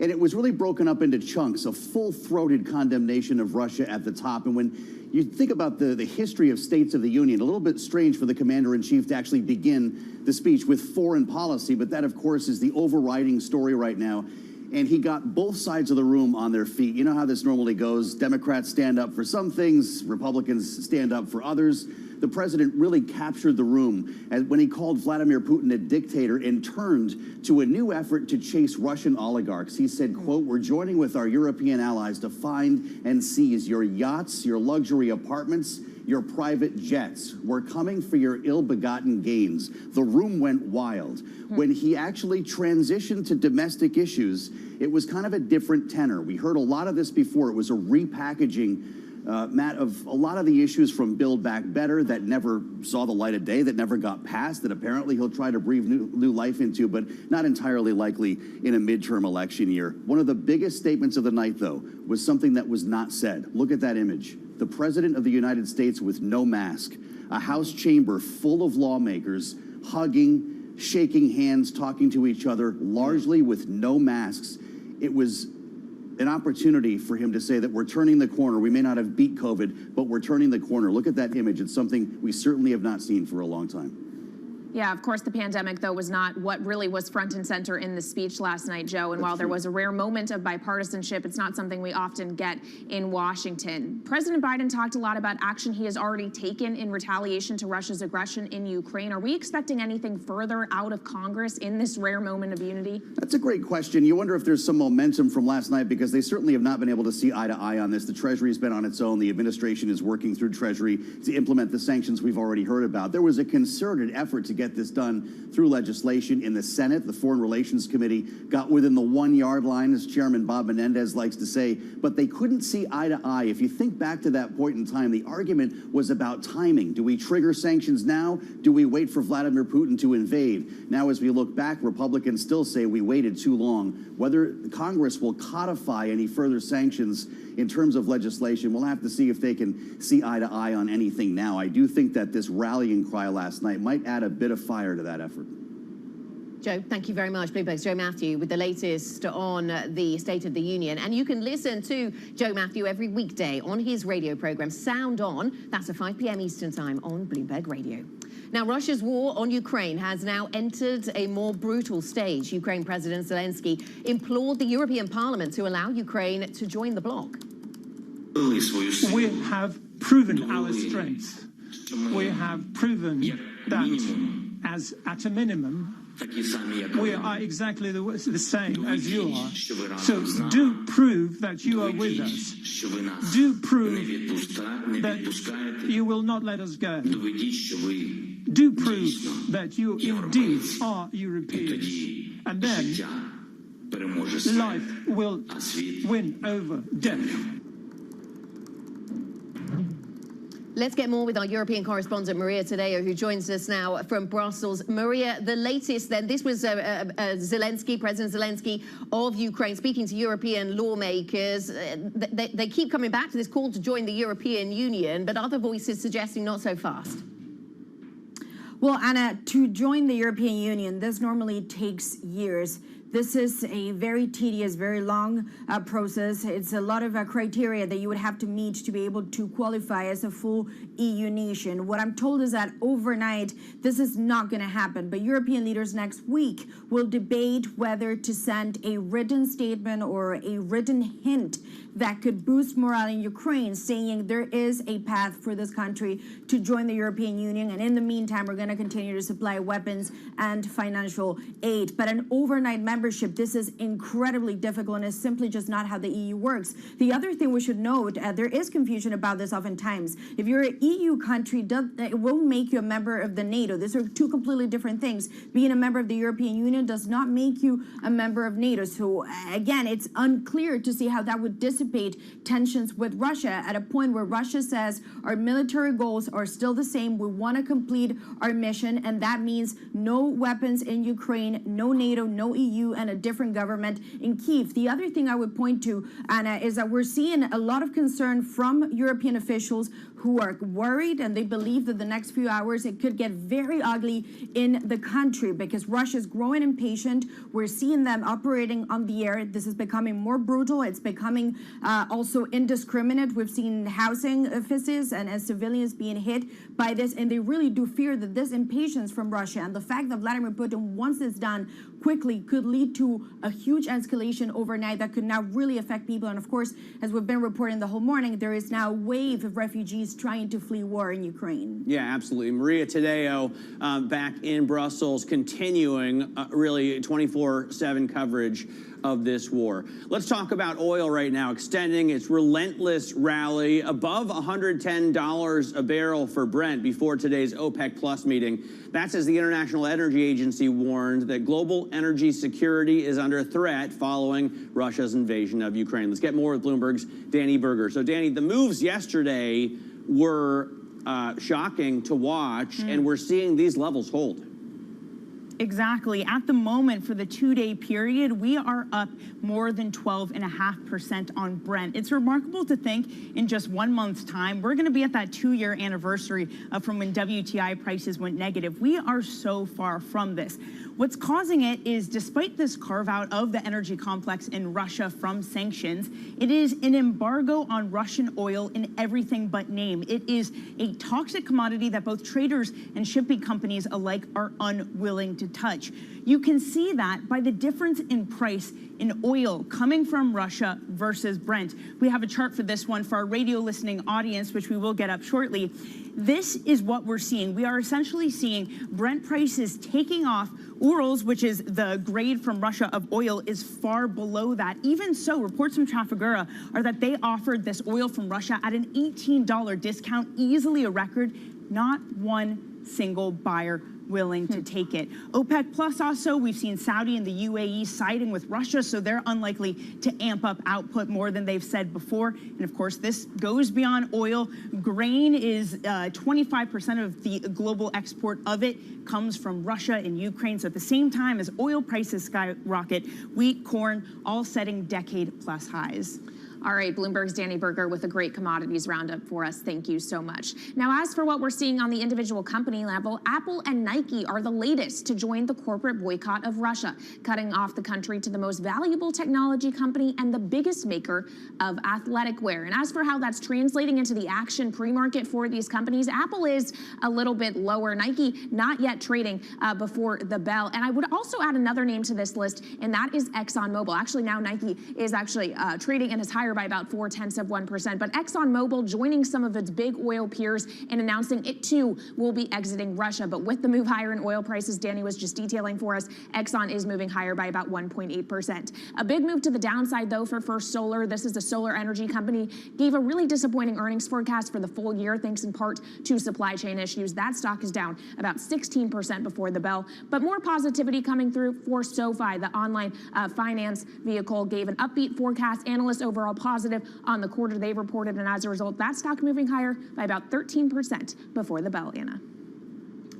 And it was really broken up into chunks, a full-throated condemnation of Russia at the top. And when you think about the history of States of the Union, a little bit strange for the commander-in-chief to actually begin the speech with foreign policy, but that, of course, is the overriding story right now. And he got both sides of the room on their feet. You know how this normally goes. Democrats stand up for some things, Republicans stand up for others. The president really captured the room when he called Vladimir Putin a dictator and turned to a new effort to chase Russian oligarchs. He said, quote, "We're joining with our European allies to find and seize your yachts, your luxury apartments, your private jets. We're coming for your ill-begotten gains." The room went wild. When he actually transitioned to domestic issues, it was kind of a different tenor. We heard a lot of this before. It was a repackaging, Matt, of a lot of the issues from Build Back Better that never saw the light of day, that never got passed, that apparently he'll try to breathe new life into, but not entirely likely in a midterm election year. One of the biggest statements of the night, though, was something that was not said. Look at that image. The President of the United States with no mask, a House chamber full of lawmakers hugging, shaking hands, talking to each other, largely with no masks. It was an opportunity for him to say that we're turning the corner. We may not have beat COVID, but we're turning the corner. Look at that image. It's something we certainly have not seen for a long time. Yeah, of course, the pandemic, though, was not what really was front and center in the speech last night, Joe. And while there was a rare moment of bipartisanship, it's not something we often get in Washington. President Biden talked a lot about action he has already taken in retaliation to Russia's aggression in Ukraine. Are we expecting anything further out of Congress in this rare moment of unity? That's a great question. You wonder if there's some momentum from last night, because they certainly have not been able to see eye to eye on this. The Treasury's been on its own. The administration is working through Treasury to implement the sanctions we've already heard about. There was a concerted effort to get this done through legislation in the Senate. The Foreign Relations Committee got within the 1 yard line, as Chairman Bob Menendez likes to say, but they couldn't see eye to eye. If you think back to that point in time, the argument was about timing. Do we trigger sanctions now? Do we wait for Vladimir Putin to invade? Now, as we look back, Republicans still say we waited too long. Whether Congress will codify any further sanctions in terms of legislation, we'll have to see if they can see eye to eye on anything now. I do think that this rallying cry last night might add a bit of fire to that effort. Joe, thank you very much. Bloomberg's Joe Matthew with the latest on the State of the Union. And you can listen to Joe Matthew every weekday on his radio program, Sound On. That's at 5 p.m. Eastern Time on Bloomberg Radio. Now, Russia's war on Ukraine has now entered a more brutal stage. Ukraine President Zelensky implored the European Parliament to allow Ukraine to join the bloc. We have proven our strength. We have proven that, as at a minimum, we are exactly the same as you are. So do prove that you are with us. Do prove that you will not let us go. Do prove that you indeed are Europeans. And then life will win over death. Let's get more with our European correspondent, Maria Tadeo, who joins us now from Brussels. Maria, the latest then, this was Zelensky, President Zelensky of Ukraine, speaking to European lawmakers. They keep coming back to this call to join the European Union, but other voices suggesting not so fast. Well, Anna, to join the European Union, this normally takes years. This is a very tedious, very long process. It's a lot of criteria that you would have to meet to be able to qualify as a full EU nation. What I'm told is that overnight, this is not going to happen. But European leaders next week will debate whether to send a written statement or a written hint that could boost morale in Ukraine, saying there is a path for this country to join the European Union. And in the meantime, we're going to continue to supply weapons and financial aid. But an overnight membership, this is incredibly difficult, and it's simply just not how the EU works. The other thing we should note, there is confusion about this oftentimes. If you're an EU country, it won't make you a member of the NATO. These are two completely different things. Being a member of the European Union does not make you a member of NATO. So again, it's unclear to see how that would dissipate tensions with Russia at a point where Russia says our military goals are still the same. We want to complete our mission, and that means no weapons in Ukraine, no NATO, no EU, and a different government in Kyiv. The other thing I would point to, Anna, is that we're seeing a lot of concern from European officials who are worried, and they believe that the next few hours it could get very ugly in the country because Russia is growing impatient. We're seeing them operating on the air. This is becoming more brutal. It's becoming also indiscriminate. We've seen housing offices and civilians being hit by this, and they really do fear that this impatience from Russia and the fact that Vladimir Putin wants this done quickly could lead to a huge escalation overnight that could now really affect people. And of course, as we've been reporting the whole morning, there is now a wave of refugees trying to flee war in Ukraine. Yeah, absolutely. Maria Tadeo back in Brussels, continuing really 24/7 coverage of this war. Let's talk about oil right now, extending its relentless rally above $110 a barrel for Brent before today's OPEC Plus meeting. That's as the International Energy Agency warned that global energy security is under threat following Russia's invasion of Ukraine. Let's get more with Bloomberg's Danny Berger. So, Danny, the moves yesterday were shocking to watch, and we're seeing these levels hold. Exactly. At the moment, for the two-day period, we are up more than 12.5% on Brent. It's remarkable to think in just 1 month's time, we're going to be at that 2-year anniversary from when WTI prices went negative. We are so far from this. What's causing it is, despite this carve-out of the energy complex in Russia from sanctions, it is an embargo on Russian oil in everything but name. It is a toxic commodity that both traders and shipping companies alike are unwilling to touch. You can see that by the difference in price in oil coming from Russia versus Brent. We have a chart for this one for our radio listening audience, which we will get up shortly. This is what we're seeing. We are essentially seeing Brent prices taking off. Urals, which is the grade from Russia of oil, is far below that. Even so, reports from Trafigura are that they offered this oil from Russia at an $18 discount, easily a record. Not one single buyer willing to take it. OPEC Plus also, we've seen Saudi and the UAE siding with Russia, so they're unlikely to amp up output more than they've said before. And of course, this goes beyond oil. Grain is 25% of the global export of it comes from Russia and Ukraine. So at the same time as oil prices skyrocket, wheat, corn, all setting decade-plus highs. All right, Bloomberg's Danny Berger with a great commodities roundup for us. Thank you so much. Now, as for what we're seeing on the individual company level, Apple and Nike are the latest to join the corporate boycott of Russia, cutting off the country to the most valuable technology company and the biggest maker of athletic wear. And as for how that's translating into the action pre-market for these companies, Apple is a little bit lower. Nike not yet trading before the bell. And I would also add another name to this list, and that is ExxonMobil. Actually, now Nike is actually trading and is higher by about 0.4%. But ExxonMobil joining some of its big oil peers and announcing it too will be exiting Russia. But with the move higher in oil prices Danny was just detailing for us, Exxon is moving higher by about 1.8%. A big move to the downside though for First Solar. This is a solar energy company, gave a really disappointing earnings forecast for the full year thanks in part to supply chain issues. That stock is down about 16% before the bell. But more positivity coming through for SoFi, the online finance vehicle, gave an upbeat forecast. Analysts overall positive on the quarter they reported, and as a result, that stock moving higher by about 13% before the bell, Anna.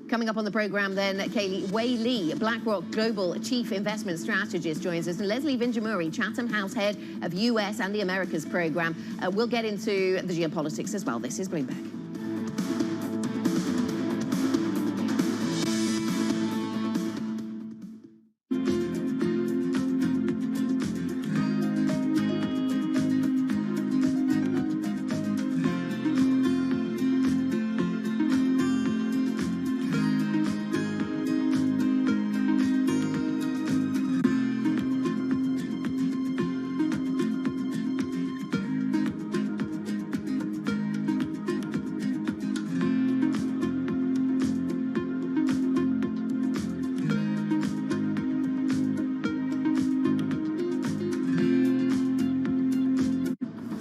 Coming up on the program then, Kaylee, Wei Li, BlackRock Global Chief Investment Strategist, joins us, and Leslie Vinjamuri, Chatham House Head of US and the Americas Program. We'll get into the geopolitics as well. This is Bloomberg.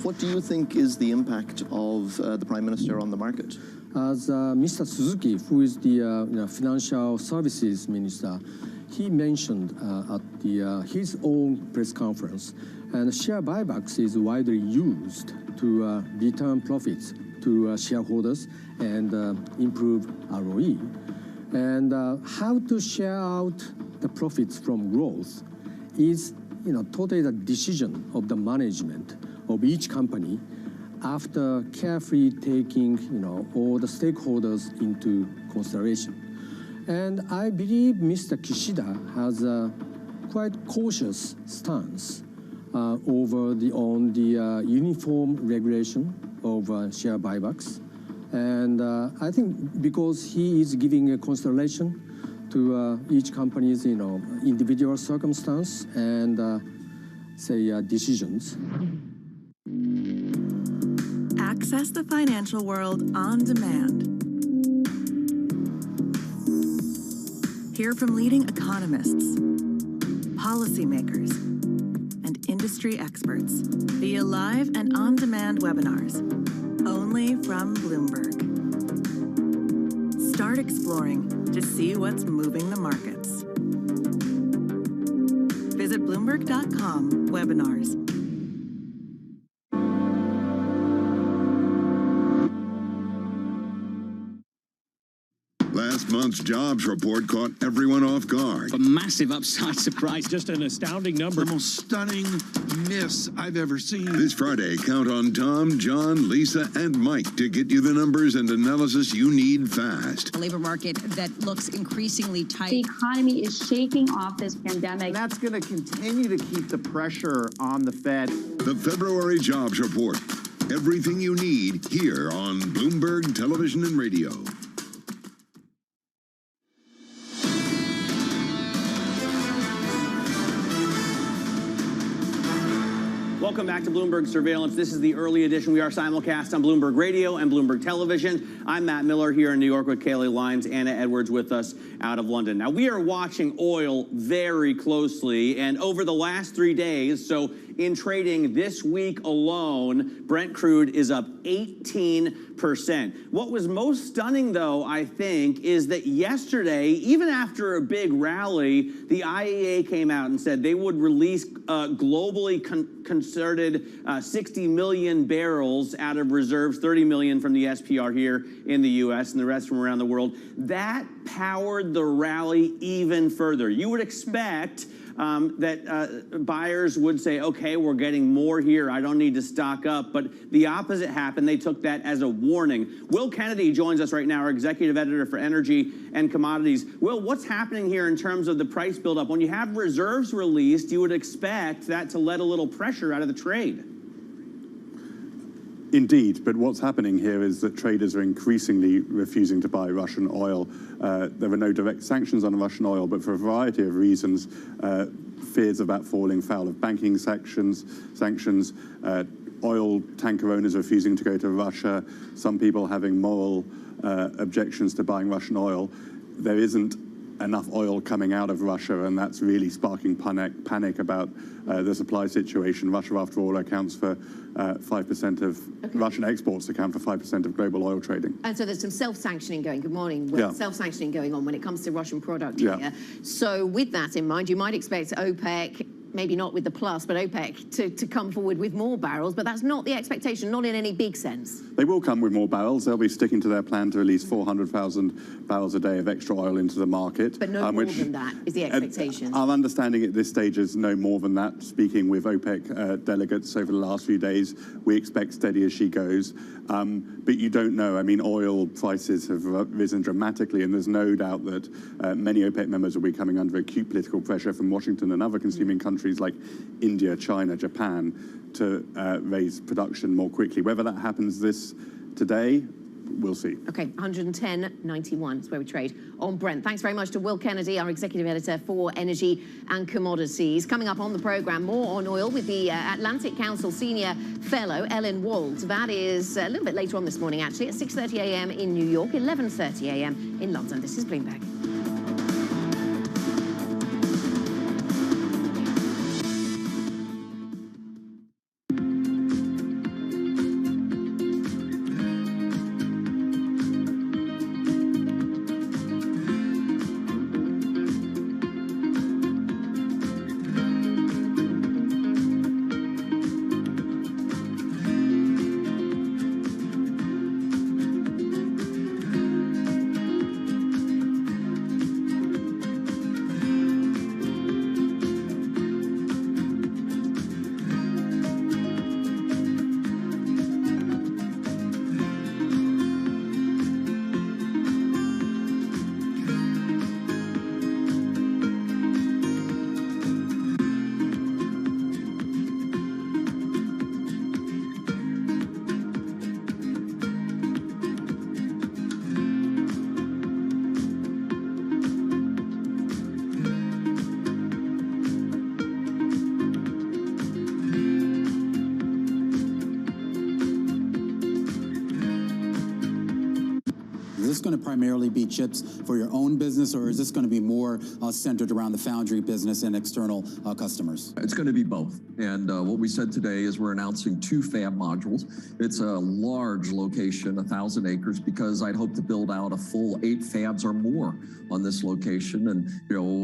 What do you think is the impact of the Prime Minister on the market? As Mr. Suzuki, who is the Financial Services Minister, he mentioned at his own press conference, and share buybacks is widely used to return profits to shareholders and improve ROE. And how to share out the profits from growth is, totally the decision of the management of each company after carefully taking, all the stakeholders into consideration. And I believe Mr. Kishida has a quite cautious stance on the uniform regulation of share buybacks. And I think because he is giving a consideration to each company's, individual circumstance and, decisions. Access the financial world on demand. Hear from leading economists, policymakers, and industry experts via live and on-demand webinars, only from Bloomberg. Start exploring to see what's moving the markets. Visit Bloomberg.com/webinars. Last month's jobs report caught everyone off guard. A massive upside surprise. Just an astounding number. The most stunning miss I've ever seen. This Friday, count on Tom, John, Lisa, and Mike to get you the numbers and analysis you need fast. A labor market that looks increasingly tight. The economy is shaking off this pandemic. And that's going to continue to keep the pressure on the Fed. The February jobs report. Everything you need here on Bloomberg Television and Radio. Welcome back to Bloomberg Surveillance. This is the early edition. We are simulcast on Bloomberg Radio and Bloomberg Television. I'm Matt Miller here in New York with Kayleigh Lyons, Anna Edwards with us out of London. Now, we are watching oil very closely, and over the last 3 days, so in trading this week alone, Brent crude is up 18%. What was most stunning, though, I think, is that yesterday, even after a big rally, the IEA came out and said they would release globally concerted 60 million barrels out of reserves, 30 million from the SPR here in the U.S. and the rest from around the world. That powered the rally even further. You would expect that buyers would say, okay, we're getting more here. I don't need to stock up. But the opposite happened. They took that as a warning. Will Kennedy joins us right now, our executive editor for energy and commodities. Will, what's happening here in terms of the price buildup? When you have reserves released, you would expect that to let a little pressure out of the trade. Indeed, but what's happening here is that traders are increasingly refusing to buy Russian oil. There were no direct sanctions on Russian oil, but for a variety of reasons, fears about falling foul of banking sanctions, oil tanker owners refusing to go to Russia, some people having moral objections to buying Russian oil. There isn't enough oil coming out of Russia, and that's really sparking panic about the supply situation. Russia, after all, accounts for 5% of Russian exports account for 5% of global oil trading. And so there's some self-sanctioning going. Good morning. Yeah. Self-sanctioning going on when it comes to Russian product here. So with that in mind, you might expect OPEC, maybe not with the plus, but OPEC to come forward with more barrels, but that's not the expectation, not in any big sense. They will come with more barrels. They'll be sticking to their plan to release 400,000 barrels a day of extra oil into the market. But no more than that is the expectation. Our understanding at this stage is no more than that. Speaking with OPEC delegates over the last few days, we expect steady as she goes. But you don't know. I mean, oil prices have risen dramatically, and there's no doubt that many OPEC members will be coming under acute political pressure from Washington and other consuming countries like India, China, Japan to raise production more quickly. Whether that happens today, we'll see. Okay, 110.91 is where we trade on Brent. Thanks very much to Will Kennedy, our executive editor for energy and commodities. Coming up on the program, more on oil with the Atlantic Council senior fellow, Ellen Wald. That is a little bit later on this morning, actually, at 6:30 a.m. in New York, 11:30 a.m. in London. This is Bloomberg. Is this going to primarily be chips for your own business, or is this going to be more centered around the foundry business and external customers? It's going to be both. And what we said today is we're announcing 2 fab modules. It's a large location, 1,000 acres, because I'd hope to build out a full 8 fabs or more on this location. And,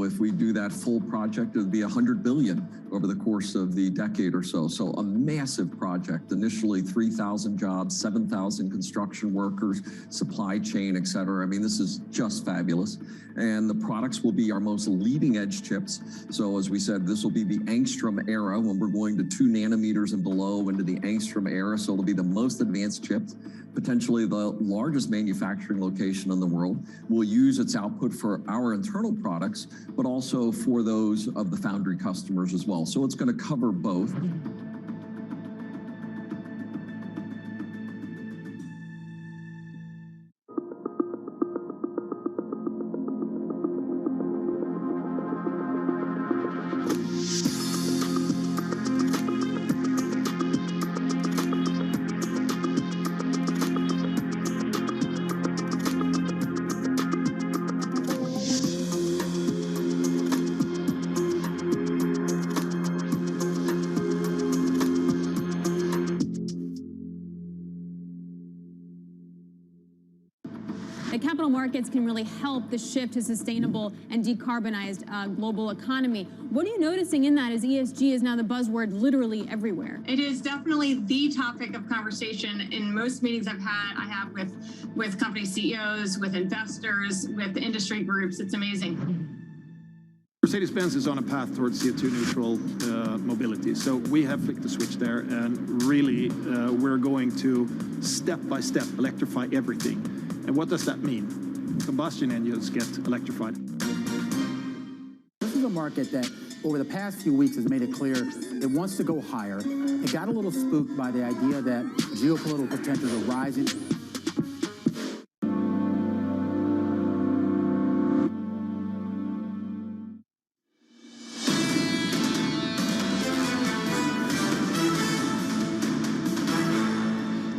if we do that full project, it would be $100 billion over the course of the decade or so. So a massive project, initially 3,000 jobs, 7,000 construction workers, supply chain, et cetera. I mean, this is just fabulous. And the products will be our most leading edge chips. So as we said, this will be the angstrom era when we're going to 2 nanometers and below into the angstrom era. So it'll be the most advanced chips, potentially the largest manufacturing location in the world. We'll use its output for our internal products, but also for those of the foundry customers as well. So it's going to cover both. The capital markets can really help the shift to sustainable and decarbonized global economy. What are you noticing in that as ESG is now the buzzword literally everywhere? It is definitely the topic of conversation in most meetings I have with company CEOs, with investors, with industry groups. It's amazing. Mercedes-Benz is on a path towards CO2 neutral mobility. So we have flicked the switch there, and really we're going to step by step electrify everything. And what does that mean? Combustion engines get electrified. This is a market that over the past few weeks has made it clear it wants to go higher. It got a little spooked by the idea that geopolitical tensions are rising.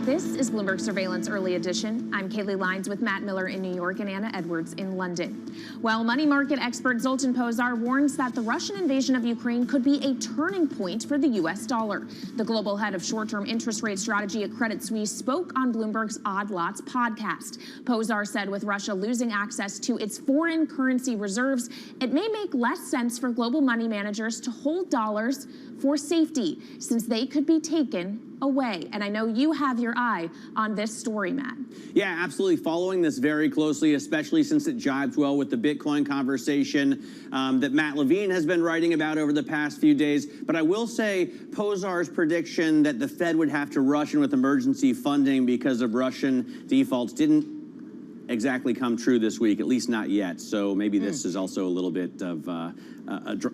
This is Bloomberg Surveillance Early Edition. I'm Kaylee Lines with Matt Miller in New York and Anna Edwards in London. While money market expert Zoltan Pozsar warns that the Russian invasion of Ukraine could be a turning point for the U.S. dollar. The global head of short-term interest rate strategy at Credit Suisse spoke on Bloomberg's Odd Lots podcast. Pozsar said with Russia losing access to its foreign currency reserves, it may make less sense for global money managers to hold dollars for safety, since they could be taken away. And I know you have your eye on this story, Matt. Yeah, absolutely. Following this very closely, especially since it jives well with the Bitcoin conversation that Matt Levine has been writing about over the past few days. But I will say Pozsar's prediction that the Fed would have to rush in with emergency funding because of Russian defaults didn't exactly come true this week, at least not yet. So maybe this is also a little bit of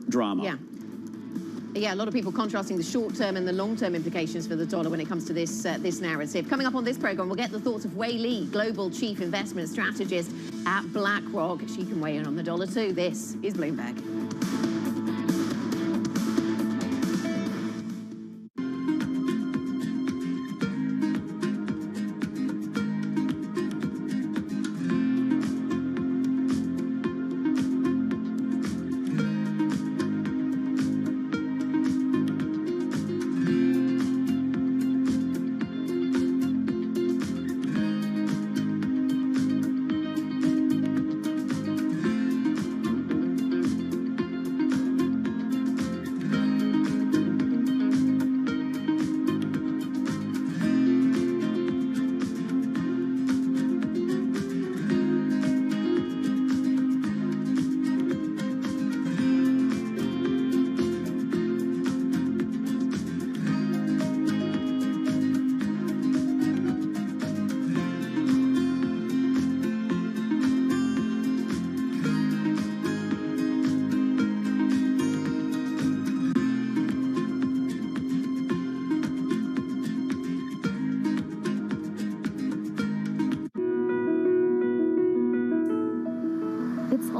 drama. Yeah. Yeah, a lot of people contrasting the short-term and the long-term implications for the dollar when it comes to this this narrative. Coming up on this program, we'll get the thoughts of Wei Li, Global Chief Investment Strategist at BlackRock. She can weigh in on the dollar too. This is Bloomberg.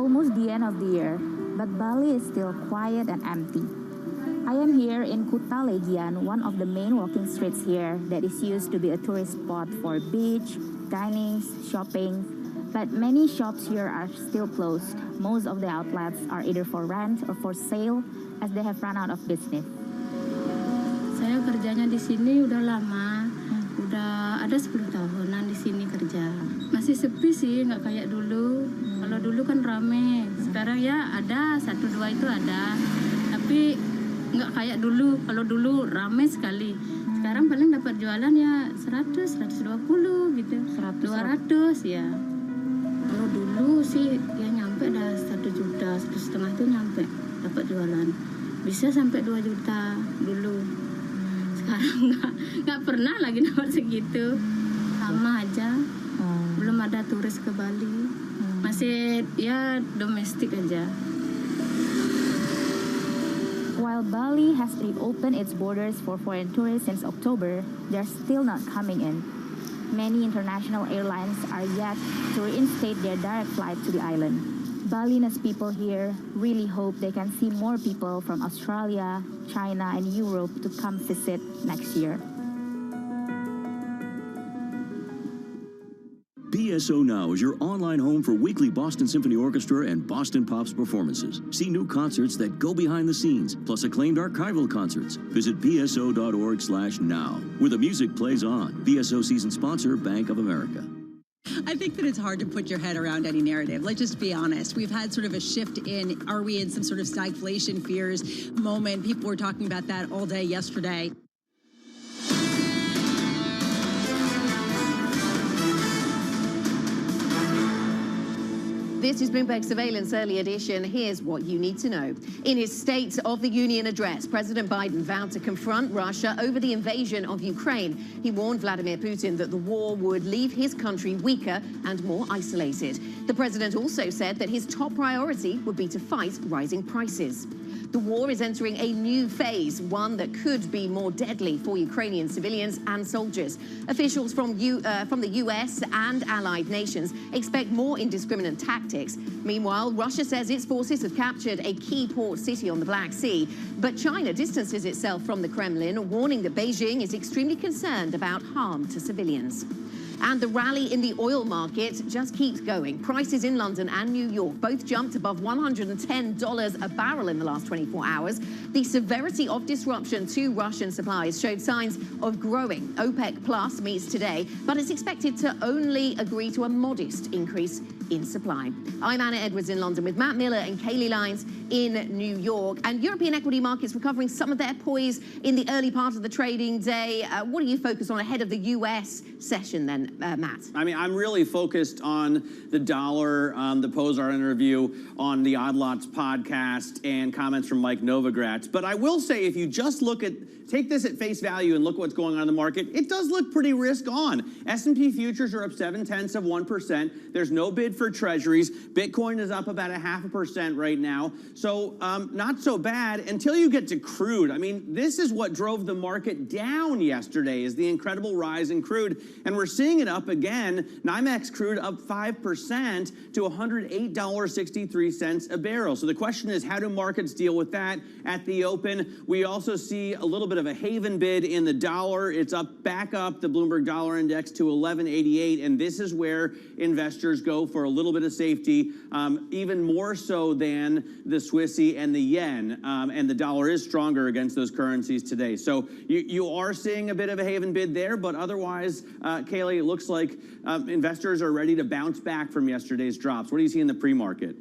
almost the end of the year, but Bali is still quiet and empty. I am here in Kuta Legian, one of the main walking streets here that is used to be a tourist spot for beach, dining, shopping. But many shops here are still closed. Most of the outlets are either for rent or for sale as they have run out of business. Saya kerjanya di sini udah lama, udah ada 10 tahunan di sini kerja. Masih sepi sih, nggak kayak dulu. Kalau dulu kan rame, sekarang ya ada 1-2 itu ada. Tapi nggak kayak dulu. Kalau dulu rame sekali. Sekarang paling dapat jualan ya 100, 120 gitu. 200 ya. Kalau dulu sih ya nyampe dah 1 juta, 1,5 tuh nyampe dapat jualan. Bisa sampai 2 juta dulu. Sekarang nggak pernah lagi dapat segitu. Sama aja. Belum ada turis ke Bali. Masih ya domestik aja. While Bali has reopened its borders for foreign tourists since October, they're still not coming in. Many international airlines are yet to reinstate their direct flight to the island. Balinese people here really hope they can see more people from Australia, China, and Europe to come visit next year. BSO Now is your online home for weekly Boston Symphony Orchestra and Boston Pops performances. See new concerts that go behind the scenes, plus acclaimed archival concerts. Visit bso.org/now, where the music plays on. BSO season sponsor, Bank of America. I think that it's hard to put your head around any narrative. Let's just be honest. We've had sort of a shift in, are we in some sort of stagflation fears moment? People were talking about that all day yesterday. This is Bloomberg Surveillance Early Edition. Here's what you need to know. In his State of the Union address, President Biden vowed to confront Russia over the invasion of Ukraine. He warned Vladimir Putin that the war would leave his country weaker and more isolated. The president also said that his top priority would be to fight rising prices. The war is entering a new phase, one that could be more deadly for Ukrainian civilians and soldiers. Officials from the US and allied nations expect more indiscriminate tactics. Meanwhile, Russia says its forces have captured a key port city on the Black Sea. But China distances itself from the Kremlin, warning that Beijing is extremely concerned about harm to civilians. And the rally in the oil market just keeps going. Prices in London and New York both jumped above $110 a barrel in the last 24 hours. The severity of disruption to Russian supplies showed signs of growing. OPEC Plus meets today, but it's expected to only agree to a modest increase in supply. I'm Anna Edwards in London with Matt Miller and Kaylee Lyons in New York. And European equity markets recovering some of their poise in the early part of the trading day. What do you focus on ahead of the US session then, Matt? I mean, I'm really focused on the dollar, the Posar interview on the Odd Lots podcast and comments from Mike Novogratz. But I will say, if you just take this at face value and look what's going on in the market, it does look pretty risk on. S&P futures are up 0.7%. There's no bid for treasuries. Bitcoin is up about 0.5% right now. So not so bad until you get to crude. I mean, this is what drove the market down yesterday, is the incredible rise in crude. And we're seeing it up again. NYMEX crude up 5% to $108.63 a barrel. So the question is, how do markets deal with that at the open? We also see a little bit of a haven bid in the dollar. It's back up the Bloomberg Dollar Index to 1188, and this is where investors go for a little bit of safety, even more so than the Swissy and the yen, and the dollar is stronger against those currencies today. So you are seeing a bit of a haven bid there, but otherwise, Kaylee, it looks like investors are ready to bounce back from yesterday's drops. What do you see in the pre-market?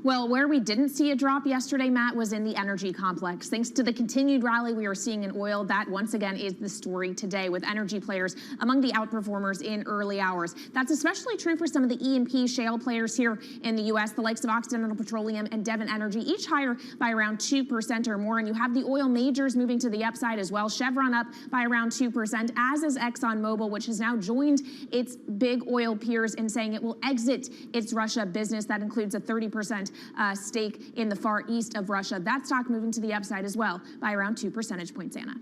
Well, where we didn't see a drop yesterday, Matt, was in the energy complex. Thanks to the continued rally we are seeing in oil, that once again is the story today, with energy players among the outperformers in early hours. That's especially true for some of the E&P shale players here in the U.S., the likes of Occidental Petroleum and Devon Energy, each higher by around 2% or more. And you have the oil majors moving to the upside as well. Chevron up by around 2%, as is ExxonMobil, which has now joined its big oil peers in saying it will exit its Russia business. That includes a 30% stake in the far east of Russia. That stock moving to the upside as well by around 2 percentage points, Anna.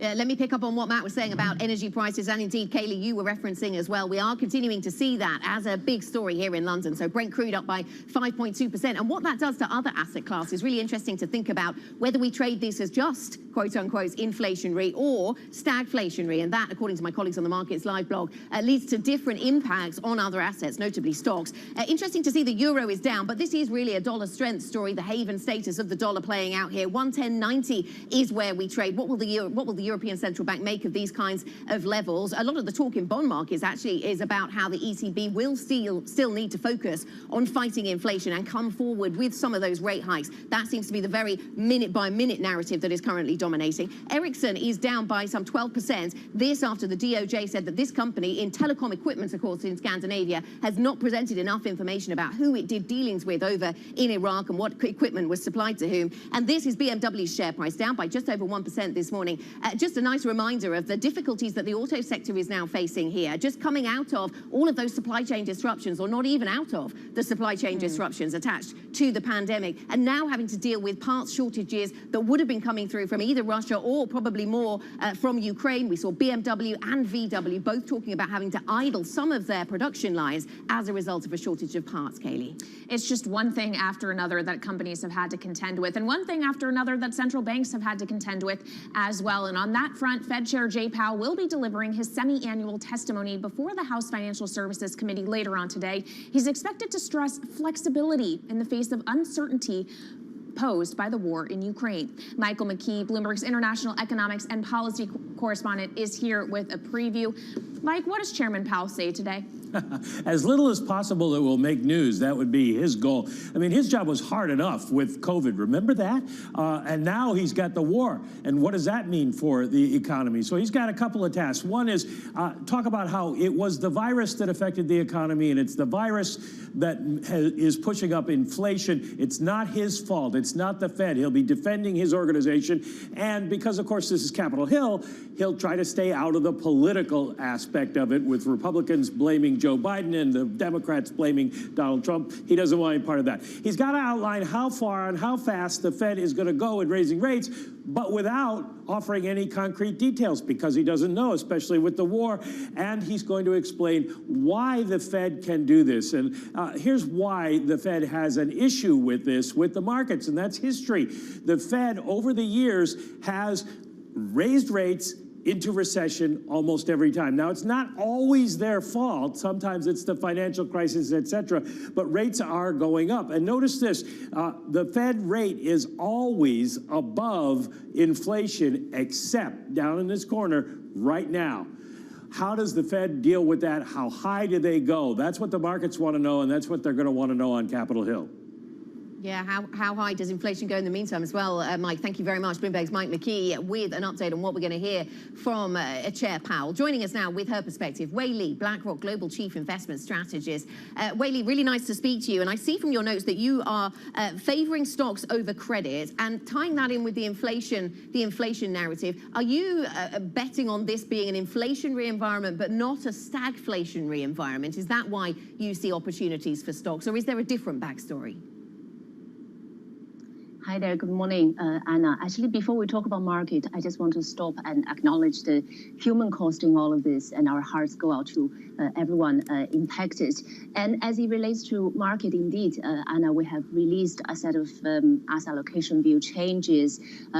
Let me pick up on what Matt was saying about energy prices, and indeed, Kaylee, you were referencing as well. We are continuing to see that as a big story here in London. So Brent crude up by 5.2%. And what that does to other asset classes is really interesting to think about whether we trade this as just, quote unquote, inflationary or stagflationary. And that, according to my colleagues on the Markets Live blog, leads to different impacts on other assets, notably stocks. Interesting to see the euro is down, but this is really a dollar strength story, the haven status of the dollar playing out here. 110.90 is where we trade. What will the European Central Bank make of these kinds of levels? A lot of the talk in bond markets actually is about how the ECB will still need to focus on fighting inflation and come forward with some of those rate hikes. That seems to be the very minute-by-minute narrative that is currently dominating. Ericsson is down by some 12%. This after the DOJ said that this company in telecom equipment, of course, in Scandinavia, has not presented enough information about who it did dealings with over in Iraq and what equipment was supplied to whom. And this is BMW's share price down by just over 1% this morning. Just a nice reminder of the difficulties that the auto sector is now facing here, just coming out of all of those supply chain disruptions, or not even out of the supply chain disruptions attached to the pandemic, and now having to deal with parts shortages that would have been coming through from either Russia or probably more from Ukraine. We saw BMW and VW both talking about having to idle some of their production lines as a result of a shortage of parts, Kaylee. It's just one thing after another that companies have had to contend with, and one thing after another that central banks have had to contend with as well. And on that front, Fed Chair Jay Powell will be delivering his semi-annual testimony before the House Financial Services Committee later on today. He's expected to stress flexibility in the face of uncertainty posed by the war in Ukraine. Michael McKee, Bloomberg's international economics and policy correspondent, is here with a preview. Mike, what does Chairman Powell say today? As little as possible that will make news. That would be his goal. I mean, his job was hard enough with COVID. Remember that? And now he's got the war. And what does that mean for the economy? So he's got a couple of tasks. One is talk about how it was the virus that affected the economy, and it's the virus that is pushing up inflation. It's not his fault. It's not the Fed. He'll be defending his organization. And because, of course, this is Capitol Hill, he'll try to stay out of the political aspect of it, with Republicans blaming Joe Biden and the Democrats blaming Donald Trump. He doesn't want any part of that. He's got to outline how far and how fast the Fed is going to go in raising rates, but without offering any concrete details, because he doesn't know, especially with the war. And he's going to explain why the Fed can do this. And here's why the Fed has an issue with this, with the markets, and that's history. The Fed, over the years, has raised rates into recession almost every time. Now, it's not always their fault. Sometimes it's the financial crisis, etc. But rates are going up. And notice this, the Fed rate is always above inflation, except down in this corner right now. How does the Fed deal with that? How high do they go? That's what the markets want to know, and that's what they're going to want to know on Capitol Hill. Yeah, how high does inflation go in the meantime as well, Mike? Thank you very much. Bloomberg's Mike McKee with an update on what we're going to hear from Chair Powell. Joining us now with her perspective, Wei Li, BlackRock Global Chief Investment Strategist. Wei Li, really nice to speak to you. And I see from your notes that you are favoring stocks over credit, and tying that in with the inflation narrative. Are you betting on this being an inflationary environment but not a stagflationary environment? Is that why you see opportunities for stocks, or is there a different backstory? Hi there, good morning, Anna. Actually, before we talk about market, I just want to stop and acknowledge the human cost in all of this, and our hearts go out to everyone impacted. And as it relates to market, indeed, Anna, we have released a set of asset allocation view changes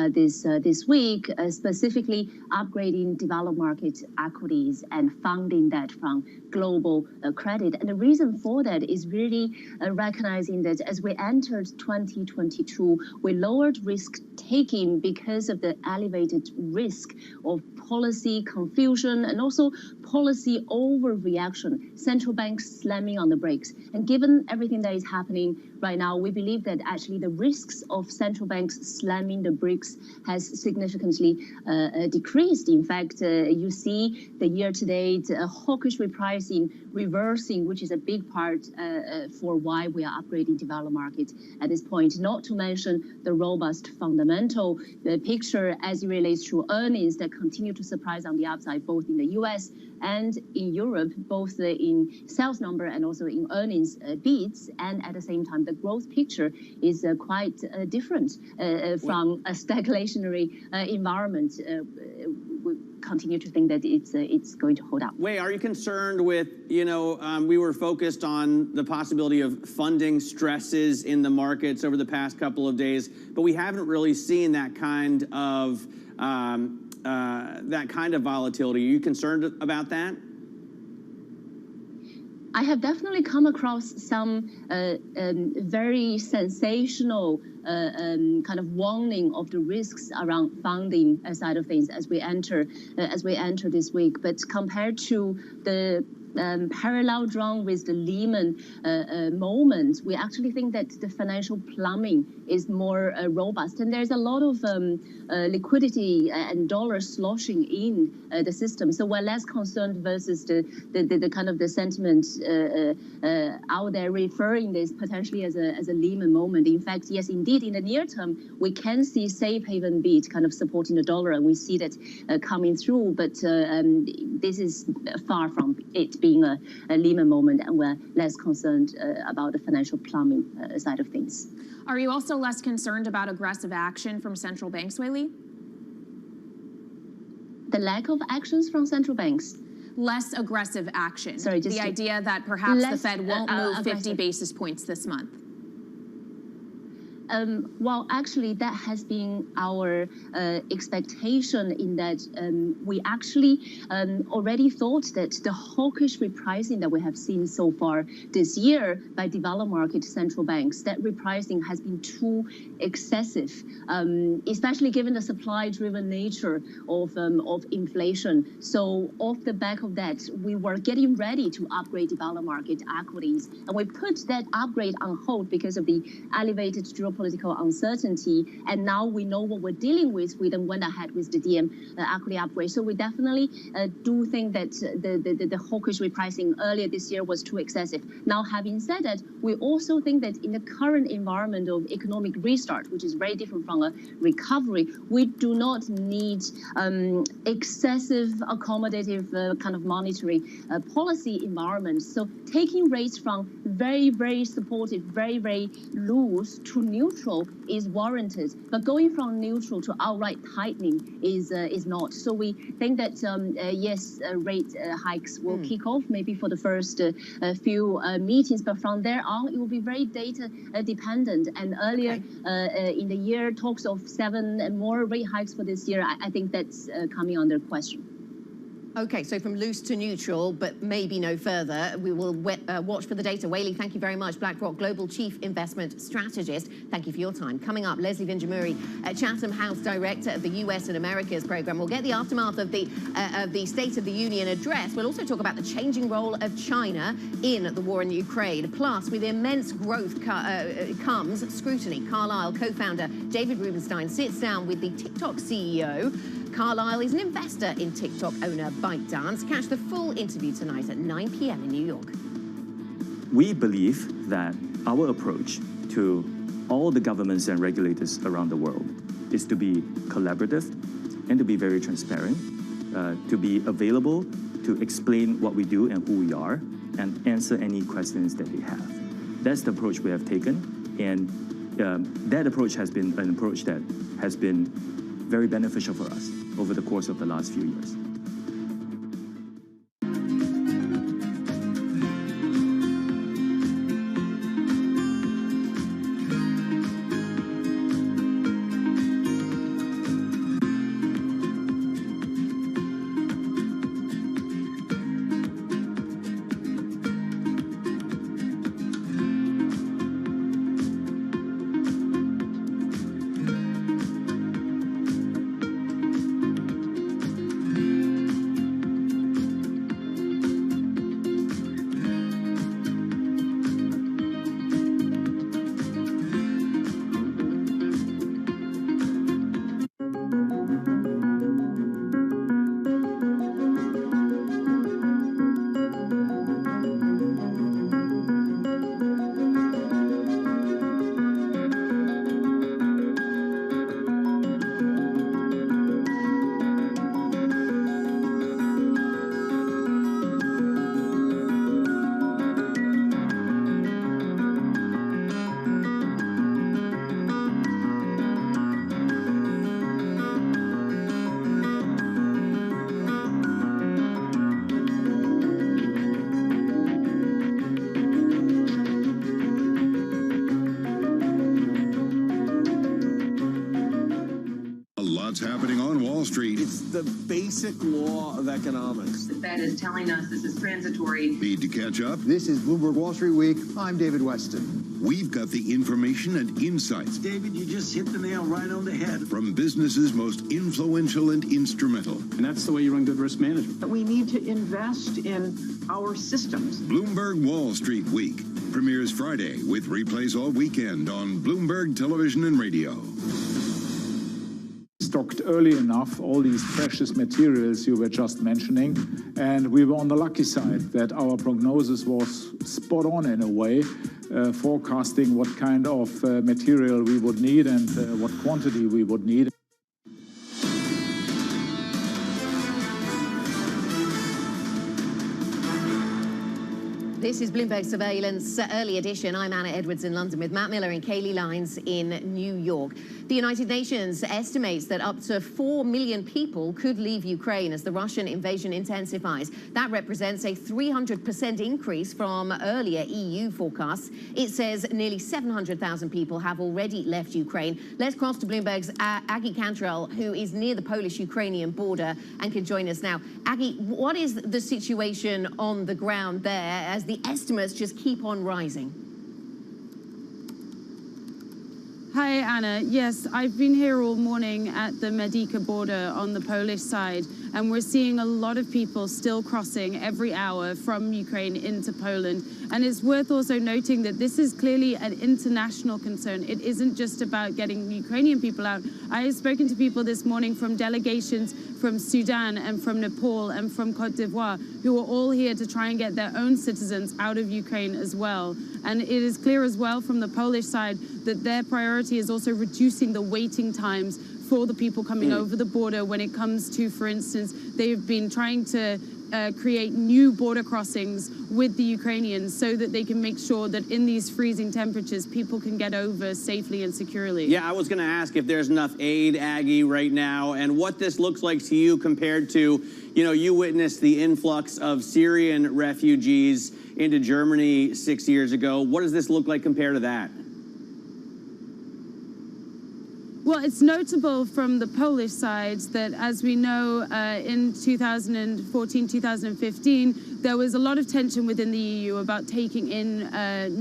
this week, specifically upgrading developed market equities and funding that from global credit. And the reason for that is really recognizing that as we entered 2022, we lowered risk-taking because of the elevated risk of policy confusion and also policy overreaction, central banks slamming on the brakes. And given everything that is happening right now, we believe that actually the risks of central banks slamming the brakes has significantly decreased. In fact, you see the year-to-date hawkish repricing reversing, which is a big part for why we are upgrading developed markets at this point, not to mention the robust fundamental picture as it relates to earnings that continue to surprise on the upside, both in the US and in Europe, both in sales number and also in earnings beats. And at the same time, the growth picture is quite different from a stagflationary environment. continue to think that it's going to hold up. Wei, are you concerned with, we were focused on the possibility of funding stresses in the markets over the past couple of days, but we haven't really seen that kind of volatility. Are you concerned about that? I have definitely come across some very sensational kind of warning of the risks around funding side of things as we enter this week. But compared to the parallel drawn with the Lehman moment, we actually think that the financial plumbing is more robust, and there's a lot of liquidity and dollars sloshing in the system. So we're less concerned versus the kind of the sentiment out there referring this potentially as a Lehman moment. In fact, yes, indeed, in the near term, we can see safe haven beat kind of supporting the dollar, and we see that coming through. But this is far from it being a Lehman moment, and we're less concerned about the financial plumbing side of things. Are you also less concerned about aggressive action from central banks, Wei? The lack of actions from central banks? Less aggressive action. Sorry, just the idea that perhaps the Fed won't move 50 basis points this month. Well, actually, that has been our expectation in that we actually already thought that the hawkish repricing that we have seen so far this year by developed market central banks, that repricing has been too excessive, especially given the supply-driven nature of inflation. So off the back of that, we were getting ready to upgrade developed market equities, and we put that upgrade on hold because of the elevated geopolitical uncertainty, and now we know what we're dealing with. We then went ahead with the DM equity upgrade. So we definitely do think that the hawkish repricing earlier this year was too excessive. Now, having said that, we also think that in the current environment of economic restart, which is very different from a recovery, we do not need excessive accommodative kind of monetary policy environment. So taking rates from very, very supportive, very, very loose to neutral is warranted, but going from neutral to outright tightening is not. So we think that yes, rate hikes will kick off maybe for the first few meetings, but from there on it will be very data dependent. And earlier in the year, talks of 7 and more rate hikes for this year, I think that's coming under question. Okay, so from loose to neutral, but maybe no further. We will watch for the data. Wei, thank you very much. BlackRock Global Chief Investment Strategist. Thank you for your time. Coming up, Leslie Vinjamuri, Chatham House Director of the US and Americas Program. We'll get the aftermath of the State of the Union address. We'll also talk about the changing role of China in the war in Ukraine. Plus, with immense growth comes scrutiny. Carlyle co-founder David Rubenstein sits down with the TikTok CEO. Carlyle is an investor in TikTok owner ByteDance. Catch the full interview tonight at 9 p.m. in New York. We believe that our approach to all the governments and regulators around the world is to be collaborative and to be very transparent, to be available to explain what we do and who we are, and answer any questions that they have. That's the approach we have taken, and that approach has been an approach that has been very beneficial for us over the course of the last few years. what's happening on Wall Street. It's the basic law of economics. The Fed is telling us this is transitory. Need to catch up? This is Bloomberg Wall Street Week. I'm David Weston. We've got the information and insights. David, you just hit the nail right on the head. From businesses most influential and instrumental. And that's the way you run good risk management. But we need to invest in our systems. Bloomberg Wall Street Week premieres Friday with replays all weekend on Bloomberg Television and Radio. Stocked early enough all these precious materials you were just mentioning, and we were on the lucky side that our prognosis was spot on in a way, forecasting what kind of material we would need and what quantity we would need. This is Bloomberg Surveillance Early Edition. I'm Anna Edwards in London with Matt Miller and Kaylee Lines in New York. The United Nations estimates that up to 4 million people could leave Ukraine as the Russian invasion intensifies. That represents a 300% increase from earlier EU forecasts. It says nearly 700,000 people have already left Ukraine. Let's cross to Bloomberg's Aggie Cantrell, who is near the Polish-Ukrainian border and can join us now. Aggie, what is the situation on the ground there as the estimates just keep on rising? Hi, Anna. Yes, I've been here all morning at the Medica border on the Polish side, and we're seeing a lot of people still crossing every hour from Ukraine into Poland. And it's worth also noting that this is clearly an international concern. It isn't just about getting Ukrainian people out. I have spoken to people this morning from delegations from Sudan and from Nepal and from Cote d'Ivoire, who are all here to try and get their own citizens out of Ukraine as well. And it is clear as well from the Polish side that their priority is also reducing the waiting times for the people coming over the border when it comes to, for instance, they've been trying to create new border crossings with the Ukrainians so that they can make sure that in these freezing temperatures, people can get over safely and securely. Yeah, I was going to ask if there's enough aid, Aggie, right now, and what this looks like to you compared to, you know, you witnessed the influx of Syrian refugees into Germany 6 years ago. What does this look like compared to that? Well, it's notable from the Polish side that, as we know, in 2014, 2015, there was a lot of tension within the EU about taking in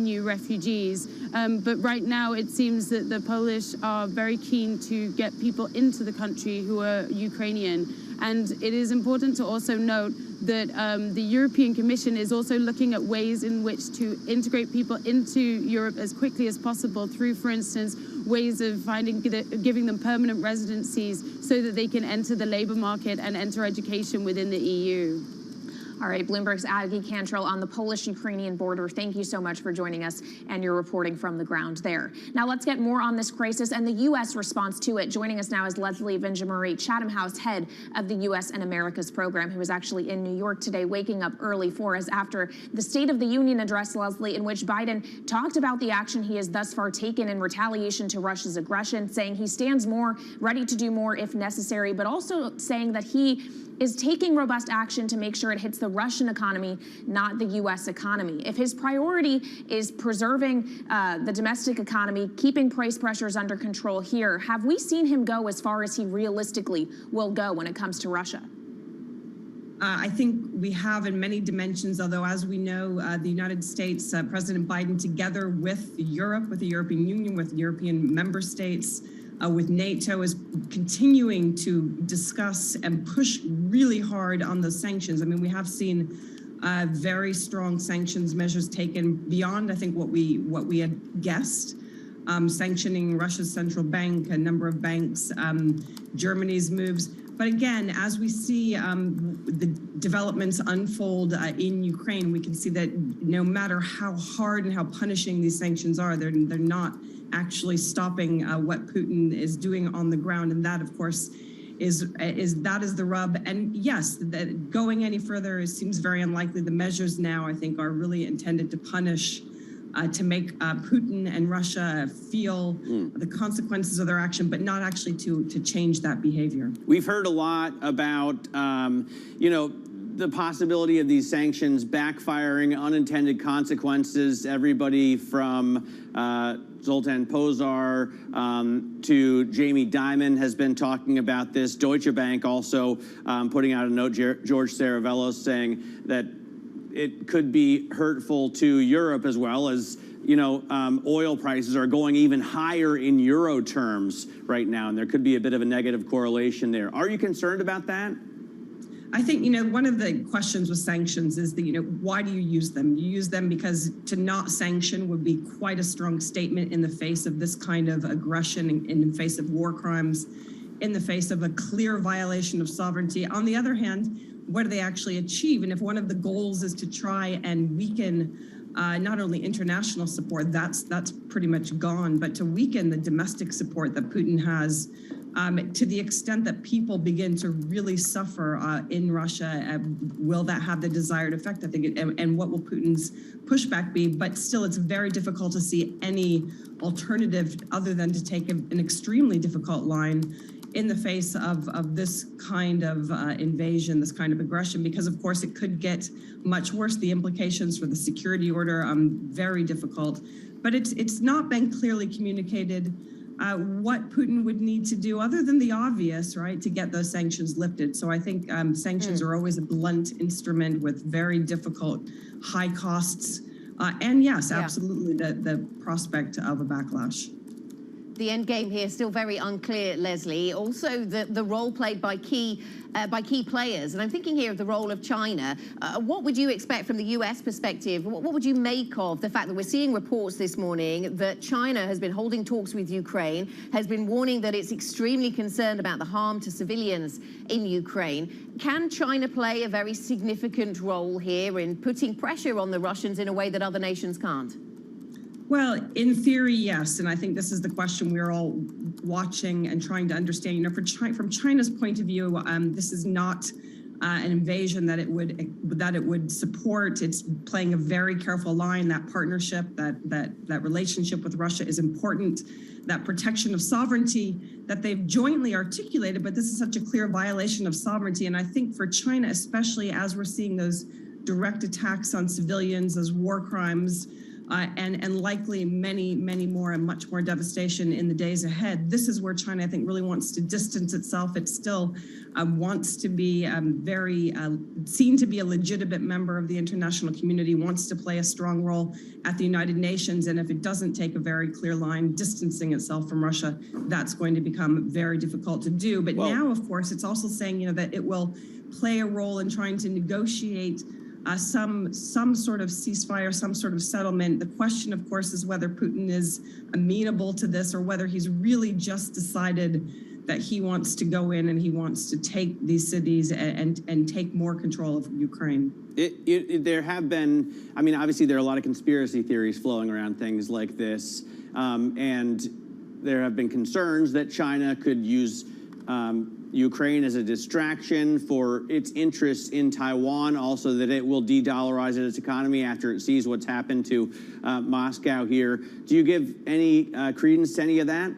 new refugees. But right now, it seems that the Polish are very keen to get people into the country who are Ukrainian. And it is important to also note that the European Commission is also looking at ways in which to integrate people into Europe as quickly as possible through, for instance, ways of giving them permanent residencies so that they can enter the labor market and enter education within the EU. All right, Bloomberg's Aggie Cantrell on the Polish-Ukrainian border. Thank you so much for joining us and your reporting from the ground there. Now let's get more on this crisis and the U.S. response to it. Joining us now is Leslie Vinjamuri, Chatham House head of the U.S. and Americas program, who is actually in New York today, waking up early for us after the State of the Union address, Leslie, in which Biden talked about the action he has thus far taken in retaliation to Russia's aggression, saying he stands ready to do more if necessary, but also saying that he is taking robust action to make sure it hits the Russian economy, not the U.S. economy. If his priority is preserving the domestic economy, keeping price pressures under control here, have we seen him go as far as he realistically will go when it comes to Russia? I think we have in many dimensions, although as we know, the United States, President Biden, together with Europe, with the European Union, with European member states, with NATO, is continuing to discuss and push really hard on the sanctions. I mean, we have seen very strong sanctions measures taken beyond, I think, what we had guessed. Sanctioning Russia's central bank, a number of banks, Germany's moves. But again, as we see the developments unfold in Ukraine, we can see that no matter how hard and how punishing these sanctions are, they're not actually stopping what Putin is doing on the ground, and that, of course, is the rub. And yes, that going any further seems very unlikely. The measures now, I think, are really intended to punish, to make Putin and Russia feel the consequences of their action, but not actually to change that behavior. We've heard a lot about, the possibility of these sanctions backfiring, unintended consequences. Everybody from Zoltan Pozar to Jamie Dimon has been talking about this. Deutsche Bank also putting out a note, George Saravellos, saying that it could be hurtful to Europe as well, as oil prices are going even higher in euro terms right now, and there could be a bit of a negative correlation there. Are you concerned about that? I think, one of the questions with sanctions is why do you use them? You use them because to not sanction would be quite a strong statement in the face of this kind of aggression, in the face of war crimes, in the face of a clear violation of sovereignty. On the other hand, what do they actually achieve? And if one of the goals is to try and weaken not only international support, that's pretty much gone, but to weaken the domestic support that Putin has, to the extent that people begin to really suffer in Russia, will that have the desired effect? I think, and what will Putin's pushback be? But still, it's very difficult to see any alternative other than to take an extremely difficult line in the face of this kind of invasion, this kind of aggression, because of course it could get much worse. The implications for the security order very difficult, but it's not been clearly communicated what Putin would need to do other than the obvious, right, to get those sanctions lifted. So I think sanctions are always a blunt instrument with very difficult, high costs, and yes, absolutely the prospect of a backlash. The end game here still very unclear, Leslie. Also, the role played by key players, and I'm thinking here of the role of China. What would you expect from the U.S. perspective? What would you make of the fact that we're seeing reports this morning that China has been holding talks with Ukraine, has been warning that it's extremely concerned about the harm to civilians in Ukraine? Can China play a very significant role here in putting pressure on the Russians in a way that other nations can't? Well, in theory, yes, and I think this is the question we're all watching and trying to understand. From China's point of view, this is not an invasion that it would support. It's playing a very careful line. That partnership, that relationship with Russia is important. That protection of sovereignty that they've jointly articulated, but this is such a clear violation of sovereignty. And I think for China, especially as we're seeing those direct attacks on civilians, those war crimes, and likely many more and much more devastation in the days ahead. This is where China, I think, really wants to distance itself. It still wants to be seen to be a legitimate member of the international community, wants to play a strong role at the United Nations. And if it doesn't take a very clear line, distancing itself from Russia, that's going to become very difficult to do. But now, of course, it's also saying, that it will play a role in trying to negotiate some sort of ceasefire, some sort of settlement. The question, of course, is whether Putin is amenable to this or whether he's really just decided that he wants to go in and he wants to take these cities and take more control of Ukraine. There have been, obviously there are a lot of conspiracy theories flowing around things like this, and there have been concerns that China could use Ukraine as a distraction for its interests in Taiwan, also that it will de-dollarize its economy after it sees what's happened to Moscow here. Do you give any credence to any of that?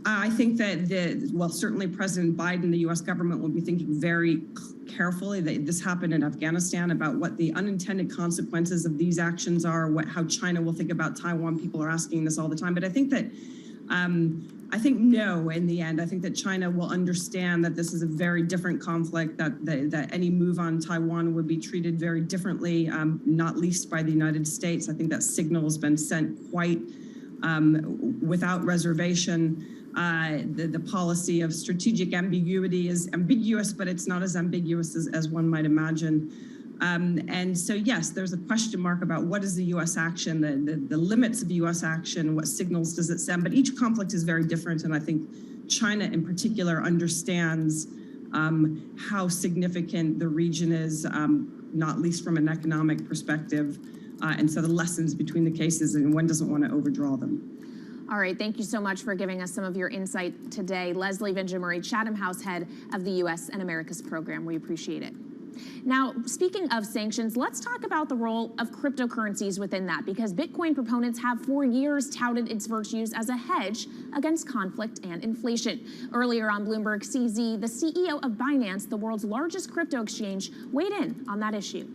I think that, certainly President Biden, the U.S. government will be thinking very carefully. This happened in Afghanistan, about what the unintended consequences of these actions are, how China will think about Taiwan. People are asking this all the time. But I think that no, in the end. I think that China will understand that this is a very different conflict, that any move on Taiwan would be treated very differently, not least by the United States. I think that signal has been sent quite without reservation. The policy of strategic ambiguity is ambiguous, but it's not as ambiguous as one might imagine. And so, yes, there's a question mark about what is the U.S. action, the limits of U.S. action, what signals does it send? But each conflict is very different, and I think China in particular understands how significant the region is, not least from an economic perspective, and so the lessons between the cases, and one doesn't want to overdraw them. All right, thank you so much for giving us some of your insight today. Leslie Vinjamuri, Chatham House head of the U.S. and Americas program. We appreciate it. Now, speaking of sanctions, let's talk about the role of cryptocurrencies within that, because Bitcoin proponents have for years touted its virtues as a hedge against conflict and inflation. Earlier on Bloomberg, CZ, the CEO of Binance, the world's largest crypto exchange, weighed in on that issue.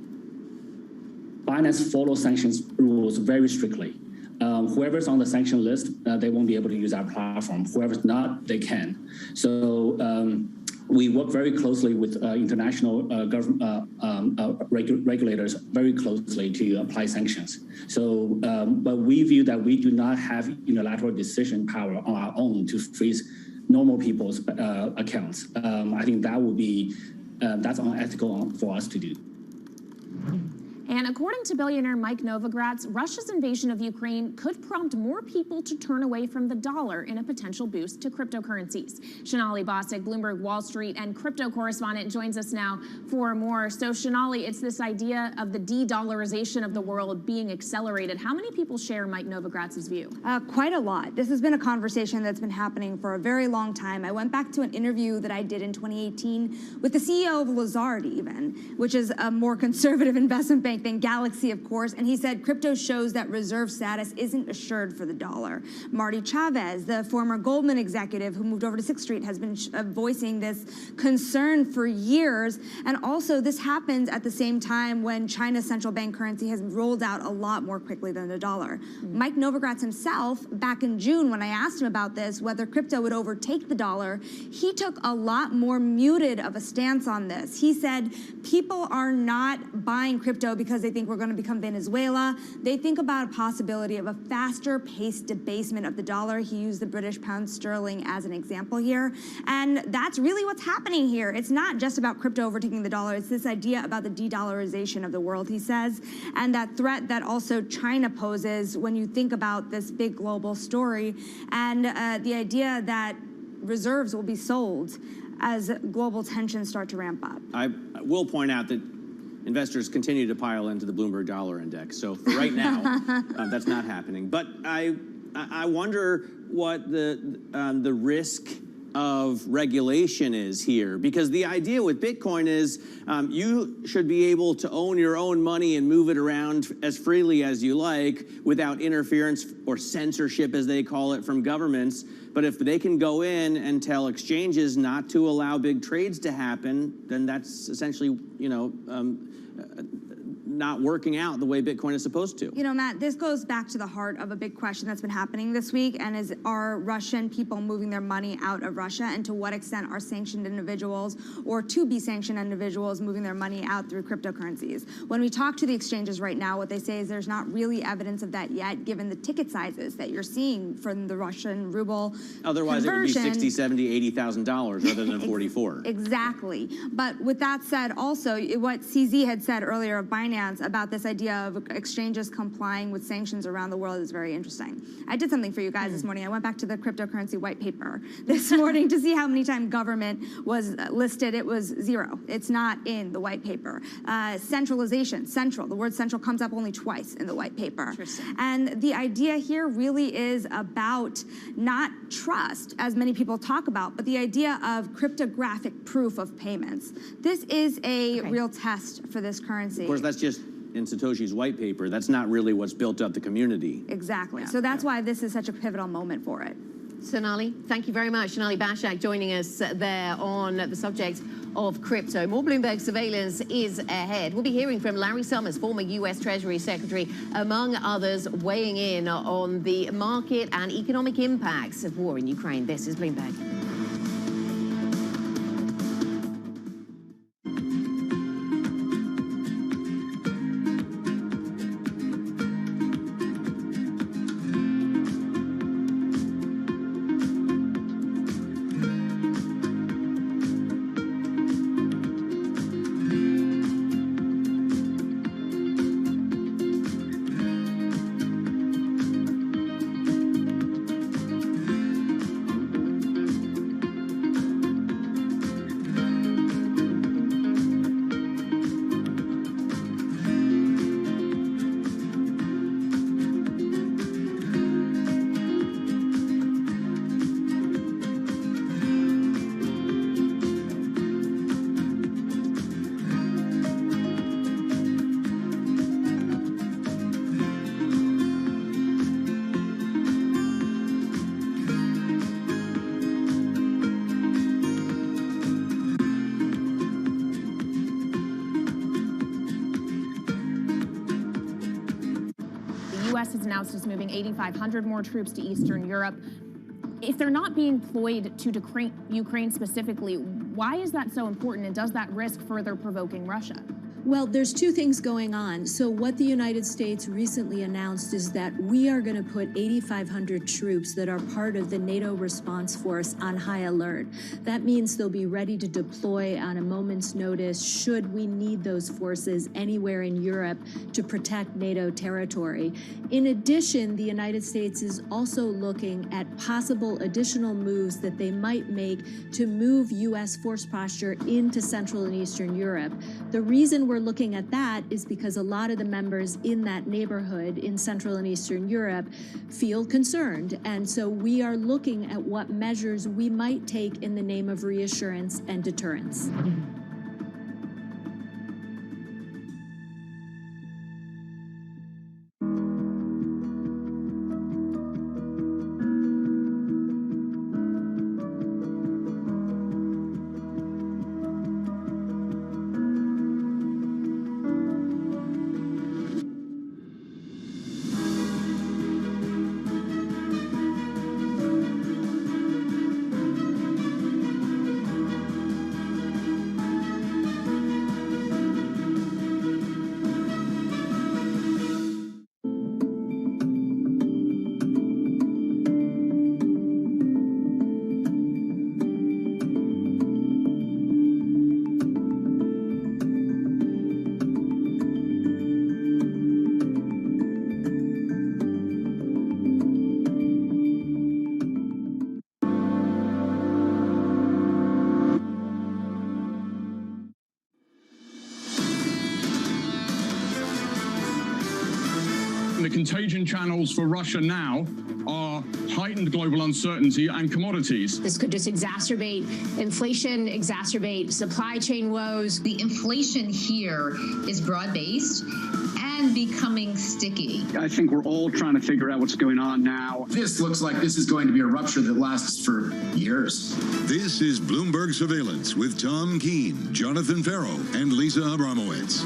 Binance follows sanctions rules very strictly. Whoever's on the sanction list, they won't be able to use our platform. Whoever's not, they can. So we work very closely with international regulators very closely to apply sanctions. So, but we view that we do not have unilateral decision power on our own to freeze normal people's accounts. I think that would be, that's unethical for us to do. And according to billionaire Mike Novogratz, Russia's invasion of Ukraine could prompt more people to turn away from the dollar in a potential boost to cryptocurrencies. Sonali Basak, Bloomberg Wall Street and crypto correspondent, joins us now for more. So Sonali, it's this idea of the de-dollarization of the world being accelerated. How many people share Mike Novogratz's view? Quite a lot. This has been a conversation that's been happening for a very long time. I went back to an interview that I did in 2018 with the CEO of Lazard even, which is a more conservative investment bank than Galaxy, of course, and he said crypto shows that reserve status isn't assured for the dollar. Marty Chavez, the former Goldman executive who moved over to 6th Street, has been voicing this concern for years, and also this happens at the same time when China's central bank currency has rolled out a lot more quickly than the dollar. Mike Novogratz himself, back in June when I asked him about this, whether crypto would overtake the dollar, he took a lot more muted of a stance on this. He said people are not buying crypto because they think we're going to become Venezuela. They think about a possibility of a faster paced debasement of the dollar. He used the British pound sterling as an example here. And that's really what's happening here. It's not just about crypto overtaking the dollar. It's this idea about the de-dollarization of the world, he says, and that threat that also China poses when you think about this big global story, and the idea that reserves will be sold as global tensions start to ramp up. I will point out that investors continue to pile into the Bloomberg Dollar Index. So for right now, that's not happening. But I wonder what the risk of regulation is here, because the idea with Bitcoin is you should be able to own your own money and move it around as freely as you like without interference or censorship, as they call it, from governments. But if they can go in and tell exchanges not to allow big trades to happen, then that's essentially, not working out the way Bitcoin is supposed to. You know, Matt, this goes back to the heart of a big question that's been happening this week, and is, are Russian people moving their money out of Russia, and to what extent are sanctioned individuals or to-be sanctioned individuals moving their money out through cryptocurrencies? When we talk to the exchanges right now, what they say is there's not really evidence of that yet, given the ticket sizes that you're seeing from the Russian ruble Otherwise, conversion. it would be $60, $70, $80,000 rather than 44. Exactly. But with that said, also, what CZ had said earlier of Binance about this idea of exchanges complying with sanctions around the world is very interesting. I did something for you guys this morning. I went back to the cryptocurrency white paper this morning to see how many times government was listed. It was 0. It's not in the white paper. Centralization, central. The word central comes up only twice in the white paper. And the idea here really is about not trust, as many people talk about, but the idea of cryptographic proof of payments. This is a real test for this currency. Of course, that's just in Satoshi's white paper. That's not really what's built up the community. Exactly. So that's why this is such a pivotal moment for it. Sonali, thank you very much. Sonali Basak joining us there on the subject of crypto. More Bloomberg surveillance is ahead. We'll be hearing from Larry Summers, former U.S. Treasury Secretary, among others, weighing in on the market and economic impacts of war in Ukraine. This is Bloomberg. U.S. has announced it's moving 8,500 more troops to Eastern Europe. If they're not being deployed to Ukraine specifically, why is that so important, and does that risk further provoking Russia? Well, there's two things going on. So what the United States recently announced is that we are going to put 8,500 troops that are part of the NATO response force on high alert. That means they'll be ready to deploy on a moment's notice should we need those forces anywhere in Europe to protect NATO territory. In addition, the United States is also looking at possible additional moves that they might make to move U.S. force posture into Central and Eastern Europe. The reason we're looking at that is because a lot of the members in that neighborhood in Central and Eastern Europe feel concerned. And so we are looking at what measures we might take in the name of reassurance and deterrence. The contagion channels for Russia now are heightened global uncertainty and commodities. This could just exacerbate inflation, exacerbate supply chain woes. The inflation here is broad-based and becoming sticky. I think we're all trying to figure out what's going on now. This looks like this is going to be a rupture that lasts for years. This is Bloomberg Surveillance with Tom Keene, Jonathan Ferro, and Lisa Abramowitz.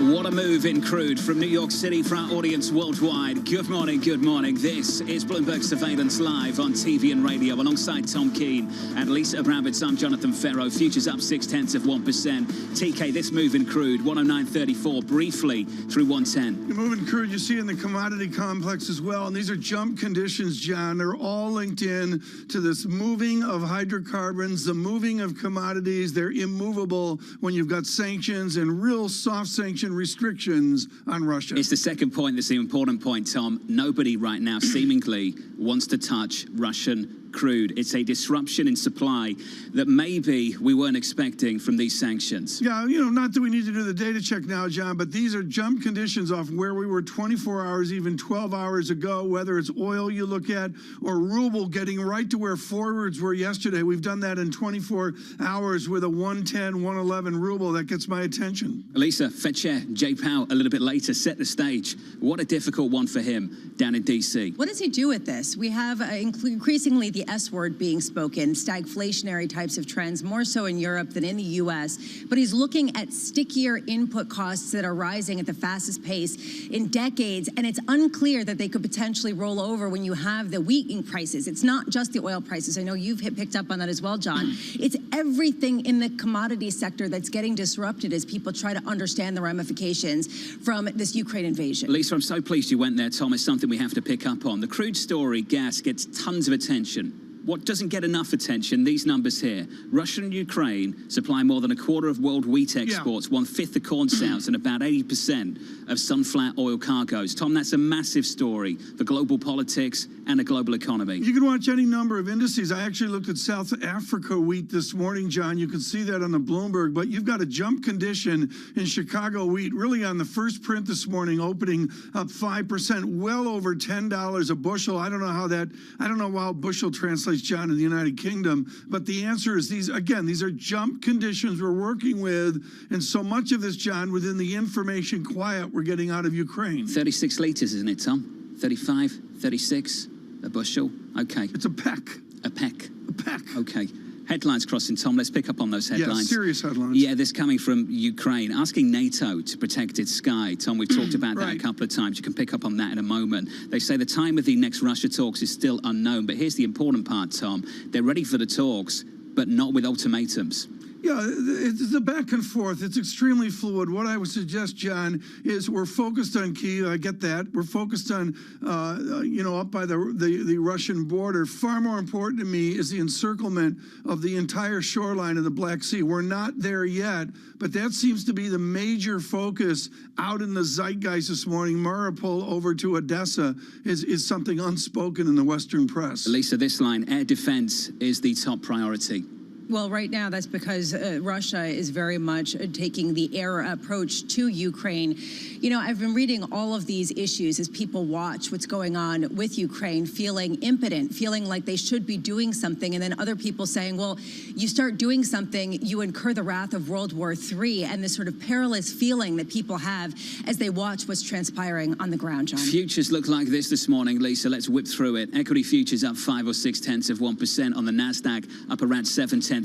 What a move in crude from New York City for our audience worldwide. Good morning, good morning. This is Bloomberg Surveillance Live on TV and radio alongside Tom Keene and Lisa Abramowitz. I'm Jonathan Ferro. Futures up 0.6%. TK, this move in crude, 109.34, briefly through 110. The move in crude you see in the commodity complex as well. And these are jump conditions, John. They're all linked in to this moving of hydrocarbons, the moving of commodities. They're immovable when you've got sanctions and real soft sanction restrictions on Russia. It's the second point that's the important point, Tom. Nobody right now seemingly wants to touch Russian crude. It's a disruption in supply that maybe we weren't expecting from these sanctions. Yeah, not that we need to do the data check now, John, but these are jump conditions off where we were 24 hours, even 12 hours ago, whether it's oil you look at or ruble getting right to where forwards were yesterday. We've done that in 24 hours with a 110, 111 ruble. That gets my attention. Lisa, Fed Chair Jay Powell a little bit later set the stage. What a difficult one for him down in D.C. What does he do with this? We have increasingly the S word being spoken, stagflationary types of trends, more so in Europe than in the U.S. But he's looking at stickier input costs that are rising at the fastest pace in decades, and it's unclear that they could potentially roll over when you have the wheat prices. It's not just the oil prices. I know you've picked up on that as well, John. It's everything in the commodity sector that's getting disrupted as people try to understand the ramifications from this Ukraine invasion. Lisa, I'm so pleased you went there, Tom. It's something we have to pick up on. The crude story, gas, gets tons of attention. What doesn't get enough attention, these numbers here. Russia and Ukraine supply more than a quarter of world wheat exports, 1/5 of corn sales, and about 80% of sunflower oil cargoes. Tom, that's a massive story for global politics and a global economy. You can watch any number of indices. I actually looked at South Africa wheat this morning, John. You can see that on the Bloomberg, but you've got a jump condition in Chicago wheat, really on the first print this morning, opening up 5%, well over $10 a bushel. I don't know how bushel translates, John, in the United Kingdom, but the answer is these are jump conditions we're working with, and so much of this, John, within the information quiet we're getting out of Ukraine. 36 litres, isn't it, Tom? 35, 36, a bushel? Okay. It's a peck. A peck. A peck. Okay. Headlines crossing, Tom. Let's pick up on those headlines. Yeah, serious headlines. Yeah, this coming from Ukraine, asking NATO to protect its sky. Tom, we've talked about that a couple of times. You can pick up on that in a moment. They say the time of the next Russia talks is still unknown. But here's the important part, Tom. They're ready for the talks, but not with ultimatums. Yeah, it's the back and forth. It's extremely fluid. What I would suggest, John, is we're focused on Kyiv. I get that. We're focused on, up by the Russian border. Far more important to me is the encirclement of the entire shoreline of the Black Sea. We're not there yet, but that seems to be the major focus out in the zeitgeist this morning. Mariupol over to Odessa is something unspoken in the Western press. Lisa, this line, air defense is the top priority. Well, right now, that's because Russia is very much taking the air approach to Ukraine. You know, I've been reading all of these issues as people watch what's going on with Ukraine, feeling impotent, feeling like they should be doing something, and then other people saying, well, you start doing something, you incur the wrath of World War III, and this sort of perilous feeling that people have as they watch what's transpiring on the ground, John. Futures look like this morning, Lisa. Let's whip through it. Equity futures up 5 or 0.6% on the NASDAQ, up around 0.7%.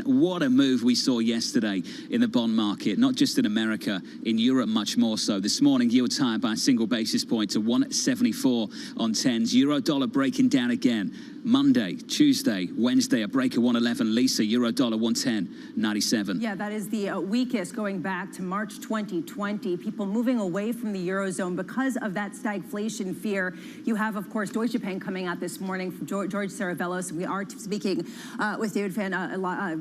What a move we saw yesterday in the bond market, not just in America, in Europe much more so. This morning, yields higher by a single basis point to 174 on 10s. Euro dollar breaking down again. Monday, Tuesday, Wednesday, a break of 111. Lisa, euro dollar 110.97. Yeah, that is the weakest going back to March 2020. People moving away from the Eurozone because of that stagflation fear. You have, of course, Deutsche Bank coming out this morning from George Saravelos. We are speaking with David Fan.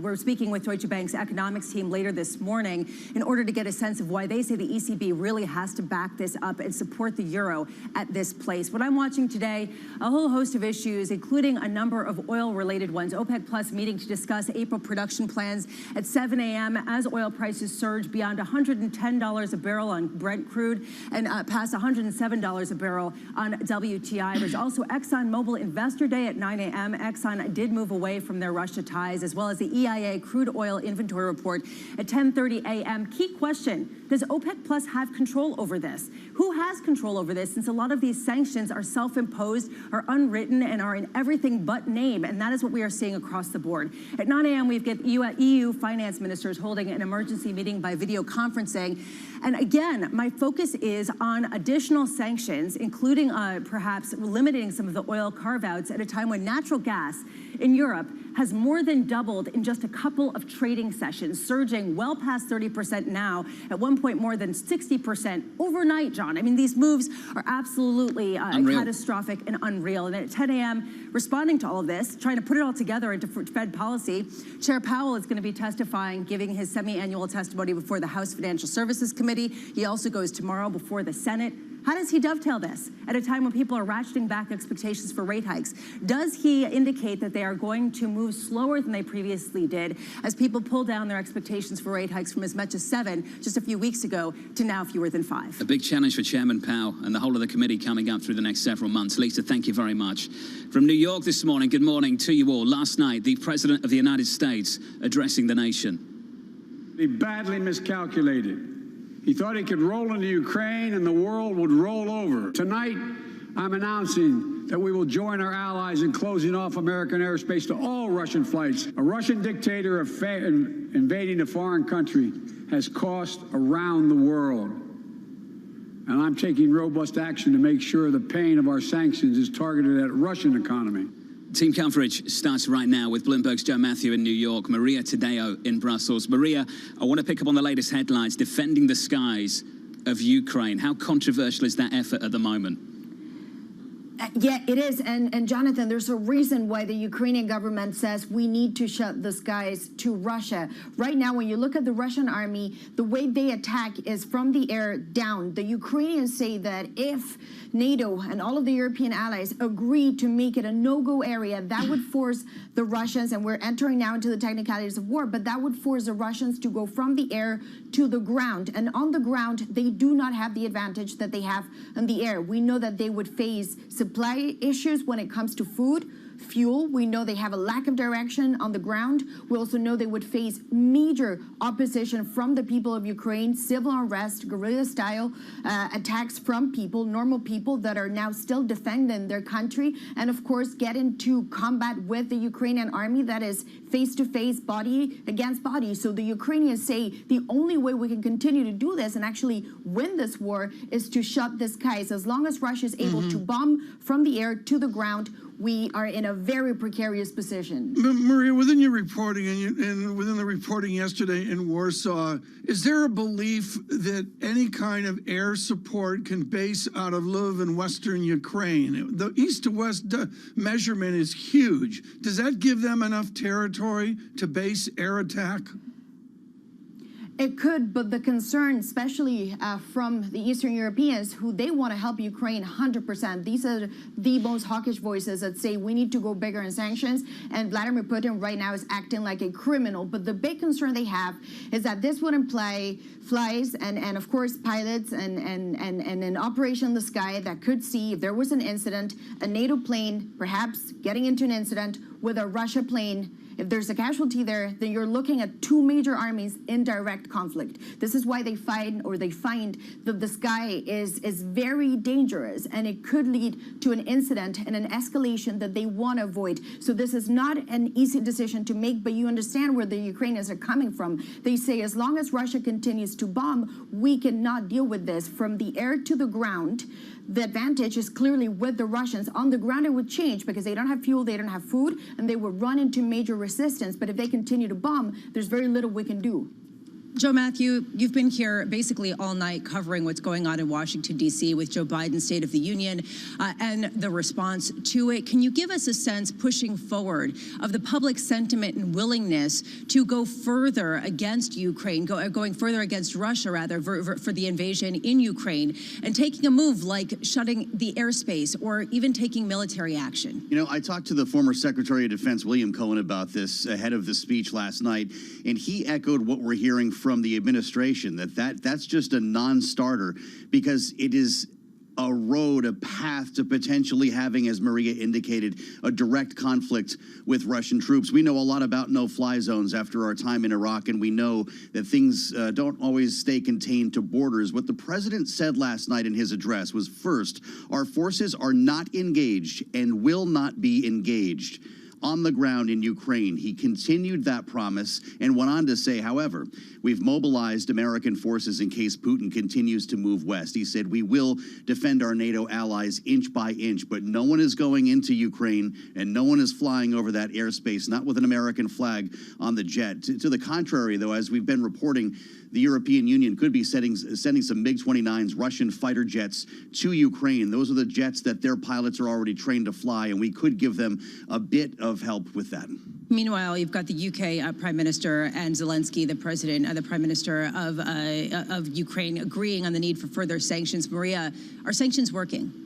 We're speaking with Deutsche Bank's economics team later this morning in order to get a sense of why they say the ECB really has to back this up and support the euro at this place. What I'm watching today, a whole host of issues, including a number of oil-related ones. OPEC Plus meeting to discuss April production plans at 7 a.m. as oil prices surge beyond $110 a barrel on Brent crude and past $107 a barrel on WTI. There's also ExxonMobil Investor Day at 9 a.m. Exxon did move away from their Russia ties, as well as the EIA crude oil inventory report at 10:30 a.m. Key question, does OPEC Plus have control over this? Who has control over this, since a lot of these sanctions are self-imposed, are unwritten, and are in everything but name, and that is what we are seeing across the board. At 9 a.m., we've got EU finance ministers holding an emergency meeting by video conferencing. And again, my focus is on additional sanctions, including perhaps limiting some of the oil carve-outs at a time when natural gas in Europe has more than doubled in just a couple of trading sessions, surging well past 30% now, at one point more than 60% overnight, John. I mean, these moves are absolutely catastrophic and unreal. And at 10 a.m., responding to all of this, trying to put it all together into Fed policy, Chair Powell is going to be testifying, giving his semi-annual testimony before the House Financial Services Committee. He also goes tomorrow before the Senate. How does he dovetail this at a time when people are ratcheting back expectations for rate hikes? Does he indicate that they are going to move slower than they previously did as people pull down their expectations for rate hikes from as much as 7 just a few weeks ago to now fewer than 5? A big challenge for Chairman Powell and the whole of the committee coming up through the next several months. Lisa, thank you very much. From New York this morning, good morning to you all. Last night, the President of the United States addressing the nation. He badly miscalculated. He thought he could roll into Ukraine and the world would roll over. Tonight, I'm announcing that we will join our allies in closing off American airspace to all Russian flights. A Russian dictator invading a foreign country has cost around the world. And I'm taking robust action to make sure the pain of our sanctions is targeted at the Russian economy. Team coverage starts right now with Bloomberg's Joe Matthew in New York, Maria Tadeo in Brussels. Maria, I want to pick up on the latest headlines, defending the skies of Ukraine. How controversial is that effort at the moment? Yeah, it is. And Jonathan, there's a reason why the Ukrainian government says we need to shut the skies to Russia. Right now, when you look at the Russian army, the way they attack is from the air down. The Ukrainians say that if NATO and all of the European allies agree to make it a no-go area, that would force the Russians, and we're entering now into the technicalities of war, but that would force the Russians to go from the air to the ground. And on the ground, they do not have the advantage that they have in the air. We know that they would face supply issues when it comes to food, fuel. We know they have a lack of direction on the ground. We also know they would face major opposition from the people of Ukraine, civil unrest, guerrilla-style attacks from people, normal people that are now still defending their country, and of course get into combat with the Ukrainian army that is face-to-face, body against body. So the Ukrainians say the only way we can continue to do this and actually win this war is to shut the skies. As long as Russia is able to bomb from the air to the ground, we are in a very precarious position. Maria, within your reporting and within the reporting yesterday in Warsaw, is there a belief that any kind of air support can base out of Lviv in western Ukraine? The east to west measurement is huge. Does that give them enough territory to base air attack? It could, but the concern, especially from the Eastern Europeans, who they want to help Ukraine 100%. These are the most hawkish voices that say we need to go bigger in sanctions, and Vladimir Putin right now is acting like a criminal. But the big concern they have is that this would imply flies and of course pilots and an operation in the sky that could see, if there was an incident, a NATO plane perhaps getting into an incident with a Russia plane. If there's a casualty there, then you're looking at two major armies in direct conflict. This is why they find that the sky is very dangerous, and it could lead to an incident and an escalation that they want to avoid. So this is not an easy decision to make, but you understand where the Ukrainians are coming from. They say as long as Russia continues to bomb, we cannot deal with this. From the air to the ground, the advantage is clearly with the Russians. On the ground, it would change because they don't have fuel, they don't have food, and they would run into major resistance. But if they continue to bomb, there's very little we can do. Joe Matthew, you've been here basically all night covering what's going on in Washington, D.C. with Joe Biden's State of the Union and the response to it. Can you give us a sense, pushing forward, of the public sentiment and willingness to go further against Ukraine, going further against Russia, rather, for the invasion in Ukraine, and taking a move like shutting the airspace or even taking military action? You know, I talked to the former Secretary of Defense, William Cohen, about this ahead of the speech last night, and he echoed what we're hearing from the administration, that's just a non-starter, because it is a road, a path to potentially having, as Maria indicated, a direct conflict with Russian troops. We know a lot about no-fly zones after our time in Iraq, and we know that things don't always stay contained to borders. What the president said last night in his address was, first, our forces are not engaged and will not be engaged on the ground in Ukraine. He continued that promise and went on to say, however, we've mobilized American forces in case Putin continues to move west. He said, we will defend our NATO allies inch by inch, but no one is going into Ukraine and no one is flying over that airspace, not with an American flag on the jet. To the contrary, though, as we've been reporting, the European Union could be sending some MiG-29s, Russian fighter jets, to Ukraine. Those are the jets that their pilots are already trained to fly, and we could give them a bit of help with that. Meanwhile, you've got the UK Prime Minister and Zelensky, the Prime Minister of Ukraine, agreeing on the need for further sanctions. Maria, are sanctions working?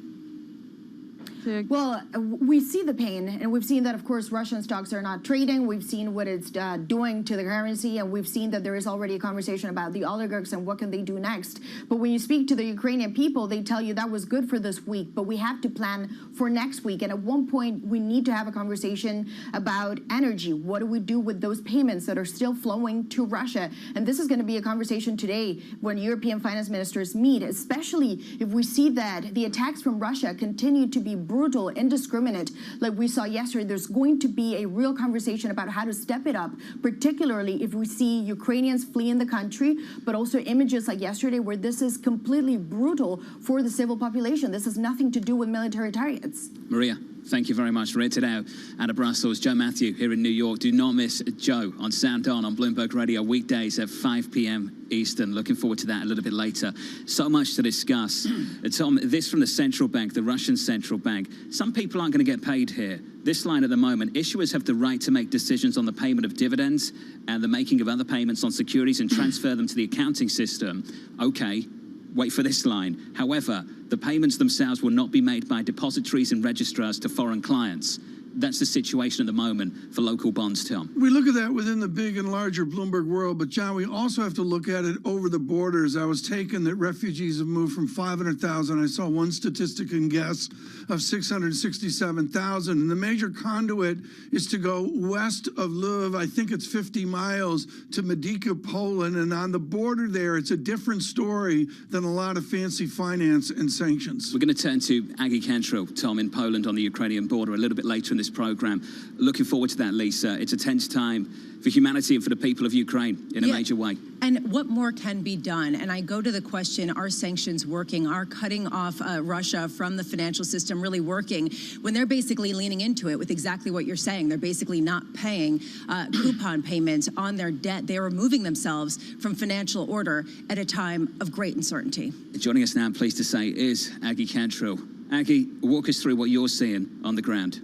Well, we see the pain, and we've seen that, of course, Russian stocks are not trading. We've seen what it's doing to the currency, and we've seen that there is already a conversation about the oligarchs and what can they do next. But when you speak to the Ukrainian people, they tell you that was good for this week, but we have to plan for next week. And at one point, we need to have a conversation about energy. What do we do with those payments that are still flowing to Russia? And this is going to be a conversation today when European finance ministers meet, especially if we see that the attacks from Russia continue to be brutal, indiscriminate, like we saw yesterday. There's going to be a real conversation about how to step it up, particularly if we see Ukrainians fleeing the country, but also images like yesterday where this is completely brutal for the civil population. This has nothing to do with military targets. Maria, thank you very much. Rated out of Brussels. Joe Matthew here in New York. Do not miss Joe on Sound On Bloomberg Radio weekdays at 5 p.m. Eastern. Looking forward to that a little bit later. So much to discuss. Tom, this from the central bank, the Russian central bank. Some people aren't going to get paid here. This line at the moment, issuers have the right to make decisions on the payment of dividends and the making of other payments on securities and transfer them to the accounting system. Okay, wait for this line. However, the payments themselves will not be made by depositories and registrars to foreign clients. That's the situation at the moment for local bonds, Tom. We look at that within the big and larger Bloomberg world, but John, we also have to look at it over the borders. I was taken that refugees have moved from 500,000. I saw one statistic and guess of 667,000. And the major conduit is to go west of Lviv. I think it's 50 miles to Medyka, Poland. And on the border there, it's a different story than a lot of fancy finance and sanctions. We're going to turn to Aggie Cantrell, Tom, in Poland on the Ukrainian border a little bit later in this program. Looking forward to that, Lisa. It's a tense time for humanity and for the people of Ukraine in a major way. And what more can be done? And I go to the question, are sanctions working? Are cutting off Russia from the financial system really working when they're basically leaning into it with exactly what you're saying? They're basically not paying coupon payments on their debt. They are removing themselves from financial order at a time of great uncertainty. Joining us now, I'm pleased to say, is Aggie Cantrell. Aggie, walk us through what you're seeing on the ground.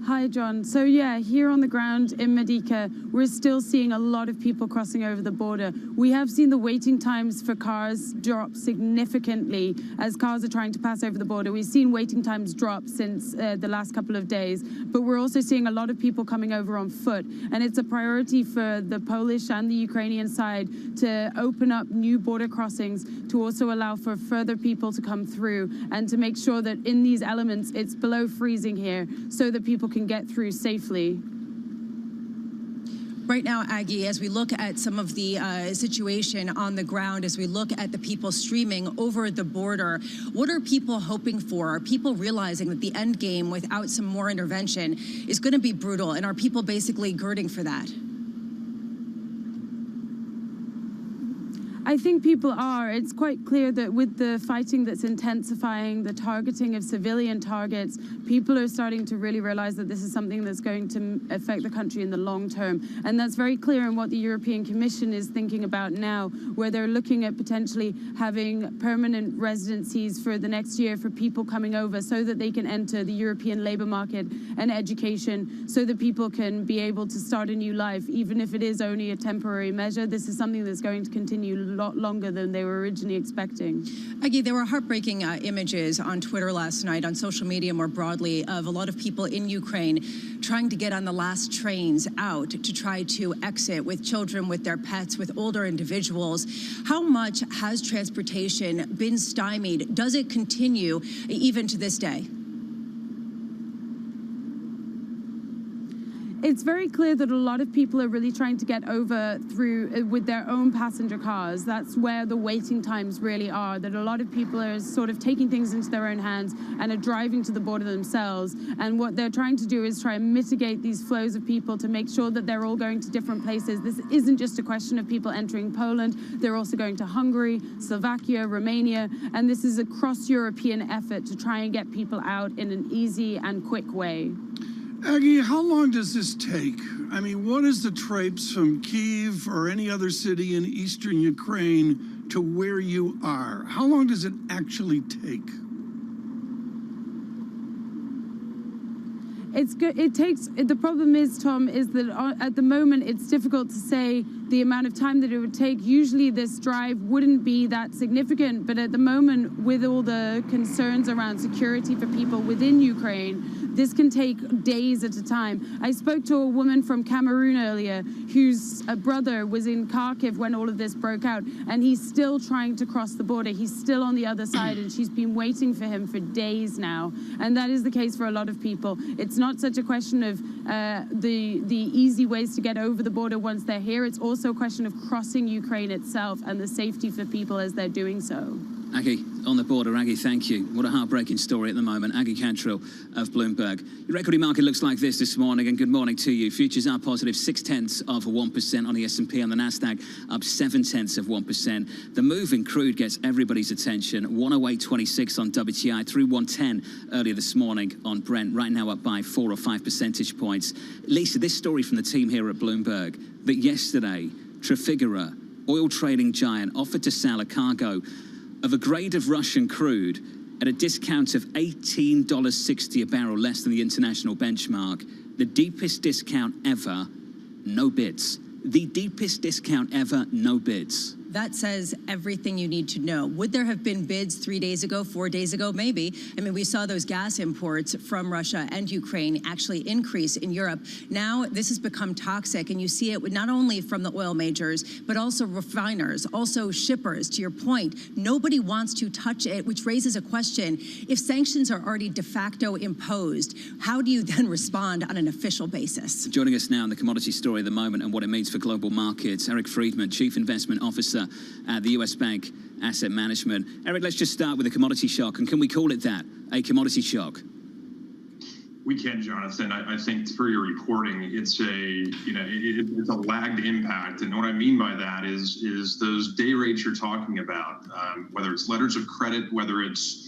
Hi, John. So yeah, here on the ground in Medyka, we're still seeing a lot of people crossing over the border. We have seen the waiting times for cars drop significantly as cars are trying to pass over the border. We've seen waiting times drop since the last couple of days, but we're also seeing a lot of people coming over on foot. And it's a priority for the Polish and the Ukrainian side to open up new border crossings to also allow for further people to come through and to make sure that in these elements, it's below freezing here so that people can get through safely. Right now, Aggie, as we look at some of the situation on the ground, as we look at the people streaming over the border, what are people hoping for? Are people realizing that the end game without some more intervention is going to be brutal? And are people basically girding for that? I think people are. It's quite clear that with the fighting that's intensifying, the targeting of civilian targets, people are starting to really realize that this is something that's going to affect the country in the long term. And that's very clear in what the European Commission is thinking about now, where they're looking at potentially having permanent residencies for the next year for people coming over so that they can enter the European labor market and education, so that people can be able to start a new life, even if it is only a temporary measure. This is something that's going to continue a lot longer than they were originally expecting. Aggie, there were heartbreaking images on Twitter last night, on social media more broadly, of a lot of people in Ukraine trying to get on the last trains out to try to exit with children, with their pets, with older individuals. How much has transportation been stymied? Does it continue even to this day? It's very clear that a lot of people are really trying to get over through with their own passenger cars. That's where the waiting times really are, that a lot of people are sort of taking things into their own hands and are driving to the border themselves. And what they're trying to do is try and mitigate these flows of people to make sure that they're all going to different places. This isn't just a question of people entering Poland. They're also going to Hungary, Slovakia, Romania, and this is a cross-European effort to try and get people out in an easy and quick way. Aggie, how long does this take? I mean, what is the traipse from Kyiv or any other city in eastern Ukraine to where you are? How long does it actually take? It's good. It takes. The problem is, Tom, is that at the moment it's difficult to say the amount of time that it would take. Usually this drive wouldn't be that significant, but at the moment, with all the concerns around security for people within Ukraine, this can take days at a time. I spoke to a woman from Cameroon earlier whose brother was in Kharkiv when all of this broke out, and he's still trying to cross the border. He's still on the other side, and she's been waiting for him for days now. And that is the case for a lot of people. It's not such a question of the easy ways to get over the border once they're here. It's also a question of crossing Ukraine itself and the safety for people as they're doing so. Aggie, on the border, Aggie, thank you. What a heartbreaking story at the moment. Aggie Cantrell of Bloomberg. Your equity market looks like this morning, and good morning to you. Futures are positive 0.6% on the S&P, on the Nasdaq up 0.7%. The move in crude gets everybody's attention. 108.26 on WTI, through 110 earlier this morning on Brent, right now up by 4 or 5 percentage points. Lisa, this story from the team here at Bloomberg, that yesterday, Trafigura, oil trading giant, offered to sell a cargo of a grade of Russian crude at a discount of $18.60 a barrel, less than the international benchmark. The deepest discount ever, no bids. The deepest discount ever, no bids. that says everything you need to know. Would there have been bids 3 days ago, 4 days ago? Maybe. I mean, we saw those gas imports from Russia and Ukraine actually increase in Europe. Now this has become toxic, and you see it with not only from the oil majors, but also refiners, also shippers. To your point, nobody wants to touch it, which raises a question. If sanctions are already de facto imposed, how do you then respond on an official basis? Joining us now on the commodity story of the moment and what it means for global markets, Eric Friedman, Chief Investment Officer at the US Bank Asset Management. Eric, let's just start with the commodity shock, and can we call it that, a commodity shock? We can, Jonathan. I think for your reporting, it's it's a lagged impact, and what I mean by that is those day rates you're talking about, whether it's letters of credit, whether it's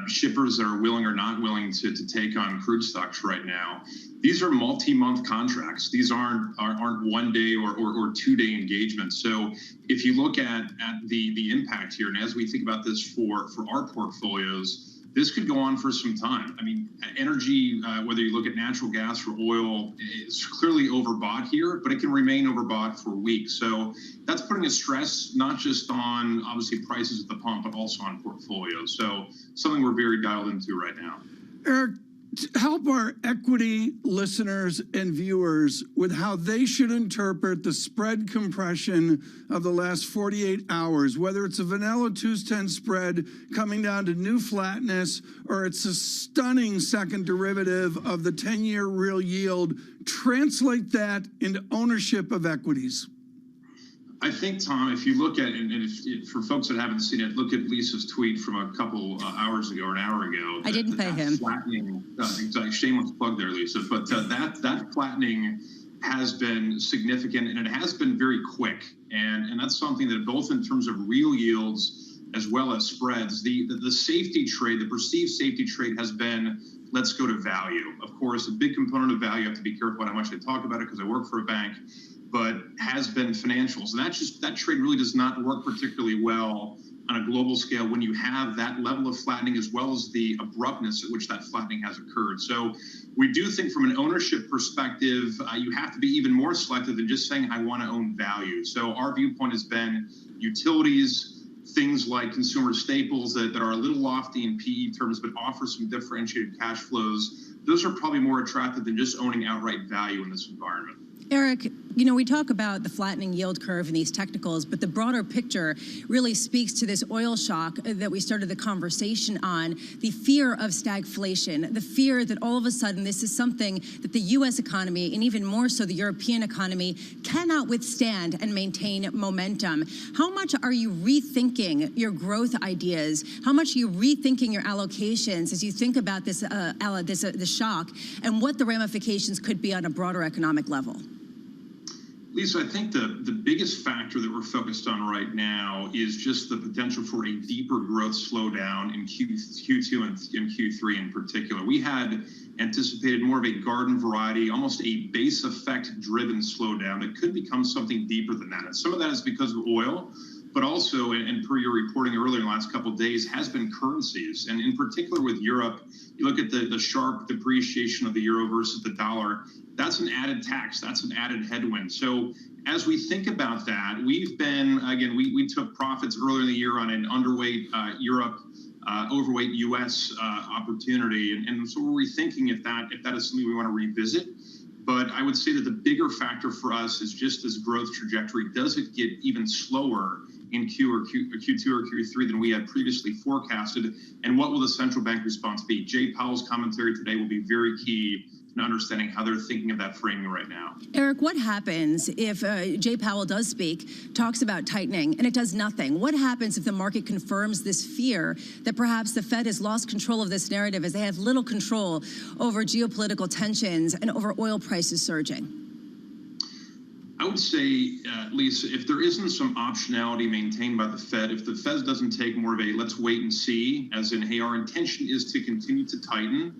shippers that are willing or not willing to take on crude stocks right now. These are multi-month contracts. These aren't 1 day or 2 day engagements. So if you look at the impact here, and as we think about this for our portfolios, this could go on for some time. I mean, energy, whether you look at natural gas or oil, is clearly overbought here, but it can remain overbought for weeks. So that's putting a stress not just on, obviously, prices at the pump, but also on portfolios. So something we're very dialed into right now. Eric, help our equity listeners and viewers with how they should interpret the spread compression of the last 48 hours, whether it's a vanilla 210 spread coming down to new flatness, or it's a stunning second derivative of the 10-year real yield. Translate that into ownership of equities. I think, Tom, if you look at, and for folks that haven't seen it, look at Lisa's tweet from a couple hours ago or an hour ago. I didn't pay him. Flattening, exactly, shameless plug there, Lisa. But that flattening has been significant, and it has been very quick. And that's something that both in terms of real yields as well as spreads, the safety trade, the perceived safety trade has been, let's go to value. Of course, a big component of value, I have to be careful about how much I talk about it because I work for a bank, but has been financials. And that trade really does not work particularly well on a global scale when you have that level of flattening as well as the abruptness at which that flattening has occurred. So we do think from an ownership perspective, you have to be even more selective than just saying, I want to own value. So our viewpoint has been utilities, things like consumer staples that are a little lofty in PE terms, but offer some differentiated cash flows. Those are probably more attractive than just owning outright value in this environment. Eric, you know, we talk about the flattening yield curve and these technicals, but the broader picture really speaks to this oil shock that we started the conversation on, the fear of stagflation, the fear that all of a sudden this is something that the U.S. economy, and even more so the European economy, cannot withstand and maintain momentum. How much are you rethinking your growth ideas? How much are you rethinking your allocations as you think about this, the shock, and what the ramifications could be on a broader economic level? Lisa, I think the biggest factor that we're focused on right now is just the potential for a deeper growth slowdown in Q2 and in Q3 in particular. We had anticipated more of a garden variety, almost a base effect driven slowdown that could become something deeper than that. And some of that is because of oil, but also, and per your reporting earlier in the last couple of days, has been currencies. And in particular with Europe, you look at the sharp depreciation of the euro versus the dollar, that's an added tax, that's an added headwind. So as we think about that, we've been, again, we took profits earlier in the year on an underweight Europe, overweight US opportunity. And so we're rethinking if that is something we want to revisit. But I would say that the bigger factor for us is just this growth trajectory. Does it get even slower in Q2 or Q3 than we had previously forecasted? And what will the central bank response be? Jay Powell's commentary today will be very key in understanding how they're thinking of that framing right now. Eric, what happens if Jay Powell does speak, talks about tightening, and it does nothing? What happens if the market confirms this fear that perhaps the Fed has lost control of this narrative as they have little control over geopolitical tensions and over oil prices surging? I would say, Lisa, if there isn't some optionality maintained by the Fed, if the Fed doesn't take more of a let's wait and see, as in, hey, our intention is to continue to tighten,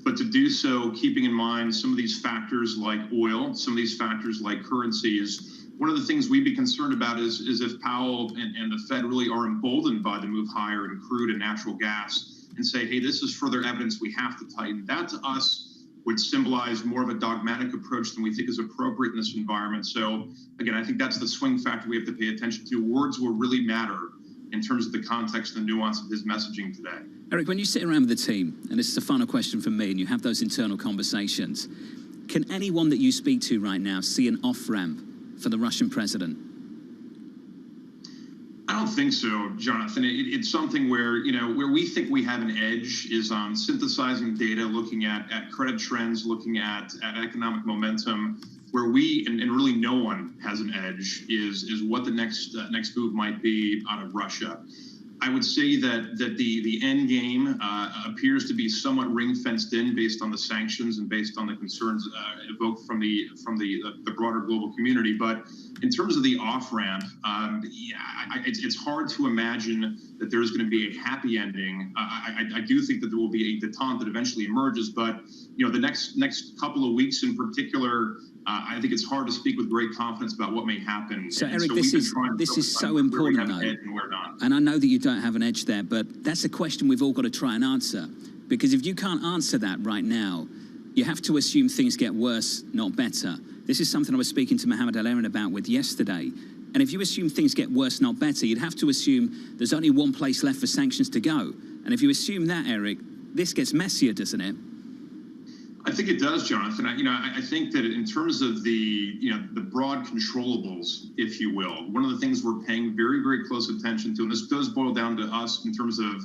but to do so keeping in mind some of these factors like oil, some of these factors like currencies. One of the things we'd be concerned about is if Powell and the Fed really are emboldened by the move higher in crude and natural gas and say, hey, this is further evidence we have to tighten. That to us would symbolize more of a dogmatic approach than we think is appropriate in this environment. So again, I think that's the swing factor we have to pay attention to. Words will really matter in terms of the context and the nuance of his messaging today. Eric, when you sit around with the team, and this is a final question from me, and you have those internal conversations, can anyone that you speak to right now see an off-ramp for the Russian president? I don't think so, Jonathan. It's something where, where we think we have an edge is on synthesizing data, looking at credit trends, looking at economic momentum. Where we, and really no one has an edge, is what the next move might be out of Russia. I would say that the end game appears to be somewhat ring-fenced in based on the sanctions and based on the concerns evoked from the broader global community. But in terms of the off-ramp, it's hard to imagine that there's going to be a happy ending. I do think that there will be a detente that eventually emerges, but the next couple of weeks in particular, I think it's hard to speak with great confidence about what may happen. So, Eric, this is so important, though. And I know that you don't have an edge there, but that's a question we've all got to try and answer. Because if you can't answer that right now, you have to assume things get worse, not better. This is something I was speaking to Mohammed Al-Erin about yesterday. And if you assume things get worse, not better, you'd have to assume there's only one place left for sanctions to go. And if you assume that, Eric, this gets messier, doesn't it? I think it does, Jonathan. I think that in terms of the broad controllables, if you will, one of the things we're paying very, very close attention to, and this does boil down to us in terms of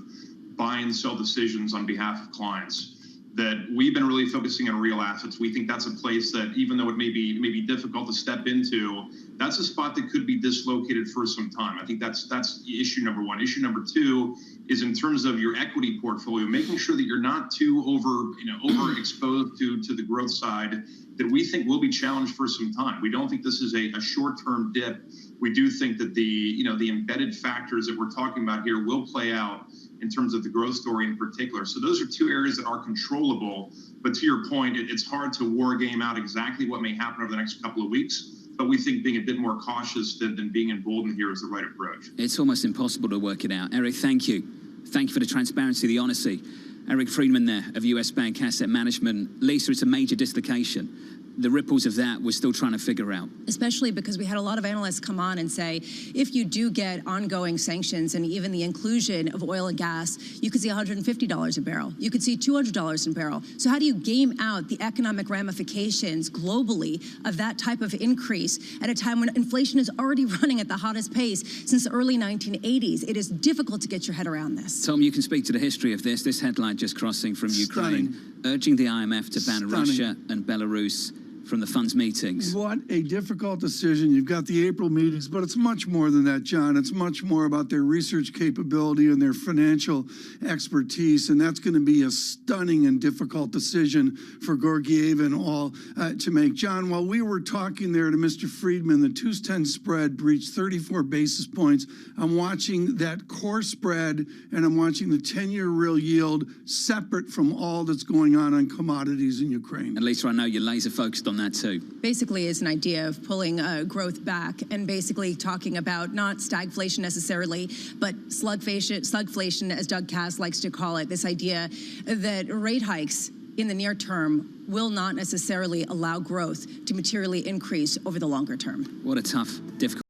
buy and sell decisions on behalf of clients, that we've been really focusing on real assets. We think that's a place that, even though it may be difficult to step into, that's a spot that could be dislocated for some time. I think that's issue number one. Issue number two is in terms of your equity portfolio, making sure that you're not too overexposed to the growth side that we think will be challenged for some time. We don't think this is a short-term dip. We do think that the embedded factors that we're talking about here will play out in terms of the growth story in particular. So those are two areas that are controllable. But to your point, it's hard to war game out exactly what may happen over the next couple of weeks. But we think being a bit more cautious than being emboldened here is the right approach. It's almost impossible to work it out. Eric, thank you. Thank you for the transparency, the honesty. Eric Friedman there of US Bank Asset Management. Lisa, it's a major dislocation. The ripples of that we're still trying to figure out. Especially because we had a lot of analysts come on and say, if you do get ongoing sanctions and even the inclusion of oil and gas, you could see $150 a barrel. You could see $200 a barrel. So how do you game out the economic ramifications globally of that type of increase at a time when inflation is already running at the hottest pace since the early 1980s? It is difficult to get your head around this. Tom, you can speak to the history of this. This headline just crossing from Ukraine, urging the IMF to ban Russia and Belarus from the fund's meetings. What a difficult decision. You've got the April meetings, but it's much more than that, John. It's much more about their research capability and their financial expertise, and that's going to be a stunning and difficult decision for Georgiev and all to make. John, while we were talking there to Mr. Friedman, the 2-10 spread breached 34 basis points. I'm watching that core spread, and I'm watching the 10-year real yield separate from all that's going on commodities in Ukraine. And Lisa, I know you're laser focused on that too. Basically, it's an idea of pulling growth back and basically talking about not stagflation necessarily, but slugflation, as Doug Cass likes to call it, this idea that rate hikes in the near term will not necessarily allow growth to materially increase over the longer term. What a tough, difficult